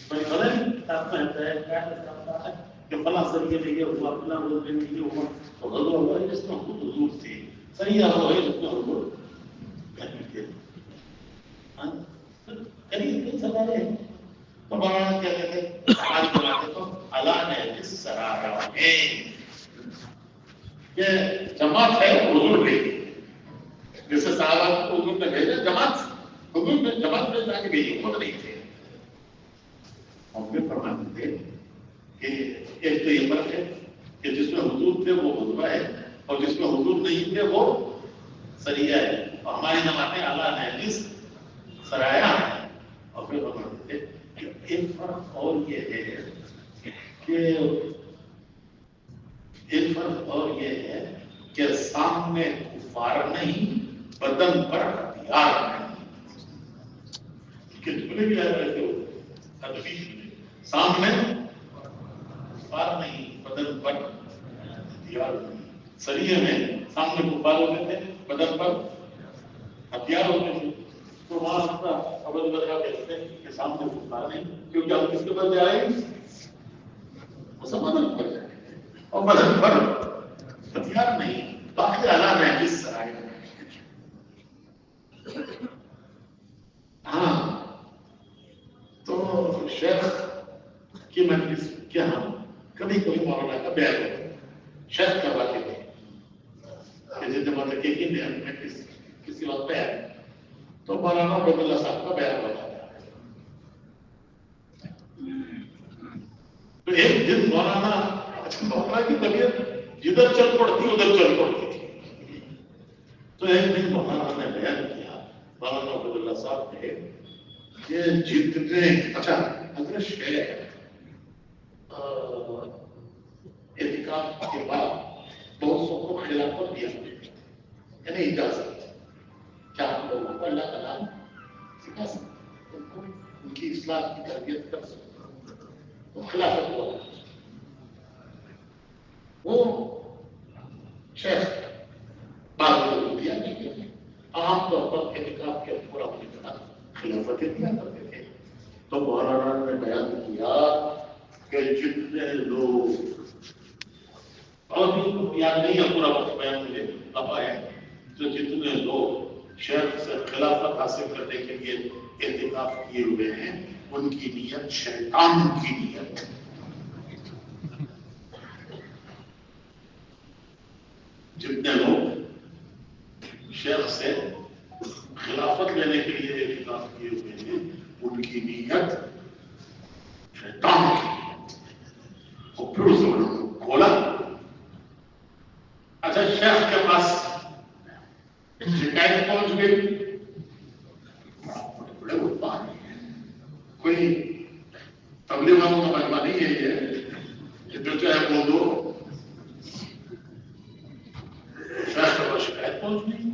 کوئی بڑا کتاب میں ہوتا ہے قائد صحابہ ہے کہ فلاں سریہ لے گئے ہوا فلاں روز لے گئے ہوا تو غزوہ ہوا ہے جس میں خود حضور تھے سریہ ہوا ہے جس میں حضور کہیں تھے قریب نہیں سوالے ہیں تو مولانا کیا کہتے ہیں آج بناتے تو اللہ نے جس سرایا ہے کہ جماعت ہے حضور لے جیسے صحابہ کو حضور نے بھیجا جماعت حضور نے جماعت میں جا کے بھیجی خود نہیں تھے اور پھر فرماتے تھے کہ ایک تو یہ فرق ہے کہ جس میں حضور تھے وہ غزوہ ہے اور جس میں حضور نہیں تھے وہ سریہ ہے اور ہماری جماعتیں اللہ نے جس سرایا ہے اور پھر فرماتے تھے کہ ایک فرق اور یہ ہے کہ سامنے کفار نہیں بدن پر ہتھیار نہیں میں بھی ایسے ہوتے تدبیر میں سامنے کفار نہیں بدن پر ہتھیار نہیں. سریے میں سامنے کفار ہوتے تھے بدن پر ہتھیار ہوتے تھے. تو وہاں ابو بکر کہتے ہیں کہ سامنے کفار نہیں کیونکہ ہم کس کے پاس جائیں گے بدن پر جائیں گے اور بدن پر ہتھیار نہیں. باقی حالات ہیں جس سرائے میں. ہاں تو شیخ کی مجلس کے ہم کبھی کبھی مولانا کا بیان ہوتا ہے. شیخ کرواتے تھے کہ جتنے مطلب کہ کسی وقت بیان تو مولانا عبید اللہ صاحب کا بیان ہو جاتا ہے. تو ایک دن مولانا کی طبیعت جدھر چل پڑتی ادھر چل پڑتی تھی. تو ایک دن مولانا نے بیان کیا مولانا عبید اللہ صاحب نے کہ جتنے اچھا حضرت شیخ اعتکاف کے بعد بہت سو کو خلافت دیا یعنی اجازت کیا آپ لوگوں کو اللہ تعالیٰ سکھا سکتے ان کی اصلاح کی تربیت کر سکتے تو خلافت ہوا. وہ شیخ بعض لوگ دیا نہیں کرتے عام طور پر اعتکاف کے پورا ہونے کے بعد خلافتیں دیا کرتے تھے. تو مولانا نے بیان کیا کہ جتنے لوگ اور بھی یاد نہیں ہے پورا وقت بیان مجھے لمبا ہے تو جتنے لوگ شیخ سے خلافت حاصل کرنے کے لیے اعتکاف کیے ہوئے ہیں ان کی نیت شیطان کی نیت. جتنے لوگ شیخ سے خلافت لینے کے لیے اعتکاف کیے ہوئے ہیں ان کی نیت شیطان کی نیت. اور پھر اس نے کھولا. اچھا شیخ کے پاس شکایت پہنچ گئی. بڑے اتپاد کوئی تبلیغ والوں کا مجمع نہیں ہے یہ جو چاہے وہ دو. شیخ کے پاس شکایت پہنچ گئی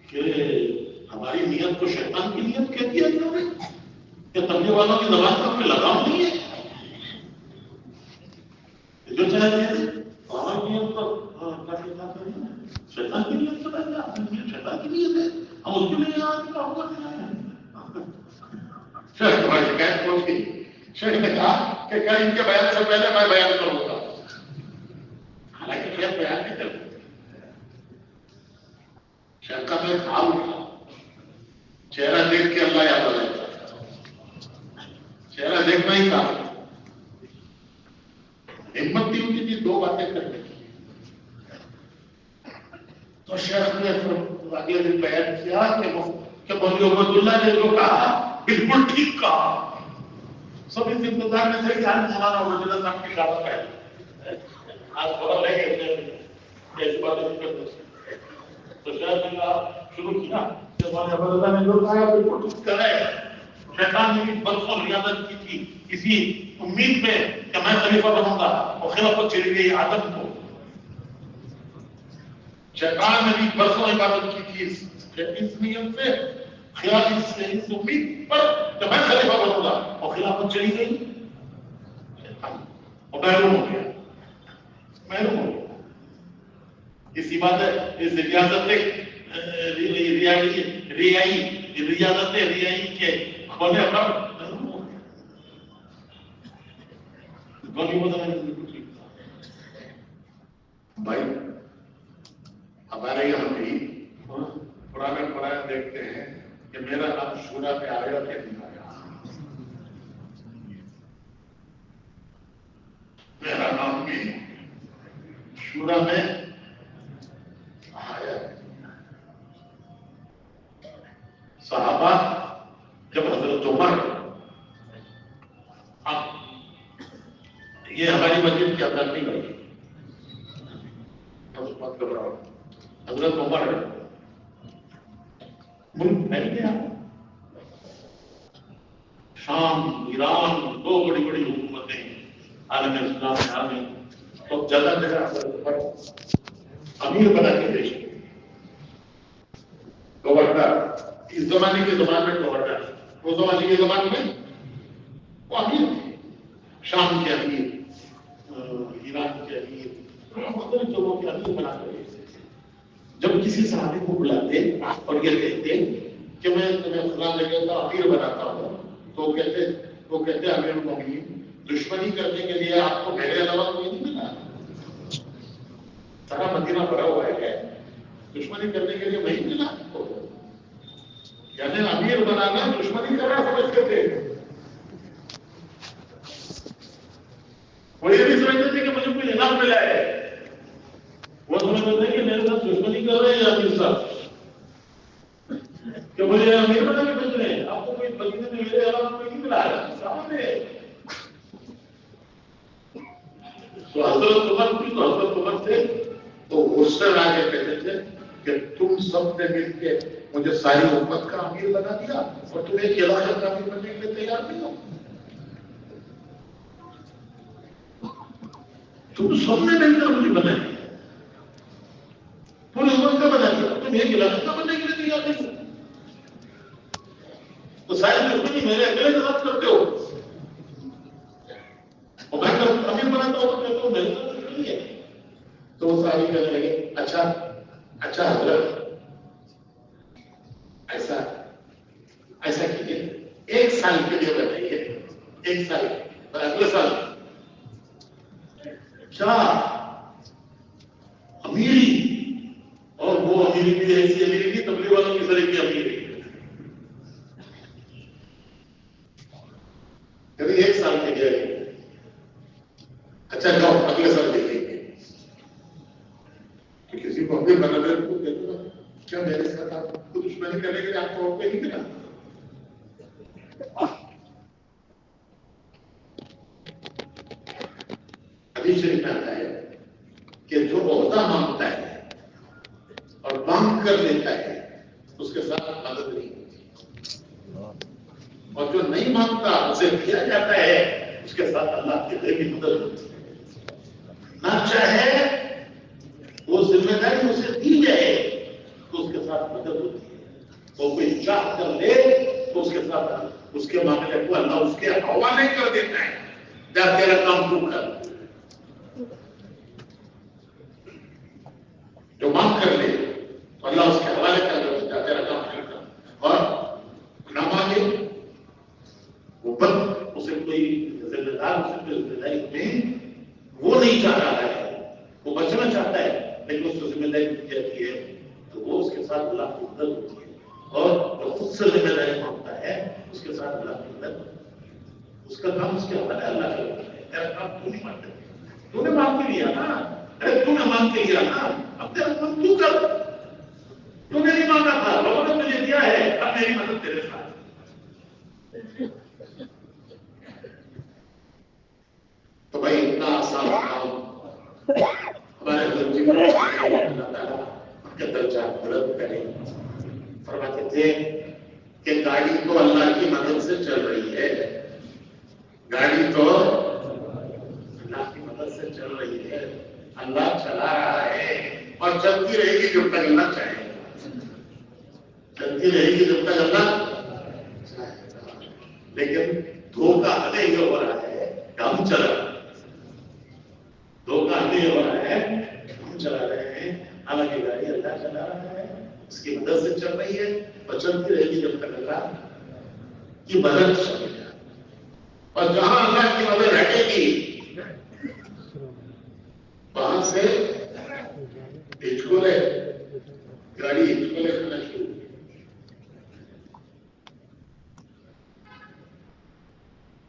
کہ ہماری نیت کو شیطان کی نیت کہتی ہے کہ تبلیغ والوں کی زبان پر کوئی لگام نہیں ہے جو چاہتے ہیں ہماری نیت پر شیطان کی نیت سے پہلے شیطان کی نیت ہے ہم اس کے لیے یہاں کا ہوگا. شیخ تمہاری شکایت پہنچ گئی. شیخ نے کہا کہ کیا ان کے بیان سے پہلے میں بیان کروں گا. حالانکہ شیخ بیان نہیں کرتے. شیخ کا تو ایک حال تھا چہرہ دیکھ کے اللہ یاد آ جاتا. چہرہ دیکھنا ہی تھا. ہمت نہیں ہوتی تھی دو باتیں کرنے کی. تو شیخ نے اگلے دن بیان کیا کہ مولوی عبید اللہ نے جو کہا بالکل ٹھیک کہا. سب اس انتظار میں سے کہ آج مولانا عبید اللہ صاحب کی دعوت ہے آج خبر لے گئے ایسی باتیں نہیں کرتے. تو شیخ نے شروع کیا کہ مولانا عبید اللہ نے جو کہا بالکل ٹھیک کہا ہے. شیطان نے بھی برسوں ریاضت کی تھی کسی امید پہ کہ میں خلیفہ بنوں گا اور خلافت چلی گئی آدم کو. شیطان نے بھی برسوں عبادت کی تھی اس نیت سے خلافت سے اس امید پر کہ میں خلیفہ بنوں گا اور خلافت چلی گئی اور محروم ہو گیا. اس عبادت اس ریاضت ریائی کے ہونے پر بھائی ہمارے یہاں بھی پرانے دیکھتے ہیں کہ میرا نام شورا میں آیا کہ نہیں آیا. میرا نام بھی شورا میں آیا. صحابہ جب حضرت عمر یہ ہماری مسجد کی اندر نہیں گئی مت گھبراؤ. حضرت عمر ملک میں گیا شام ایران دو بڑی بڑی حکومتیں عالم اسلام میں آ گئی. تو جگہ جگہ حضرت عمر امیر بنا کے پیش گورنر اس زمانے کے زمانے میں گورنر وہ زمانے کے زمانے میں وہ امیر تھے، شام کے امیر، ایران کے امیر، مختلف جگہوں کے امیر بنا کر بھیجتے تھے۔ جب کسی صحابی کو بلاتے اور یہ کہتے کہ میں تمہیں فلاں جگہ کا امیر بناتا ہوں، تو وہ کہتے امیر المومنین، دشمنی کرنے کے لیے آپ کو میرے علاوہ کوئی نہیں ملا، سارا مدینہ بھرا ہوا ہے، دشمنی کرنے کے لیے وہی ملا آپ کو؟ یعنی امیر بنانا دشمنی کرنا سمجھتے تھے۔ وہ یہ بھی سمجھتے تھے کہ مجھے کوئی انعام ملا ہے، وہ سمجھتے تھے کہ میرے ساتھ دشمنی کر رہے ہیں یا امیر صاحب، کہ مجھے امیر بنا کے بھیج رہے ہیں، آپ کو کوئی مدینے میں میرے علاوہ کوئی نہیں ملا ہے سامنے۔ تو حضرت عمر تھے تو غصے آ کے کہتے تھے کہ تم سب نے مل کے مجھے ساری امت کا امیر بنا دیا اور تم ایک علاقے کا امیر بننے کے لیے تیار نہیں ہو، تم سب نے مل کر مجھے بنا دیا، پوری امت کا بنا دیا، تم ایک علاقے کا بننے کے لیے تیار نہیں ہو، تو ساری دشمنی میرے اکیلے کے ساتھ کرتے ہو، اور میں امیر بناتا ہوں تو کہتے ہو میرے ساتھ دشمنی ہے۔ تو وہ صحابی کہنے لگے اچھا حضرت ایسا کیجیے، ایک سال کے لیے بتائیے، ایک سال اگلے سال کیا امیری، اور وہ امیری بھی ایسی امیری کی تبلیغ والوں کی طرح کی امیری، کبھی ایک سال کے لیے اچھا جاؤ اگلے سال دیکھیں گے، تو کسی کو امیر بنانے کو کہتے ہیں کیا میرے ساتھ آپ کو دشمنی کرنے کے لیے آپ کو نہیں ملا؟ حدیث شریف میں آتا ہے کہ جو عہدہ مانگتا ہے اور مانگ کر لیتا ہے اس کے ساتھ مدد نہیں ہوتی، اور جو نہیں مانگتا اسے دیا جاتا ہے اس کے ساتھ اللہ کی غیبی مدد ہوتی ہے۔ نہ چاہے وہ ذمہ داری اسے دی جائے تو اس کے ساتھ مدد ہوتی ہے، وہ کوئی چاہ کر لے تو اس کے ساتھ اس کے معاملے کو اللہ اس کے حوالے کر دیتا ہے، جا تیرا کام تو کر، جو مانگ کر لے تو اللہ اس کے حوالے کر دیتا ہے، تیرا کام کر، اور نہ مانگے وہ بند اسے کوئی ذمہ دار اسے کوئی ذمہ داری نہیں، وہ نہیں چاہ رہا ہے، وہ بچنا چاہتا ہے لیکن اس کو ذمہ داری دی جاتی ہے تو وہ اس کے ساتھ اللہ کی مدد ہوتی ہے، اور جو خود سے ذمہ داری مانگتا ہے اس کے ساتھ اللہ کی مدد ہوتی ہے، اس کا کام اس کے حوالے اللہ کا ہوتا ہے، تیرا کام تو نہیں مانگتا، تو نے مانگ کے لیا نا، ارے تو نے مانگ کے لیا نا، اب تیرا کام تو کر، تو نے نہیں مانگا تھا، لوگوں نے مجھے دیا ہے، اب میری مدد تیرے ساتھ۔ تو بھائی اتنا آسان کام ہمارے درجے اللہ تعالیٰ کا درجہ بلند کرے۔ فرماتے تھے کہ گاڑی تو اللہ کی مدد سے چل رہی ہے، گاڑی تو اللہ کی مدد سے چل رہی ہے، اللہ چلا رہا ہے اور چلتی رہے گی جب تک اللہ چاہے گا، چلتی رہے گی جب تک اللہ چاہے گا، لیکن دھوکہ ہمیں یہ ہو رہا ہے کہ ہم چلا رہے ہیں، دھوکہ ہمیں یہ ہو رہا ہے ہم چلا رہے ہیں، حالانکہ گاڑی اللہ چلا رہا ہے، اس کی مدد سے چل رہی ہے اور چلتی رہے گی جب تک اللہ کی مدد چلے گا، اور جہاں اللہ کی مدد ہٹے گی وہاں سے ہچکولے گاڑی ہچکولے کرنا شروع،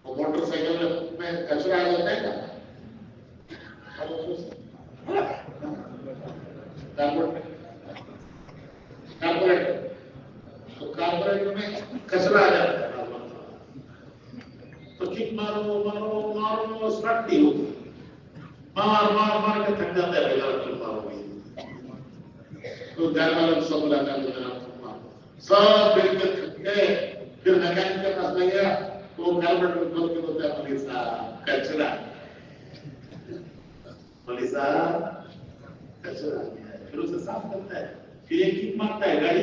وہ موٹر سائیکل میں کچرا آ جاتا ہے نا، کارپوریٹر میں کچرا آ جاتا ہے تو کک مارو مارو مارو اسٹارٹ نہیں ہوتی، مار مار مار کے تھک جاتا ہے، مارو تو گھر والوں سب بلاتا ہے، سب مل کے تھک گئے، پھر میکینک کے پاس لے گیا تو وہ کارپوریٹر کھول کے بولتا ہے مولوی صاحب کچرا، مولوی صاحب کچرا، پھر اسے صاف کرتا ہے، پھر ایک کک مارتا ہے، گاڑی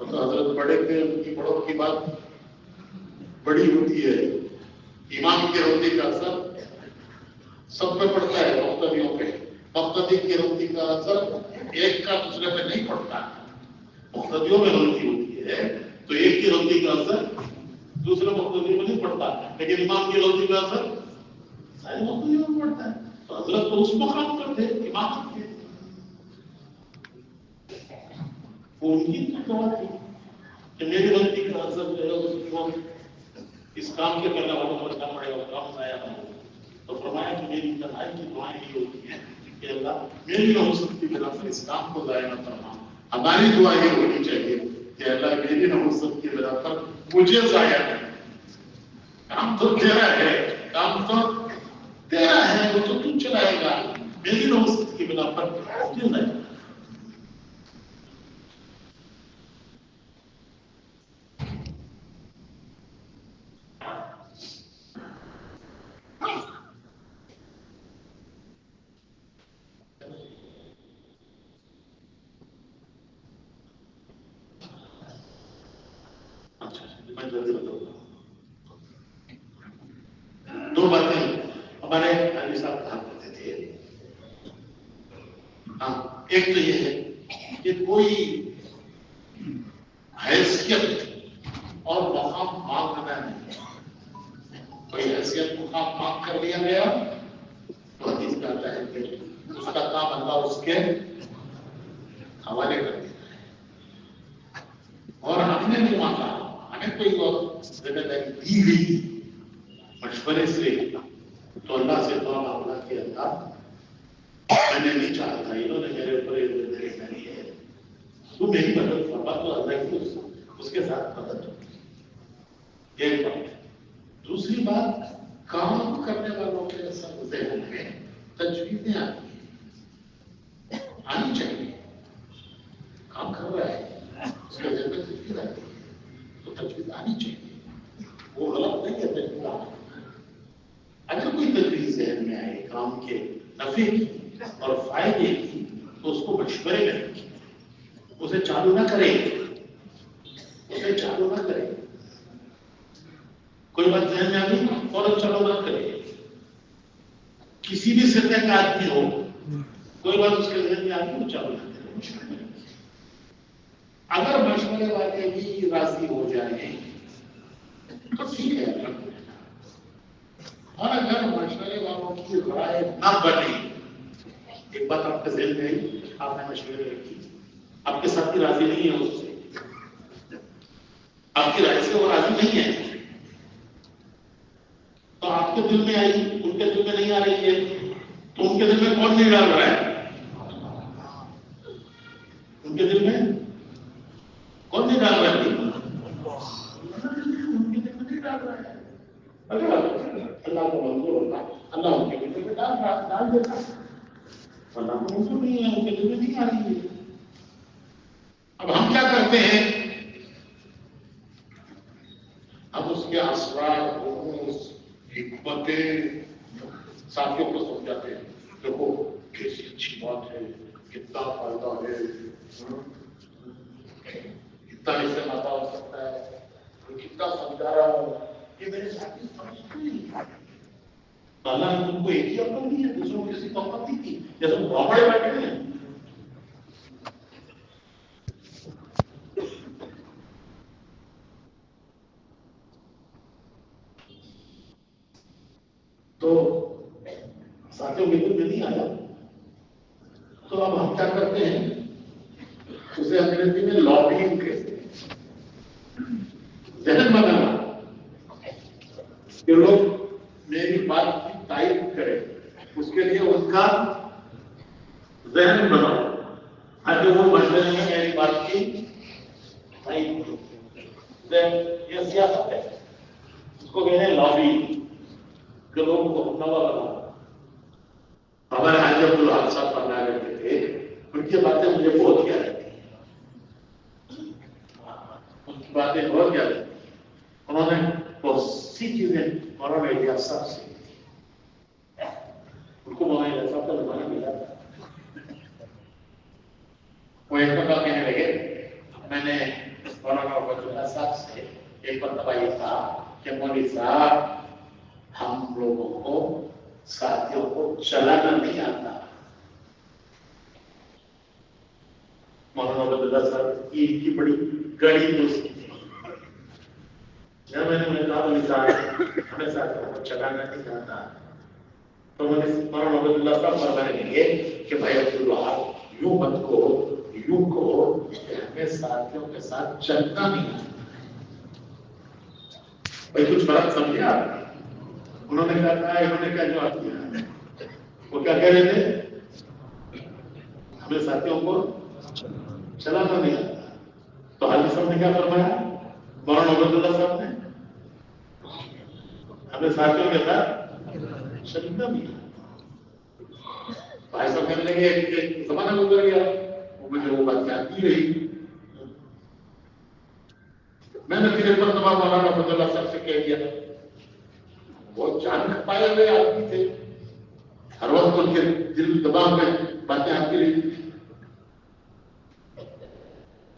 تو حضرت بڑے کے ان کی بڑوں کی بات بڑی ہوتی ہے. امام کی روٹی کا اثر سب پہ پڑتا ہے، مقتدیوں پہ. مقتدی کی روٹی کا اثر ایک کا دوسرے پہ نہیں پڑتا. مقتدیوں میں غلطی ہوتی ہے تو ایک کی غلطی کا اثر دوسرے مقتدیوں میں نہیں پڑتا، لیکن امام کی غلطی کا اثر سارے مقتدیوں میں پڑتا ہے. تو حضرت تو اس مقام پر تھے امام کے. وہ ان کی دعا تھی کہ میری غلطی کا اثر جو ہے اس کو اس کام کے کرنے والوں پر نہ پڑے اور کام ضائع نہ ہو. تو فرمایا کہ میری تنہائی کی دعائیں یہ ہوتی ہیں کہ اللہ میری نحوست کی بنا پر اس کام کو ضائع نہ فرما. ہماری دعا یہ ہونی چاہیے کہ اللہ میری نحوست کی بنا پر مجھے ضائع نہ. کام تو تیرا ہے، کام تو تیرا ہے، وہ تو چلائے گا. میری نحوست کی بنا پر مجھے ضائع نہ. دو باتیں ہمارے علی صاحب کہا کرتے تھے. ہاں، ایک تو یہ ہے کہ کوئی حیثیت اور مقام مانگنا نہیں. کوئی حیثیت مقام مانگ کر لیا گیا تو حدیث میں آتا ہے کہ اس کا کام اللہ اس کے حوالے کر دیتا ہے. اور ہم نے جو مانگا، ہمیں کوئی اور ذمہ داری دی گئی مشورے سے، تو اللہ سے دعا مانگنا کہ اللہ میں نے نہیں چاہا تھا، انہوں نے میرے اوپر یہ ذمہ داری ڈالی ہے، تو میری مدد فرما. تو اللہ کی اس کے ساتھ مدد ہوتی. ایک بات. دوسری بات، کام کرنے والوں کے سب ذہن میں تجویزیں آنی چاہیے. کام کر رہا ہے اس کے ذہن میں تجویز آتی ہے تو تجویز آنی چاہیے. وہ غلط نہیں ہے تجویز آنا. اگر کوئی تجویز ذہن میں آئے کام کے نفع کی اور فائدے کی تو اس کو مشورے میں رکھیں. اسے چالو نہ کرے، اسے چالو نہ کرے. کوئی بات ذہن میں آ گئی فوراً چالو نہ کرے. کسی بھی سطح کا آدمی ہو، کوئی بات اس کے ذہن میں آ گئی وہ چالو نہ کرے، مشورے میں رکھے. اگر مشورے والے بھی راضی ہو جائیں تو ٹھیک ہے. اور اگر مشورے والوں کی رائے نہ بنے، ایک بات آپ کے ذہن میں آئی، آپ نے مشورے رکھی، آپ کے ساتھی راضی نہیں ہے اس سے، آپ کی رائے سے وہ راضی نہیں ہے، تو آپ کے دل میں آئی، ان کے دل میں نہیں آ رہی ہے، تو ان کے دل میں کون نہیں ڈال رہا ہے؟ ان کے دل میں کون نہیں ڈال رہا ہے؟ ان کے دل میں نہیں ڈال رہا ہے. اگر اللہ کو منظور ہوتا اللہ ان کے دل میں ڈال دیتا. اللہ کو منظور نہیں ہے، ان کے دل میں نہیں آ رہی ہے. اب ہم کیا کرتے ہیں؟ اب اس کے اسرار، حکمتیں ساتھیوں کو سمجھاتے ہیں. دیکھو کیسی اچھی بات ہے، کتنا فائدہ ہے، کتنا اس سے نفع ہو سکتا ہے، کتنا سمجھا رہا ہوں. یہ میرے ساتھی سمجھتے نہیں. اللہ نے تم کو ایک ہی عقل دی ہے، دوسروں کو کسی کو عقل نہیں دی. جیسے بڑے بیٹھے ہیں، تو ساتھیوں کے دل میں نہیں آیا. تو اب ہم کیا کرتے ہیں؟ اسے انگریزی میں لابینگ کہتے ہیں. ذہن بنانا کہ لوگ میری بات کی تائید کریں، اس کے لیے ان کا ذہن بناؤ تاکہ وہ مشورے میں میری بات کی تائید کریں. یہ سیاست ہے، اس کو کہتے ہیں لابی، کہ لوگوں کو اپنا بناؤ. ہمارے حاجی عبدالحق صاحب فرمایا کرتے تھے، ان کی باتیں مجھے بہت یاد آتی ہیں. ان کی باتیں بہت یاد آتی ہیں. انہوں نے بہت سی چیزیں مولانا الیاس صاحب سے کی تھی. ان کو مولانا الیاس صاحب کا زمانہ ملا تھا. وہ ایک دفعہ کہنے لگے، میں نے ایک مرتبہ یہ تھا کہ مولوی صاحب ہم لوگوں کو ساتھیوں کو چلانا نہیں آتا. مولانا عبد اللہ صاحب کی بڑی گڑی دوستی تھی. جب میں نے کہا مولوی صاحب ہمیں ساتھیوں کو چلانا نہیں آتا تو مولانا عبد اللہ صاحب فرمانے لگے کہ بھائی عبدالوہاب یوں مت کو یوں کو کہ ہمیں ساتھیوں کے ساتھ چلنا نہیں آتا. بھائی کچھ فرق سمجھے آپ؟ انہوں نے کہا انہوں نے کیا جواب دیا؟ وہ کیا کہہ رہے تھے؟ ہمیں ساتھیوں کو چلانا نہیں آتا. تو حاجی صاحب نے کیا فرمایا؟ مولانا عبد اللہ صاحب نے ہمیں ساتھیوں کے ساتھ چلنا نہیں آتا. بھائی صاحب کہنے لگے ایک زمانہ گزر گیا مجھے وہ بات یاد نہیں رہی. میں نے پھر ایک مرتبہ مولانا عبد اللہ صاحب سے کہہ دیا. وہ جان کھپائے ہوئے آدمی تھے, ہر وقت ان کے دل دماغ میں باتیں آتی رہی تھی.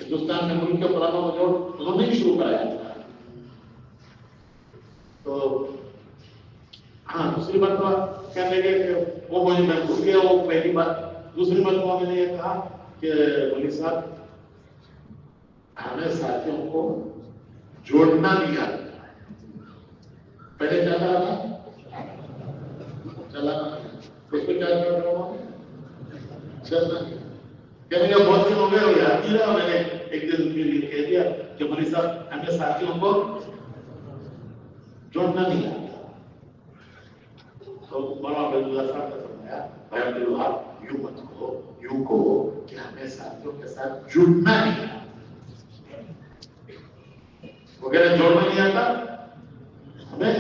ہندوستان میں ملک کے پرانا وجود انہوں نے ہی شروع کرایا تھا. تو ہاں دوسری مرتبہ کہنے لگے کہ وہ مجھے میں بھول گیا وہ پہلی بات. دوسری مرتبہ میں نے یہ کہا کہ مولوی صاحب ہمیں ساتھیوں کو جوڑنا نہیں آتا. پہلے کیا کہا تھا؟ چلانا. اس پہ کیا کر رہا ہوں چلنا. کہنے لگا بہت دن ہو گئے وہ یاد نہیں رہا. میں نے ایک دن ان کے لیے کہہ دیا کہ مولوی صاحب ہمیں ساتھیوں کو جوڑنا نہیں آتا. تو مولانا عبد اللہ صاحب نے فرمایا بھائی عبدالوہاب یوں مت کہو یوں کہو کہ ہمیں ساتھیوں کے ساتھ جڑنا نہیں آتا. وہ کہہ رہے جوڑنا نہیں آتا, ہمیں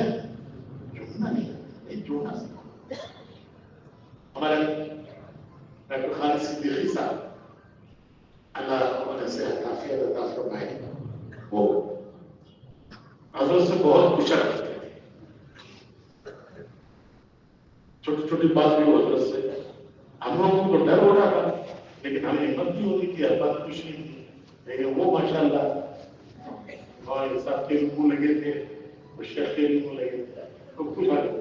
جڑنا نہیں آتا. نہیں جوڑنا سیکھو. ہمارے ڈاکٹر خالد صدیقی صاحب اللہ انہیں صحت عافیت عطا فرمائے, وہ حضرت سے بہت پوچھا کرتے تھے. چھوٹی چھوٹی بات بھی حضرت سے ہم لوگوں کو ڈر ہو رہا تھا لیکن ہمیں ہمت نہیں ہوتی تھی. ہر بات کچھ نہیں تھی لیکن وہ ماشاءاللہ اور صاحب کے منہ لگے تھے, وہ شیخ کے منہ لگے تھے. تو پوچھا کرتے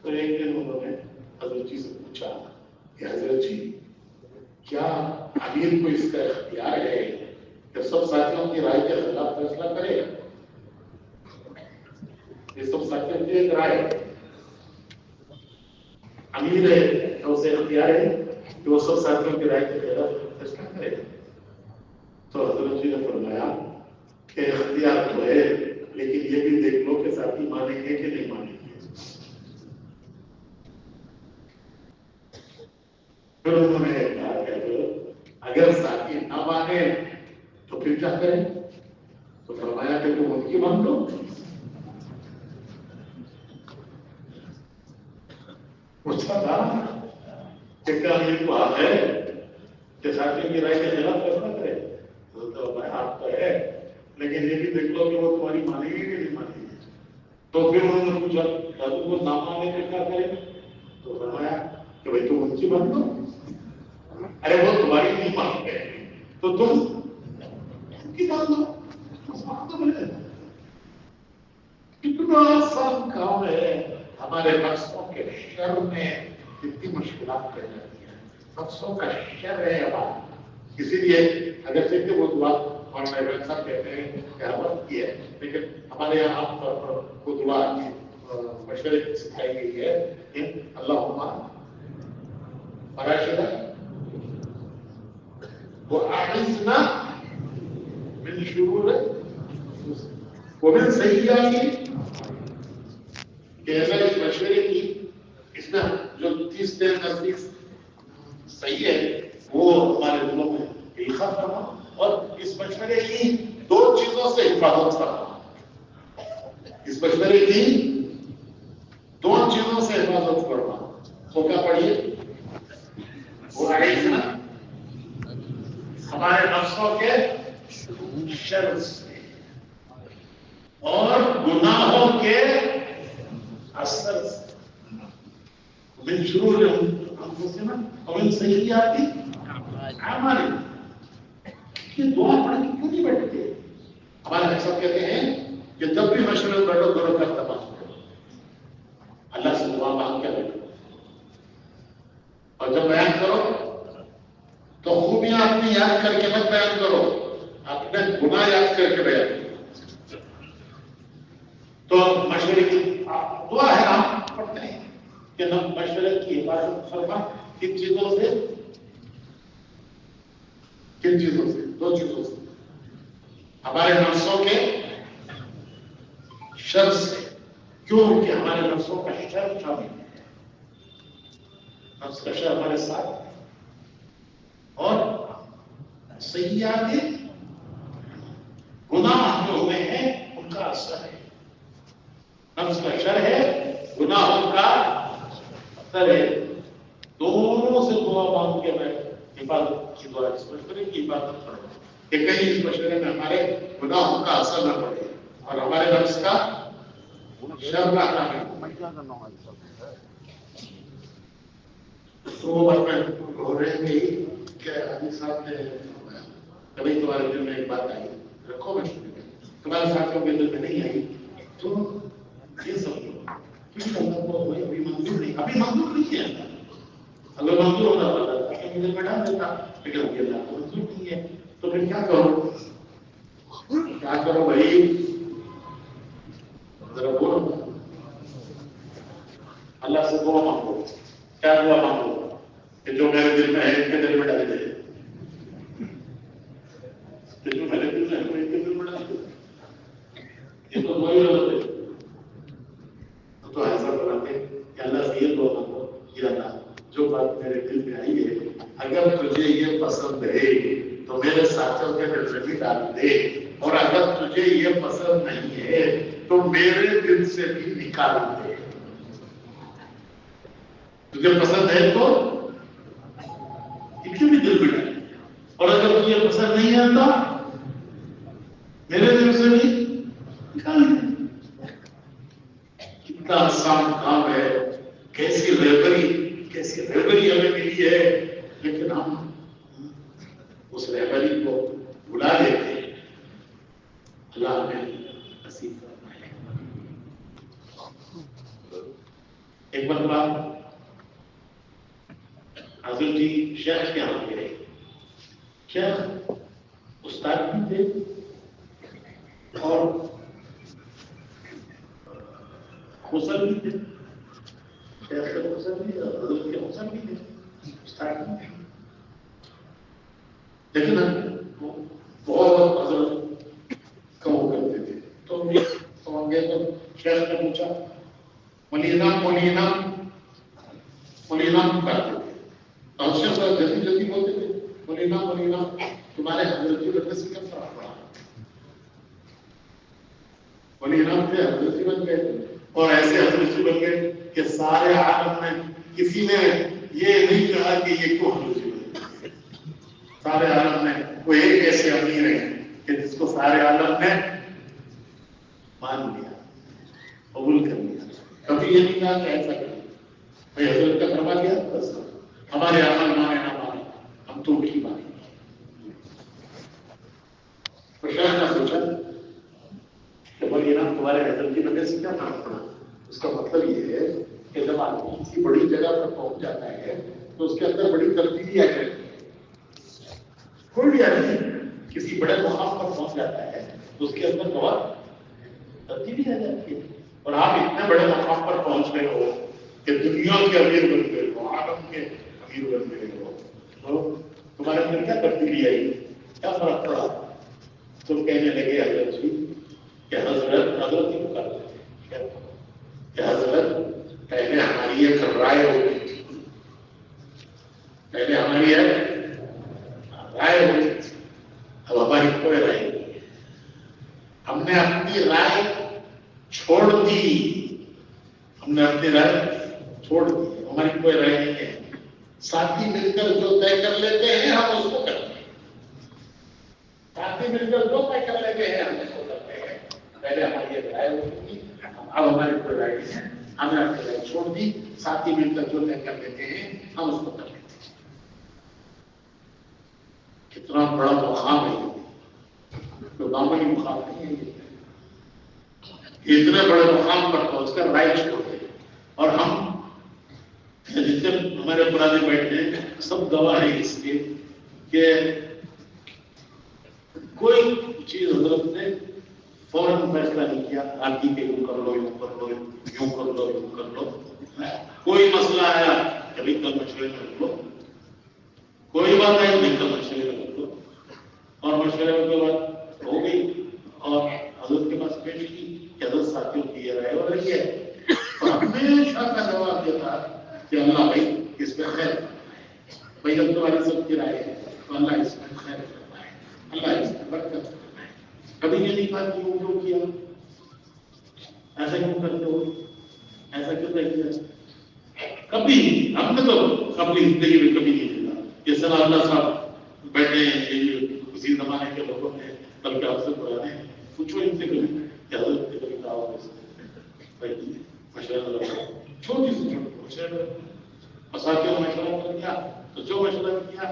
تو ایک دن انہوں نے حضرت جی سے پوچھا کہ حضرت جی کیا امیر کو اس کا اختیار ہے کہ سب ساتھیوں کی رائے کے خلاف فیصلہ کرے؟ یہ سب ساتھیوں کی ایک رائے امیر ہے تو اسے اختیار ہے کہ وہ سب ساتھیوں کی رائے کے خلاف فیصلہ کرے. تو حضرت جی نے فرمایا کہ اختیار تو ہے لیکن یہ بھی دیکھ لو کہ ساتھی مانیں گے کہ نہیں مانیں گے. پھر انہوں نے کہا کہ اگر ساتھی نہ مانے تو پھر کیا کریں؟ تو فرمایا کہ تم ان کی مان لو. پوچھا تھا کہ کیا یہ بات ہے کہ ساتھی کی رائے کے خلاف فیصلہ کرے؟ تو میں آپ تو ہے لیکن یہ بھی دیکھ لو کہ وہ تمہاری مانیں گے کہ نہیں مانیں گے. تو پھر انہوں نے پوچھا کہ تم کو نہ مانے تو کیا کرے؟ تو فرمایا کہ بھائی تم ان کی مان لو. ارے وہ تمہاری نہیں مانتے تو تم ان کی مان لو. کتنا آسان کام ہے. ہمارے نفسوں کے شر میں کتنی مشکلات پیدا کی ہیں. نفسوں کا شر ہے ہمارا. اسی لیے اگر سے کہ وہ دعا مولانا ابراہیم صاحب کہتے ہیں کہ حرمت کی ہے لیکن ہمارے یہاں عام طور پر وہ دعا مشورے سکھائی گئی ہے کہ اللہم راشدہ وأعذنا من شرور ومن سیئات. کہ اگر اس مشورے کی اس میں جو 30 دن نزدیک صحیح ہے وہ ہمارے دلوں میں اخلاص کرنا اور اس مشورے کی 2 چیزوں سے حفاظت کرنا. اس مشورے کی 2 چیزوں سے حفاظت کرنا. تو کیا پڑھیے وہ علیہ ہمارے نفسوں کے شر سے اور گناہوں کے اثر سے. من شرور انفسنا ومن سیئات اعمالنا. یہ دعا پڑھ کے کیوں نہیں بیٹھتے؟ ہمارے سب کہتے ہیں کہ جب بھی مشورے میں بیٹھو دونوں کا تماش کرو، اللہ سے دعا مانگ کے بیٹھو، اور جب بیان کرو تو خوبیاں اپنی یاد کر کے مت بیان کرو، اپنے گناہ یاد کر کے بیان کرو۔ تو مشورے کی دعا ہے، آپ پڑھتے ہیں کہ نہ مشورے کی حفاظت فرما کن چیزوں سے؟ کن چیزوں سے؟ دو چیزوں سے، ہمارے نفسوں کے شر سے، کیوں کہ ہمارے نفسوں کا شر شامل ہے، نفس کا شر ہمارے ساتھ ہے، اور سیئات گناہ جو ہوئے ہیں ان کا اثر ہے، نفس کا شر ہے، گناہوں کا اثر ہے، دونوں سے دعا مانگ کے میں حفاظت کی دعا، اس مشورے کی حفاظت کروں کہ کہیں اس مشورے میں ہمارے گناہوں کا اثر نہ پڑے اور ہمارے نفس کا شر نہ کرے۔ تو وہ ہو رہے ہیں کہ حدیث صاحب نے کبھی تمہارے دل میں ایک بات آئی، رکھو مشورے میں، تمہارے ساتھیوں کے دل میں نہیں آئی تو یہ سمجھو کیونکہ اللہ کو ابھی منظور نہیں، ابھی منظور نہیں ہے، اگر منظور ہوتا ہوتا کہ مجھے میں ڈال دیتا، لیکن ابھی اللہ کو منظور نہیں ہے، تو پھر کیا کرو؟ کیا کرو بھائی؟ ذرا بولو، اللہ سے دعا مانگو، کیا دعا مانگو؟ کہ جو میرے دل میں ہے ان کے دل میں ڈال دے، کہ جو میرے دل میں ہے وہ ان کے دل میں ڈال دے، یہ تو وہی غلط ہے۔ تو ایسا بناتے کہ اللہ سے یہ دعا مانگو کہ اللہ جو بات میرے دل میں آئی ہے اگر تجھے یہ پسند ہے تو میرے ساتھیوں کے دل میں بھی ڈال دے، اور اگر تجھے یہ پسند نہیں ہے تو میرے دل سے بھی نکال دے۔ تجھے پسند ہے تو بھی دل میں ڈال، اور اگر تجھے پسند نہیں ہے تو میرے دل سے بھی نکال دے۔ کتنا آسان کام ہے، کیسی رہبری ہمیں ملی ہے، لیکن ہم اس رہبری کو بلا دیتے ہیں۔ اللہ ہمیں نصیب فرمائے۔ ایک مرتبہ حضرت جی شیخ کے یہاں گئے، شیخ استاد بھی تھے اور حسن بھی تھے، شیخ کے حسن بھی تھے، حضرت کے حسن بھی تھے، استاد بھی تھے، لیکن بہت حضرت کہو کرتے تھے۔ تو ہم گئے تو شیخ نے پوچھا مولینا کرتے تھے، اور شیخ جلدی جلدی بولتے تھے مولینا، تمہارے حضرت جی بننے سے کیا فرق پڑا؟ مولینا تھے، حضرت جی بن گئے، اور ایسے حضرت جی بن گئے کہ سارے عالم میں کسی نے یہ نہیں کہا کہ یہ کیوں حضرت جی بن گئے۔ سارے عالم میں وہ ایک ایسے امیر ہیں کہ جس کو سارے عالم نے مان لیا، قبول کر لیا، کبھی یہ نہیں کہا کہ ایسا کریں بھائی حضرت کا فرما دیا بس ہمارے عمل مانے نہ مانے ہم تو کی مانیں۔ تو شیخ نے سوچا کہ بولیے نا تمہارے حضرت کی وجہ سے کیا فرق پڑا؟ اس کا مطلب یہ ہے کہ جب آدمی کسی بڑی جگہ پر پہنچ جاتا ہے تو اس کے اندر بڑی تبدیلی آ جاتی ہے۔ کوئی بھی آدمی کسی بڑے مقام پر پہنچ جاتا ہے تو اس کے اندر بہت تبدیلی آ جاتی ہے، اور آپ اتنے بڑے مقام پر پہنچ گئے ہو کہ دنیا کے امیر بن گئے ہو، عالم کے امیر بن گئے ہو، تو تمہارے اندر کیا تبدیلی آئی، کیا فرق پڑا؟ تم کہنے لگے حضرت جی کہ حضرت ہی کرتے تھے کہ حضرت پہلے ہماری ایک رائے ہوتی تھی، پہلے ہماری رائے ہوتی تھی، اب ہماری کوئی رائے نہیں ہے، ہم نے اپنی رائے چھوڑ دی، ہم نے اپنی رائے چھوڑ دی، ہماری کوئی رائے نہیں ہے، ساتھی مل کر جو طے کر لیتے ہیں ہم اس کو کرتے ہیں، ساتھی مل کر جو طے کر لیتے ہیں ہم اس کو کرتے ہیں، پہلے ہماری ایک رائے ہوتی تھی، اب ہماری کوئی رائے نہیں ہے، ہم نے اپنی رائے چھوڑ دی، ساتھی مل کر جو طے کر لیتے ہیں ہم اس کو کر لیتے ہیں۔ کتنا بڑا مقام ہے، تو معمولی مقام نہیں ہے، اتنے بڑے مقام پر پہنچ کر رائے چھوڑ دے. اور ہم جتنے ہمارے پرانے بیٹھے سب گواہ ہیں اس کے کہ کوئی چیز حضرت نے فوراً فیصلہ نہیں کیا آتی کہ یوں کر لو یوں کر لو یوں کر لو یوں کر لو. کوئی مسئلہ آیا کبھی کل مشورے میں رکھ لو, کوئی بات آئی نہیں کل مشورے میں رکھ لو, اور مشورے کے بعد ہو گئی اور حضرت کے پاس پیش کی کہ حضرت ساتھیوں کی یہ رائے ہو رہی ہے. اور ہمیشہ کا جواب یہ تھا کہ اللہ بھائی اس میں خیر بھائی اب تمہاری سب کی رائے ہے تو اللہ اس میں خیر کرنا ہے, اللہ اس میں برکت کرنا ہے. کبھی یہ نہیں کہا کہ کیوں کیا, ایسا کیوں کرتے ہو, ایسا کیوں نہیں کیا, کبھی ہم نے تو اپنی زندگی میں کبھی نہیں کیا. یہ سنا اللہ صاحب بیٹھے اسی زمانے کے لوگوں نے بلکہ آپ سے پرانے پوچھو ان سے کبھی کہ حضرت نے کبھی کہا ہو مشورہ چھوٹی سی مشورہ مساکیوں میں مشورہ کر دیا تو جو مشورہ کیا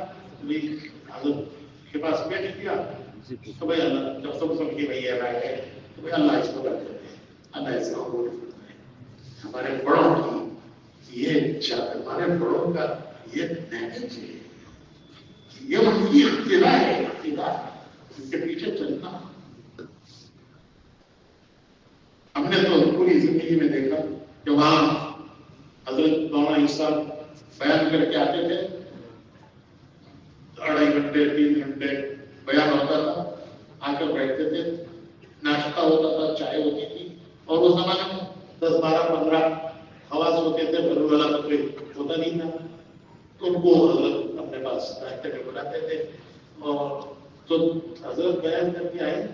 حضرت کے پاس بیٹھ کیا تو بھائی اللہ جب سب کی بھائی رائے ہے تو بھائی اللہ اس کو کرتے ہیں, اللہ اس کا قبول کرتا ہے. ہمارے بڑوں کی یہ ہمارے بڑوں کا یہ نہج ہے, یہ ان کی اقتدا ہے, اقتدا ان کے پیچھے چلنا. ہم نے تو پوری زندگی میں دیکھا کہ وہاں حضرت مولانا صاحب بیان کر کے آتے تھے, 2.5 گھنٹے 3 گھنٹے بیان ہوتا تھا, آ کر بیٹھتے تھے, ناشتہ ہوتا تھا, چائے ہوتی تھی, اور اس زمانے میں 10 12 15 خواص ہوتے تھے, بھرو والا تو کوئی ہوتا نہیں تھا, تو ان کو حضرت اپنے پاس ناشتے میں بلاتے تھے. اور تو حضرت بیان کر کے آئے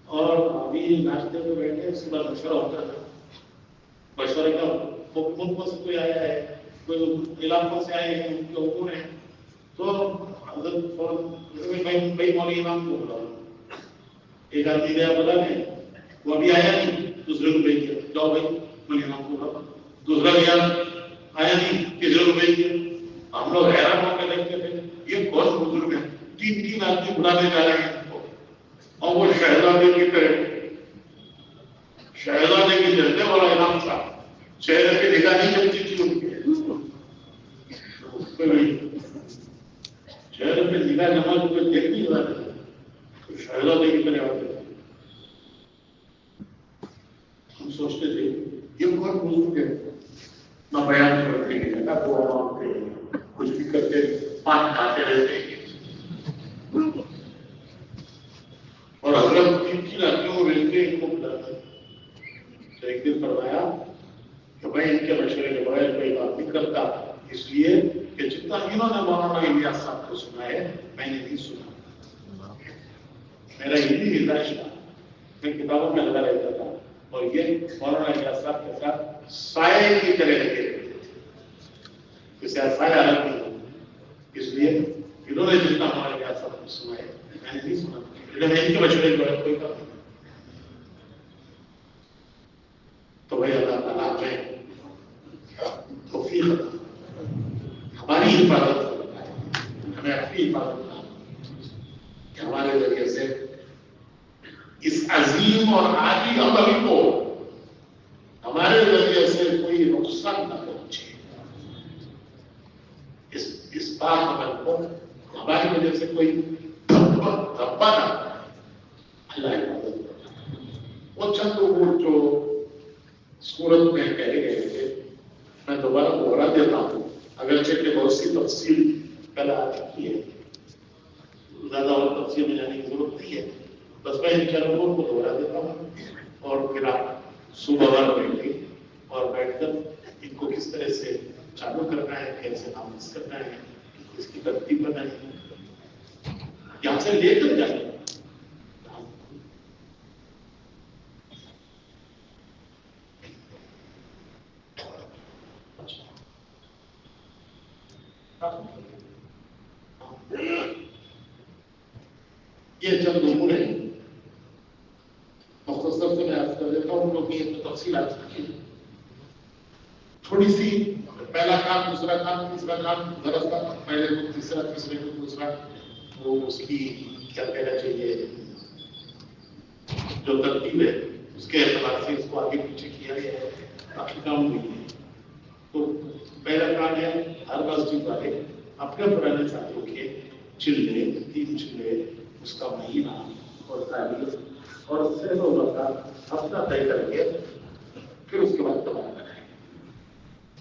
اور ابھی ناشتے میں بیٹھے, اس کے بعد مشورہ ہوتا تھا. مشورے کا ملکوں سے کوئی آیا ہے, کوئی علاقوں سے آئے ہیں, ان کے حکم ہیں, تو حضرت بھائی مولوی امام کو بلاؤ. ایک آدمی گیا بلا نے, وہ ابھی آیا نہیں, دوسرے کو بھیج دیا, جاؤ بھائی مولوی امام کو بلاؤ. دوسرا گیا آیا نہیں, تیسرے کو بھیج دیا. ہم لوگ حیران ہو کے دیکھتے تھے یہ کون بزرگ ہے, 3 آدمی بلانے جا رہے ہیں, اور وہ شہزادے کی طرح شہزادے کی جلدے والا امام صاحب, شہر کی نگاہ نہیں چلتی تھی ان کے, شہر پہ نگاہ جمع کوئی دیکھ نہیں رہا تھا, تو شہزادے کی طرح آتے تھے. ہم سوچتے تھے یہ کون بزرگ ہے, نہ بیان کرتے ہیں نہ دعا مانگتے ہیں, کچھ بھی کرتے پان کھاتے رہتے ہیں. اور حضرت 3 آدمیوں میں ملتے ان کو بلاتے. تو ایک دن فرمایا کہ میں ان کے مشورے کے بغیر کوئی بات نہیں کرتا, اس لیے کہ جتنا انہوں نے مولانا الیاس صاحب کو سنا ہے میں نے نہیں سنا. میرا یہی مزاج تھا, میں کتابوں میں لگا رہتا تھا, اور یہ مولانا الیاس صاحب کے ساتھ سائے کی طرح لگے رہتے تھے, جیسے سایہ الگ نہیں ہو. اس لیے انہوں نے جتنا ہمارے الیاس صاحب کو سنا ہے میں نے نہیں سنا, لیکن ان کے مشورے کے بغیر کوئی کام نہیں. تو بھائی اللہ تعالیٰ ہمیں توفیق ہماری حفاظت کرتا ہے, ہمیں اپنی حفاظت کرنا کہ ہمارے ذریعے سے اس عظیم اور عالی عمل کو ہمارے ذریعے سے کوئی نقصان نہ پہنچے. اس پاک عمل کو ہماری وجہ سے کوئی دھبا نہ, اللہ حفاظت کرتا ہے. وہ چند امور جو صورت میں کہے گئے تھے میں دوبارہ دوہرا دیتا ہوں, اگرچہ کہ بہت سی تفصیل پہلے آ چکی ہے, زیادہ اور تفصیل میں جانے کی ضرورت نہیں ہے. بس میں ان چند امور کو دوہرا دیتا ہوں, اور پھر آپ صبح وار بیٹھ گئی اور بیٹھ کر ان کو کس طرح سے چالو کرنا ہے, کیسے نامز کرنا ہے, اس کی ترتیب بنانی ہے, یہاں سے لے کر جائیں. یہ چند امور ہیں, مختصر سے میں عرض کر دیتا ہوں کیونکہ یہ تو تفصیل آ چکی ہے. تھوڑی سی پہلا کام, دوسرا کام, تیسرا کام, ذرا سا پہلے کو تیسرا, تیسرے کو دوسرا, وہ اس کی کیا کہنا چاہیے جو ترتیب ہے اس کے اعتبار سے اس کو آگے پیچھے کیا گیا ہے، باقی کام نہیں ہے۔ تو پہلا کام ہے ہر مسجد والے اپنے پرانے ساتھیوں کے چلے 3 چلے اس کا مہینہ اور تاریخ اور سیروں کا ہفتہ طے کر کے پھر اس کے بعد تباہ کرائیں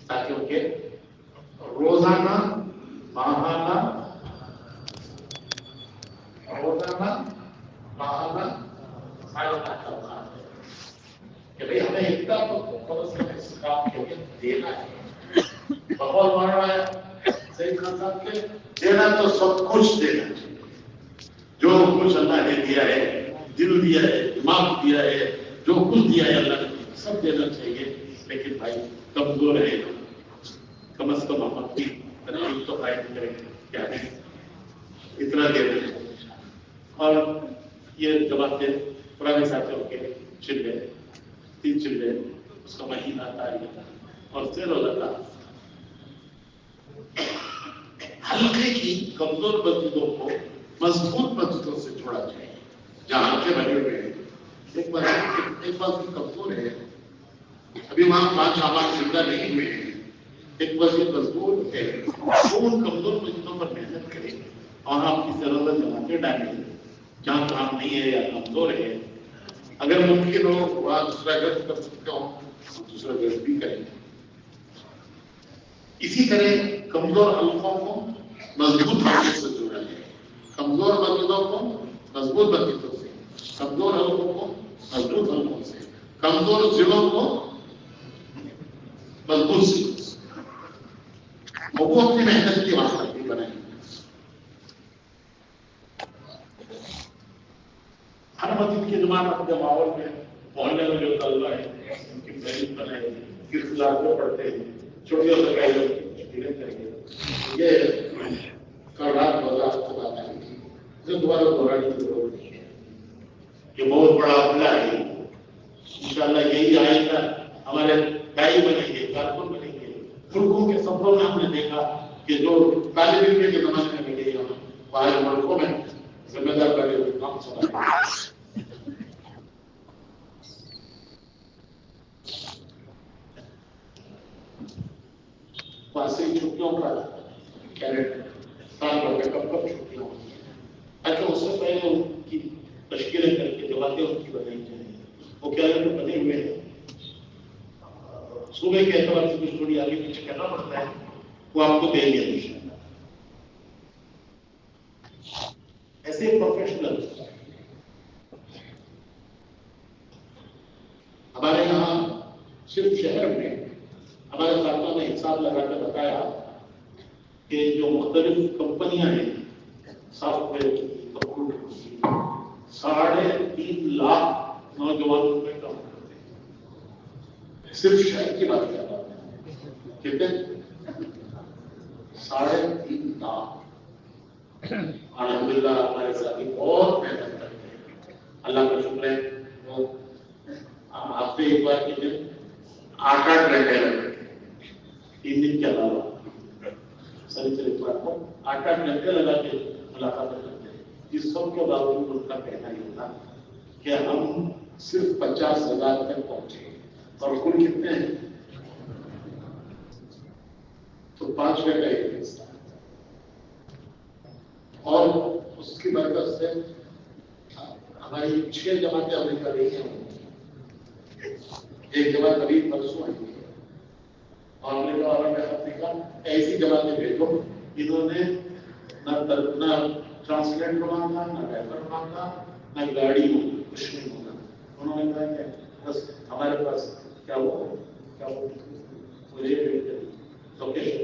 تاکہ ان کے روزانہ ماہانہ سالانہ کا کہ بھائی ہمیں اتنا اس کام کے لیے دینا ہے، بہت مارا ہے صحیح خان صاحب کے دینا تو سب کچھ دینا چاہیے، جو کچھ اللہ نے دیا ہے، دل دیا ہے، دماغ دیا ہے، جو کچھ دیا ہے اللہ نے سب دینا چاہیے، لیکن بھائی کمزور ہے کم از کم ہم اپنی ترکیب تو قائم کریں کیا ہے اتنا دینا ہے۔ اور یہ جماعتیں پرانے ساتھیوں کے چلے 3 چلے اس کا مہینہ تاریخ اور سیر و لگا ہلکے کی کمزور مسجدوں کو مضبوط مسجدوں سے جوڑا جائے جہاں ہلکے بنے ہوئے ہیں۔ ایک مسجد کمزور ہے، ابھی وہاں 5 آباد زندہ نہیں ہوئے ہیں، ایک مسجد مضبوط ہے، ان کمزور مسجدوں پر محنت کریں اور آپ کی ضرورت جماعتیں ڈالیں جہاں کام نہیں ہے یا کمزور ہے، اگر ممکن ہو وہاں دوسرا گرد کر سکتے ہو دوسرا گرد بھی کریں۔ اسی طرح کمزور حلقوں کو مضبوط حلقوں سے جوڑا جائے، کمزور مسجدوں کو مضبوط مسجدوں سے، کمزور حلقوں کو مضبوط حلقوں سے، کمزور ضلعوں کو مضبوط ضلعوں سے، اور وہ اپنی محنت کی وہاں پر بھی بنائیں۔ ہر مسجد کی جماعت اپنے ماحول میں محلے میں جو طلبہ ہے ان کی محنت بنائے، کردار کو پڑھتے ہیں، چھوٹیوں سے پہلے دھیرے کریں۔ یہ کل رات بازار کی بات آئی تھی، اسے دوبارہ دہرانے کی ضرورت نہیں ہے، یہ بہت بڑا عملہ ہے، انشاءاللہ یہی آئے گا ہمارے دائی بنیں گے، کارکن بنیں گے۔ ملکوں کے سفروں میں ہم نے دیکھا کہ جو طالب علم کے زمانے میں ملے گا باہر ملکوں میں ذمہ دار بنے ہوئے کام چلا واسطے چھٹیوں کا کیریٹ سال بھر میں کب کب چھٹیاں ہوتی ہیں تاکہ اس سے پہلے ان کی تشکیلیں کر کے جماعتیں ان کی بنائی جائیں۔ وہ کیریٹ بنے ہوئے ہیں، صوبے کے اعتبار سے کچھ تھوڑی آگے پیچھے کرنا پڑتا ہے، وہ آپ کو دیں گے انشاءاللہ۔ ایسے پروفیشنل ہمارے یہاں صرف شہر میں ہمارے ساتھیوں نے حساب لگا کے بتایا کہ جو مختلف کمپنیاں ہیں سافٹ ویئر کی، کمپیوٹر کی، 3.5 لاکھ نوجوانوں پہ کام کرتے ہیں۔ صرف شہر کی بات کر رہا ہوں، کتنے 3.5 لاکھ۔ الحمدللہ ہمارے ساتھی بہت محنت کرتے ہیں، اللہ کا شکر ہے۔ وہ ہفتے ایک بار کے دن 8 گھنٹے لگتے 3 دن کے علاوہ سنی سے اتوار کو 8 گھنٹے لگا کے ملاقات کرتے ہیں۔ اس سب کے باوجود ان کا کہنا یہ تھا کہ ہم صرف 50,000 تک پہنچے اور کل کتنے ہیں تو 5 گھنٹے ایک حصہ، اور اس کی برکت سے ہماری 6 جماعتیں امریکہ رہی ہیں، ایک جماعت ابھی پرسوں آئی ہے، اور ہم نے کہا اور افریقہ ایسی جماعتیں بھیجو جنہوں نے نہ ٹرانسلیٹ مانگا، نہ ڈرائیور مانگا، نہ گاڑی مانگی، کچھ نہیں مانگا۔ انہوں نے کہا کہ بس ہمارے پاس کیا وہ مجھے لوکیشن،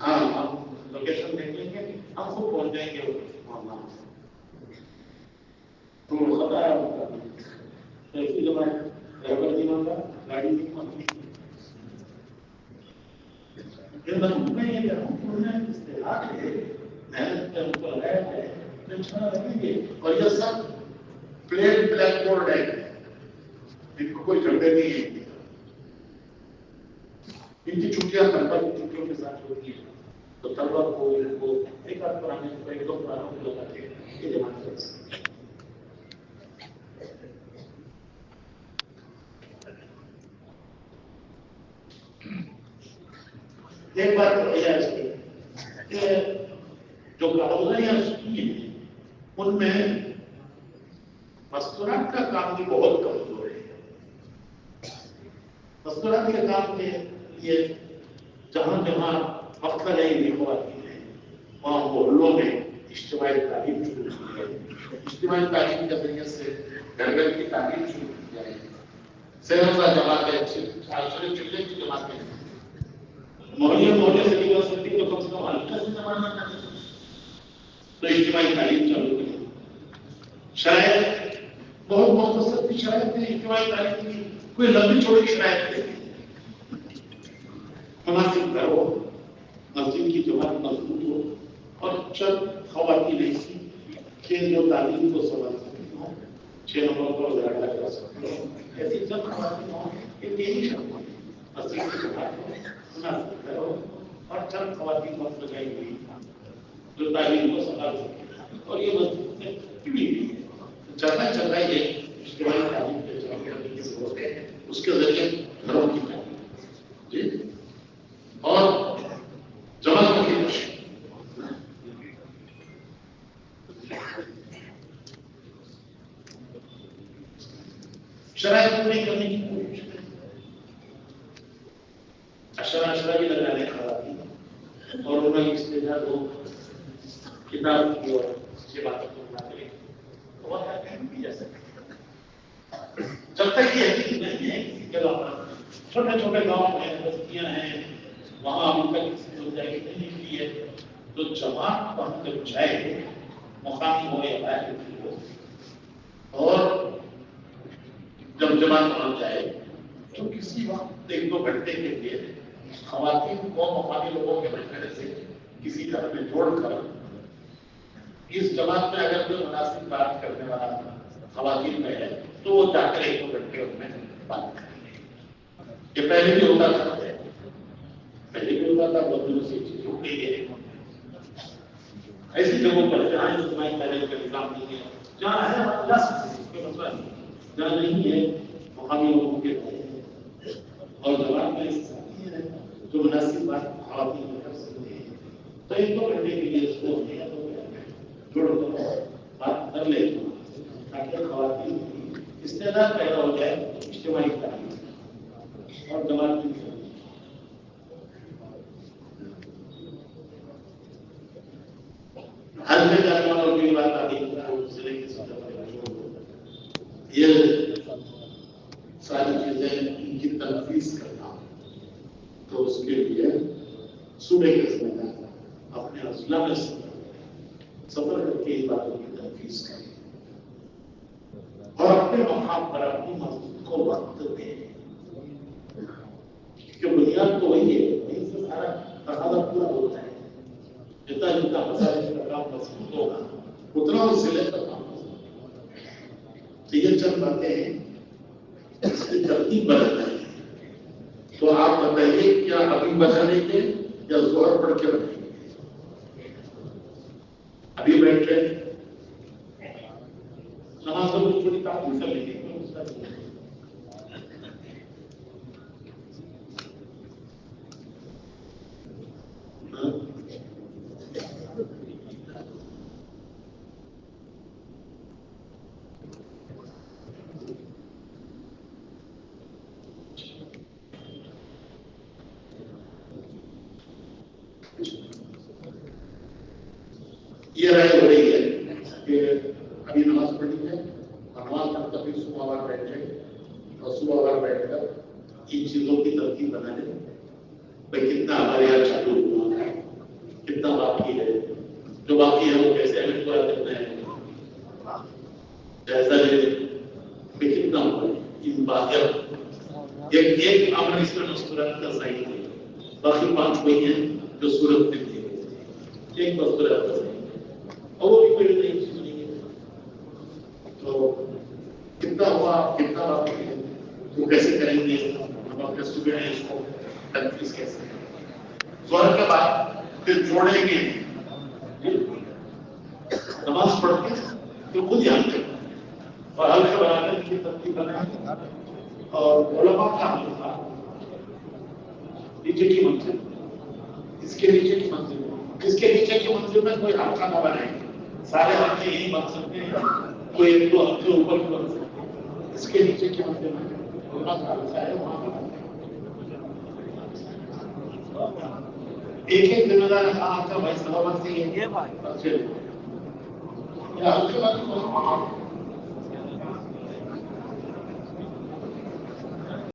ہاں ہم لوکیشن دیکھ لیں گے، ہم خود پہنچ جائیں گے وہاں۔ تو خطا ہے ان کا، ایسی جماعت ڈرائیور نہیں مانگا، گاڑی نہیں مانگی۔ میں یہ کہہ رہا ہوں کہ انہوں نے استحقاق ہے، محنت پہ ان کو لگایا ہے، چھوڑا رکھیں گے، اور یہ سب پلین بلیک بورڈ ہے، ان کو کوئی جھگڑے نہیں ہے۔ ان کی چھٹیاں طلبہ کی چھٹیوں کے ساتھ ہوتی ہیں، تو طلبہ کو ان کو ایک آدھ پرانے کو ایک دو پرانوں کو لگاتے ہیں، یہ جماعت ہے۔ ایک بات تو یہ ہے کہ جو کالونیاں سنی ہیں ان میں مستورات کا کام بھی بہت کمزور ہے. مستورات کے کام کے لیے جہاں جہاں مقصد ہے خواتین ہے وہاں محلوں میں اجتماعی تعلیم شروع کی ہے. اجتماعی تعلیم کے ذریعے سے گھر گھر کی تعلیم شروع کی جائے. سہرسہ جماعتیں چلے کی جماعتیں محلے سے نکل سکتی تو کم سے کم ہلکا سے زمانہ کریں تو اجتماعی تعلیم چالو کریں. شاید بہت مختصر کی شرائط ہے اجتماعی تعلیم کی, کوئی لمبی چھوٹی شرائط نہیں. مناسب گھر ہو, مسجد کی جماعت مضبوط ہو اور چند خواتین ایسی کہ جو تعلیم کو سمجھ سکتی ہوں, 6 نمبر پر زیادہ کر سکتی ہوں, ایسی چند خواتین ہوں کہ یہی شرط ہے. مسجد کی جماعت ہو, مناسب گھر ہو اور چند خواتین وقت لگائی ہوئی جو تعلیم کو سمجھ سکتی اور یہ مسجد میں بھی چلتا چلتا یہ اجتماعی تعلیم کے جمع کرنے کی ضرورت ہے. اس کے ذریعے گھروں کی تعلیم جی اور جماعتوں کی شرائط پوری کرنے کی کوشش کریں. اشرا بھی لگانے خواتین اور انہیں استعداد ہو کتاب کی اور یہ باتوں کو بنا کریں تو وہ بھی جا سکتے. جب تک یہ حقیقت نہیں ہے کسی کے علاوہ چھوٹے چھوٹے گاؤں میں بستیاں ہیں وہاں ابھی تک کسی روزگاری نہیں ملی ہے تو جماعت کو ہم جب جائے مقامی ہو یا باہر ہو اور جب جماعت پہنچ جائے تو کسی وقت 1-2 گھنٹے کے لیے خواتین کو مقامی لوگوں کے مشورے سے کسی طرح میں جوڑ کر اس جماعت میں اگر کوئی مناسب بات کرنے والا خواتین میں ہے تو وہ جا کر 1-2 گھنٹے ان میں بات کریں گے. یہ پہلے بھی ہوتا تھا, بہت دنوں سے چیز ہو گئی ہے. ایسی جگہوں پر جہاں اجتماعی تعلیم کا نظام نہیں ہے, جہاں ہے اللہ سے کوئی مسئلہ نہیں, جہاں نہیں ہے مقامی لوگوں کے اور جواب میں جو مناسب بات خواتین کر سکتے ہیں تو 1-2 گھنٹے کے لیے اس کو جوڑ کر بات کر لیں تاکہ خواتین استعداد پیدا ہو جائے اجتماعی تعلیم اور جماعت کی. ہر میں جانے والوں کی بات آتی یہ ساری چیزیں ان کی تنفیذ کرنا تو اس کے لیے صبح کے سمے اپنے اضلاع میں سفر کر کے ان باتوں کی تنفیذ کریں اور اپنے مقام پر اپنی مسجد کو وقت دیں کہ بنیاد تو وہی ہے, وہیں سے سارا تقاضا پورا ہوتا ہے. جتنا جتنا مساجد کا کام مضبوط ہوگا اتنا اس ضلع کا کام مضبوط ہوگا. تو یہ چند باتیں ہیں اس کی ترتیب بدلنا ہے. تو آپ بتائیے کیا ابھی بدلیں گے یا زور پڑھ کے رکھیں گے؟ ابھی بیٹھے نمازوں کو چھوٹی تعلیم کر لیں گے یہ رائے ہو رہی ہے کہ ابھی نماز پڑھی ہے اور نماز پڑھ کر پھر صبح وقت بیٹھے اور صبح وقت بیٹھ کر ان چیزوں کی ترتیب بنا لیں. بھائی کتنا ہمارے یہاں چالو ہوا ہے, کتنا باقی ہے, جو باقی ہے وہ کیسے ہمیں پورا کرنا ہے, جیسا کہ کتنا ہوا ہے. ان باقی ایک عمل اس میں مستورات کا صحیح ہے, باقی 5 وہی ہیں جو صورت میں تھی, ایک مستورات کا صحیح اور وہ بھی کوئی نہیں چیز نہیں ہے. تو کتنا ہوا کتنا باقی ہے وہ کیسے کریں گے, ہم اپنے اسٹوڈنٹ ہیں اس کو تنفیذ کیسے زور کے بعد پھر جوڑیں گے نماز پڑھ کے تو خود یاد کریں اور ہلکا بنانے کی ترتیب بنائیں اور علماء کا حلقہ نیچے کی منزل اس کے نیچے کی منزل میں، اس کے نیچے کی منزل میں کوئی حلقہ نہ بنائے، سارے حلقے یہی بن سکتے ہیں، کوئی ایک دو حلقے اوپر بھی بن سکتے ہیں، اس کے نیچے کی منزل میں حلقہ ہے وہاں بنائے۔ ایک ایک ذمہ دار آپ کا بھائی سلامت سے یہ حلقے